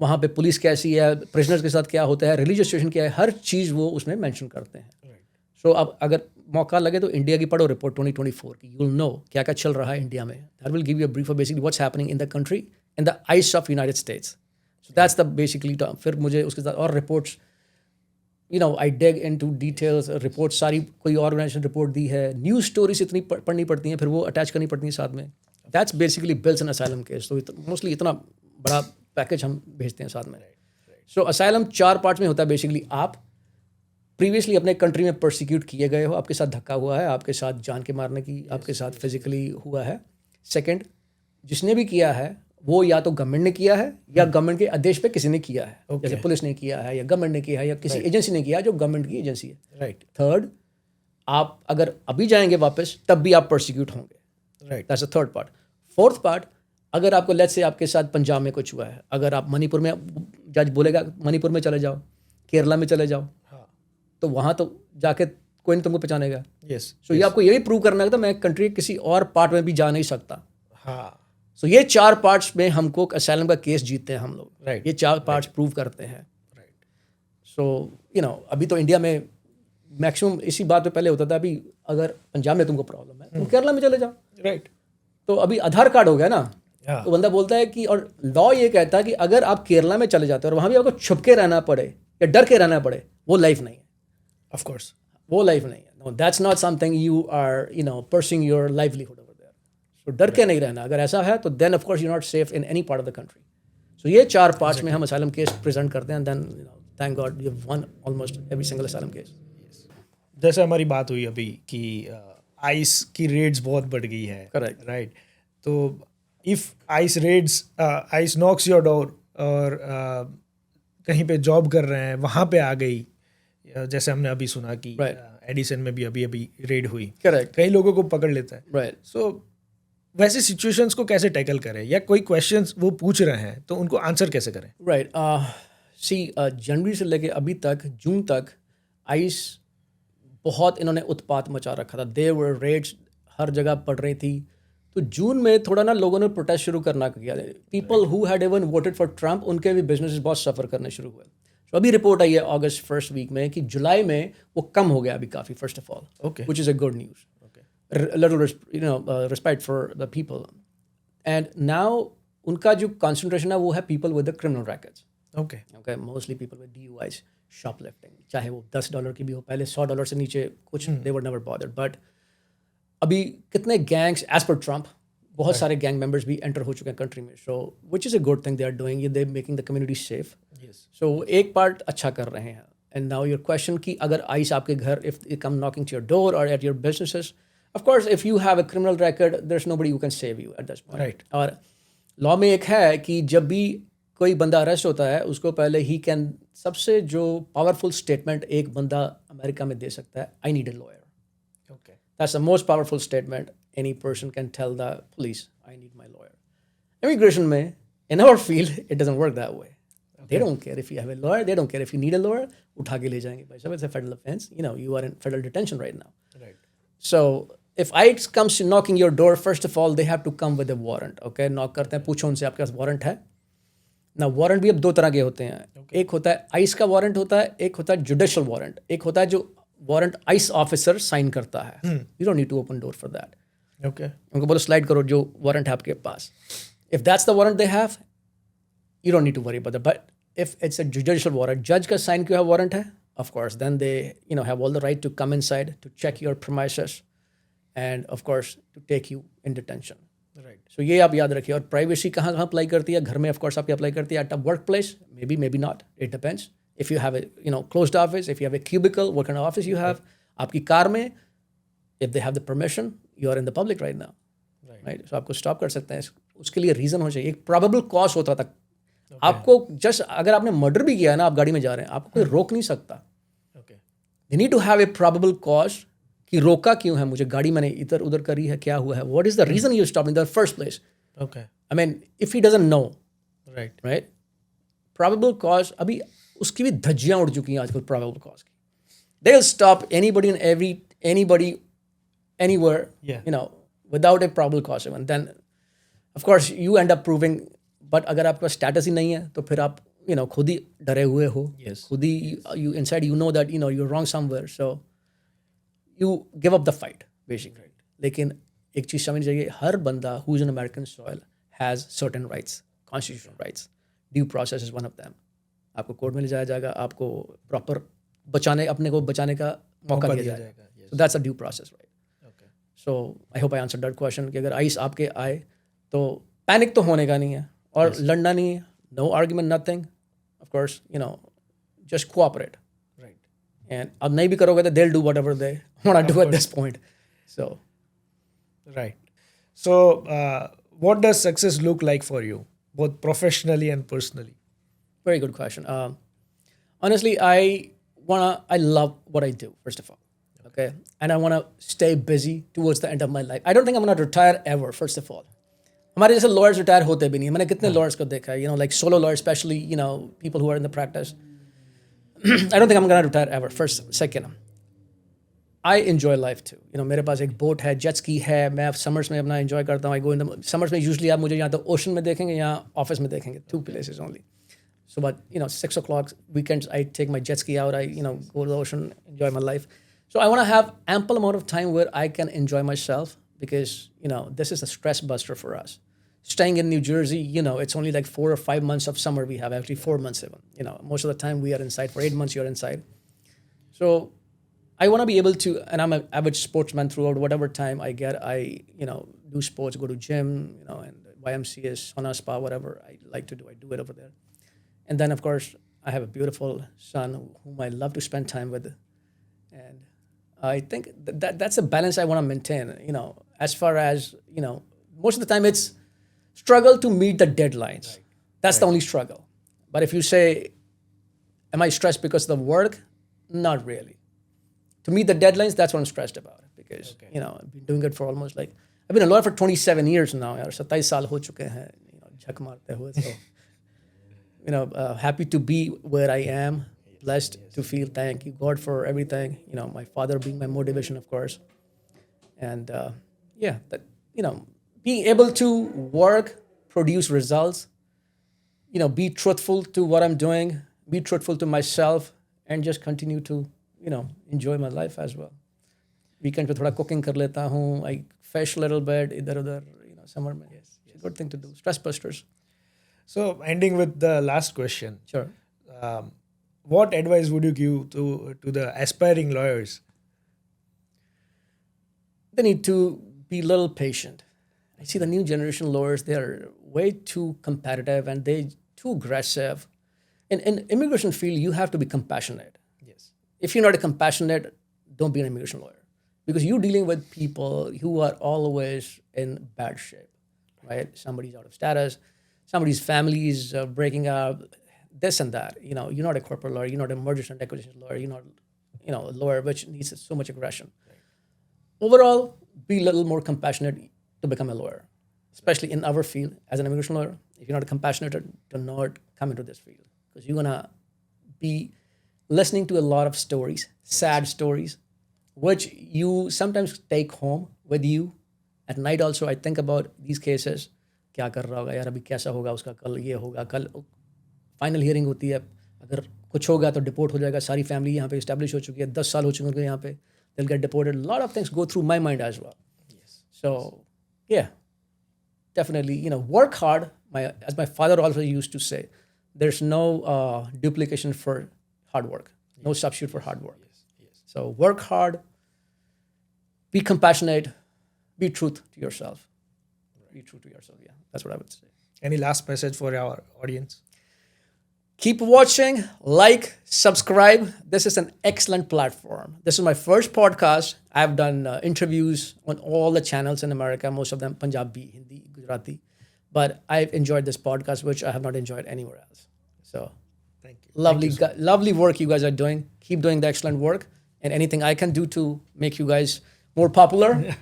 वहाँ पे पुलिस कैसी है, प्रिजनर्स के साथ क्या होता है, रिलीजियस सिचुएशन क्या है, हर चीज़ वो उसमें मेंशन करते हैं. सो अब अगर मौका लगे तो इंडिया की पढ़ो रिपोर्ट 2024 की, यू विल नो क्या क्या चल रहा है इंडिया में. That will give you a brief of basically what's happening in the country in the ice of United states. So that's the basically term. फिर मुझे उसके साथ और reports, you know, I dig into details. Report सारी कोई organisation report दी है, news stories इतनी पढ़नी पड़ती हैं, फिर वो अटैच करनी पड़ती हैं साथ में. That's basically bills an asylum case. तो मोस्टली इतना बड़ा पैकेज हम भेजते हैं साथ में. सो असाइलम 4 पार्ट्स में होता है बेसिकली. आप प्रीवियसली अपने कंट्री में परसिक्यूट किए गए हो, आपके साथ धक्का हुआ है, आपके साथ जान के मारने की, आपके साथ फिजिकली हुआ है. सेकंड, जिसने भी किया है वो या तो गवर्नमेंट ने किया है या गवर्नमेंट के आदेश पे किसी ने किया है. जैसे पुलिस ने किया है या गवर्नमेंट ने किया है या किसी एजेंसी ने किया है जो गवर्नमेंट की एजेंसी है. राइट. थर्ड, आप अगर अभी जाएंगे वापस तब भी आप परसिक्यूट होंगे. Right. That's the third part. Fourth part, अगर आपको लेट्स से आपके साथ पंजाब में कुछ हुआ है, अगर आप मणिपुर में, जज बोलेगा मणिपुर में चले जाओ, केरला में चले जाओ, तो वहाँ तो जाके कोई नहीं तुमको पहचानेगा. यस. सो ये आपको यही प्रूव करना है कि मैं कंट्री के किसी और पार्ट में भी जा नहीं सकता. हाँ. सो ये 4 पार्ट्स में हमको असाइलम का केस जीतते हैं हम लोग. Right. ये 4 पार्ट्स प्रूव करते हैं. राइट. सो यू नो, अभी तो इंडिया में मैक्सिमम इसी बात पे पहले होता था, अभी अगर पंजाब में तुमको प्रॉब्लम है तो केरला में चले जाओ. राइट. तो अभी आधार कार्ड हो गया ना. हाँ. तो बंदा बोलता है कि, और लॉ ये कहता है कि अगर आप केरला में चले जाते हो और वहाँ भी आपको छुप के रहना पड़े या डर के रहना पड़े, वो लाइफ नहीं है. Of course. वो लाइफ नहीं है. No, that's not something you are, you know, pursuing your livelihood over there. So डर के नहीं रहना. अगर ऐसा है तो then of course you not safe in any part of the country. So ये 4 पार्ट्स में हम असाइलम केस प्रेजेंट करते हैं. Then you know, thank God you have one almost every single asylum case. जैसे हमारी बात हुई अभी कि आइस की रेड्स बहुत बढ़ गई है. Correct. राइट. तो if ICE knocks your door और कहीं पे जॉब कर रहे हैं वहाँ पे आ गई, जैसे हमने अभी सुना कि Right. एडिसन में भी अभी रेड हुई. करेक्ट. कई लोगों को पकड़ लेता है. राइट. सो वैसे सिचुएशंस को कैसे टैकल करें, या कोई क्वेश्चंस वो पूछ रहे हैं तो उनको आंसर कैसे करें? राइट. सी, जनवरी से लेके अभी तक, जून तक, आइस बहुत इन्होंने उत्पात मचा रखा था. देवर रेड्स हर जगह पड़ रही थी. तो जून में थोड़ा ना लोगों ने प्रोटेस्ट शुरू करना किया. People who had even voted for Trump, उनके भी बिजनेस बहुत सफ़र करने शुरू हुए. तो अभी रिपोर्ट आई है अगस्त फर्स्ट वीक में कि जुलाई में वो कम हो गया अभी काफ़ी, first of all, Okay. Which is a good news. Respect for the people. And now उनका जो कॉन्सेंट्रेशन है वो है people with the criminal rackets. Okay. Okay, mostly people with DUIs, shoplifting, चाहे वो $10 की भी हो. पहले $100 से नीचे कुछ दे वर नेवर बॉदर्ड. बट अभी कितने गैंग्स, एज पर ट्रम्प, बहुत सारे गैंग मेंबर्स भी एंटर हो चुके हैं कंट्री में. So which is a good thing they are doing, they making the community safe. Yes. So एक पार्ट अच्छा कर रहे हैं. एंड नाउ योर क्वेश्चन कि अगर आइस आपके घर, if they come knocking to your door और at your businesses, of course if you have a criminal record there is nobody who can save you at this point. Right. और law में एक है कि जब भी कोई बंदा अरेस्ट होता है उसको पहले ही कैन, सबसे जो पावरफुल स्टेटमेंट एक बंदा अमेरिका में दे सकता है, I need a lawyer. Okay. That's the most powerful statement any person can tell the police, I need my lawyer. Immigration में, in our field, it doesn't work that way. They don't care if you have a lawyer. They don't care if you need a lawyer. उठा के ले जाएंगे. भाई साहब, it's a federal offense. You know, you are in federal detention right now. Right. So if ICE comes to knocking your door, first of all, they have to come with a warrant. Okay, knock करते हैं, पूछो उनसे आपके पास warrant है ना. Warrant भी अब 2 तरह के होते हैं. एक होता है आइस का वारंट होता है, एक होता है जुडिशियल वारंट. एक होता है जो वारंट आइस ऑफिसर साइन करता है. You don't need to open door for that. Okay. उनको बोलो स्लाइड करो जो वारंट है आपके पास. If that's the warrant they have, you don't need to worry about that. But if it's a judicial warrant, जज का साइन किया हुआ वारंट है, of course then they you know have all the right to come inside, to check your premises and of course to take you in detention. Right. सो ये आप याद रखिए. और प्राइवेसी कहाँ कहाँ अप्लाई करती है? घर में ऑफ कोर्स आपकी अप्लाई करती है. At a workplace maybe not, it depends. If you have a you know closed office, if you have a cubicle, what kind of office you have. आपकी car में, if they have the permission, you are in the public right now. Right. So आपको stop कर सकते हैं. उसके लिए reason होना चाहिए. एक प्रोबेबल कॉज होता था. आपको जस्ट अगर आपने मर्डर भी किया है ना, आप गाड़ी में जा रहे हैं, आपको कोई रोक नहीं सकता. Okay. You need to have a probable cause कि रोका क्यों है मुझे, गाड़ी मैंने इधर उधर करी है, क्या हुआ है, what is the reason you stop in the first place. Okay. I mean if he doesn't know, right. Right, probable cause, अभी उसकी भी धज्जियां उड़ चुकी हैं आजकल प्रोबेबल कॉज की. They will stop anybody and anybody anywhere, Yeah. You know, without a probable cause. And then of course you end up proving. But अगर आपके पास स्टेटस ही नहीं है तो फिर आप खुद ही डरे हुए हो, Yes. खुद ही you inside you know that you're wrong somewhere, so you give up the fight basically. लेकिन एक चीज़ समझ जाइए, हर बंदा who is in American soil has certain rights, constitutional rights. Due process is one of them. आपको court में ले जाया जाएगा, आपको प्रॉपर अपने को बचाने का मौका दिया जाएगा. So that's a due process, right? Okay. So I hope I answered that question कि अगर आइस आपके आए तो पैनिक तो होने का नहीं है और लड़ना नहीं है. No argument, nothing. Of course, just cooperate. Right. And अब नहीं भी करोगे तो they'll do whatever they want to do at this point. So Right. So, what does success look like for you, both professionally and personally? very good question. Honestly, I love what I do, first of all. Okay. And I want to stay busy towards the end of my life. I don't think I'm going to retire ever, first of all. हमारे जैसे lawyers retire होते भी नहीं है. मैंने कितने lawyers को देखा है, like solo lawyers, especially, people who are in the practice. I don't think I'm going to retire ever, first. Second, I enjoy life too. मेरे पास एक बोट है, जेट स्की है, मैं अब समर्स में अपना एंजॉय करता हूँ. आई गो इन द समर्स में यूजली आप मुझे यहाँ तो ओशन में देखेंगे या ऑफिस में देखेंगे, 2 places only. So but 6 o'clock weekends I take my jet ski out, I go to the ocean, enjoy my life. So I want to have ample amount of time where I can enjoy myself because this is a stress buster for us. Staying in New Jersey, it's only like 4 or 5 months of summer we have, actually 4 months even. Most of the time we are inside. For 8 months you're inside. So I want to be able to, and I'm an avid sportsman throughout whatever time I get. I do sports, go to gym, and YMCA, sauna, spa, whatever I like to do, I do it over there. And then, of course, I have a beautiful son whom I love to spend time with. And I think that's a balance I want to maintain. As far as, most of the time it's struggle to meet the deadlines. Right. That's the only struggle. But if you say, am I stressed because of the work? Not really. To meet the deadlines, that's what I'm stressed about. Because, I've been doing it for almost I've been a lawyer for 27 years now. 27 साल हो चुके हैं, झक मारते हुए. So, happy to be where I am, blessed to feel, thank you God for everything. My father being my motivation, of course. And being able to work, produce results, be truthful to what I'm doing, be truthful to myself, and just continue to, enjoy my life as well. Weekend पे थोड़ा cooking कर लेता हूँ. I fish a little bit, इधर उधर, summer में. Yes. It's a good thing to do. Stress busters. So, ending with the last question. Sure. What advice would you give to the aspiring lawyers? They need to be a little patient. I see the new generation lawyers, they are way too competitive and they too aggressive. In immigration field, you have to be compassionate. Yes. If you're not compassionate, don't be an immigration lawyer. Because you're dealing with people who are always in bad shape, right? Somebody's out of status, somebody's family is breaking up, this and that. You're not a corporate lawyer, you're not a mergers and acquisitions lawyer, you're not, a lawyer which needs so much aggression. Right. Overall, be a little more compassionate to become a lawyer, especially in our field as an immigration lawyer. If you're not compassionate, do not come into this field because you're gonna be listening to a lot of stories, sad stories, which you sometimes take home with you. At night also, I think about these cases. क्या कर रहा होगा यार, अभी कैसा होगा उसका, कल ये होगा, कल फाइनल हियरिंग होती है, अगर कुछ होगा तो डिपोर्ट हो जाएगा, सारी फैमिली यहाँ पे इस्टेब्लिश हो चुकी है, 10 साल हो चुके हैं यहाँ पे, they'll get deported. A lot of things go through my mind as well. Yes. So, yeah, definitely, work hard. As my father also used to say, there's no duplication for hard work, no substitute for hard work. Yes. So work hard, be compassionate, be truth to yourself. Be true to yourself. Yeah, that's what I would say. Any last message for our audience? Keep watching, like, subscribe. This is an excellent platform. This is my first podcast. I've done interviews on all the channels in America, most of them Punjabi, Hindi, Gujarati. But I've enjoyed this podcast, which I have not enjoyed anywhere else. So, thank you. Lovely work you guys are doing. Keep doing the excellent work. And anything I can do to make you guys more popular,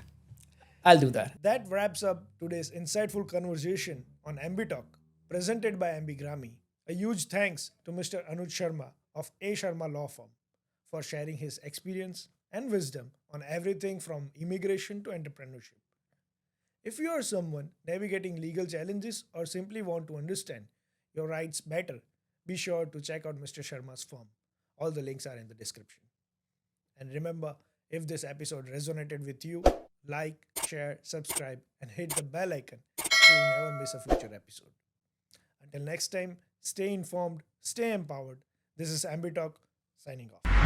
I'll do that. That wraps up today's insightful conversation on MB Talk, presented by MB Grammy. A huge thanks to Mr. Anuj Sharma of A. Sharma Law Firm for sharing his experience and wisdom on everything from immigration to entrepreneurship. If you are someone navigating legal challenges or simply want to understand your rights better, be sure to check out Mr. Sharma's firm. All the links are in the description. And remember, if this episode resonated with you, like, share, subscribe, and hit the bell icon so you never miss a future episode. Until next time, stay informed, stay empowered. This is Ambitalk signing off.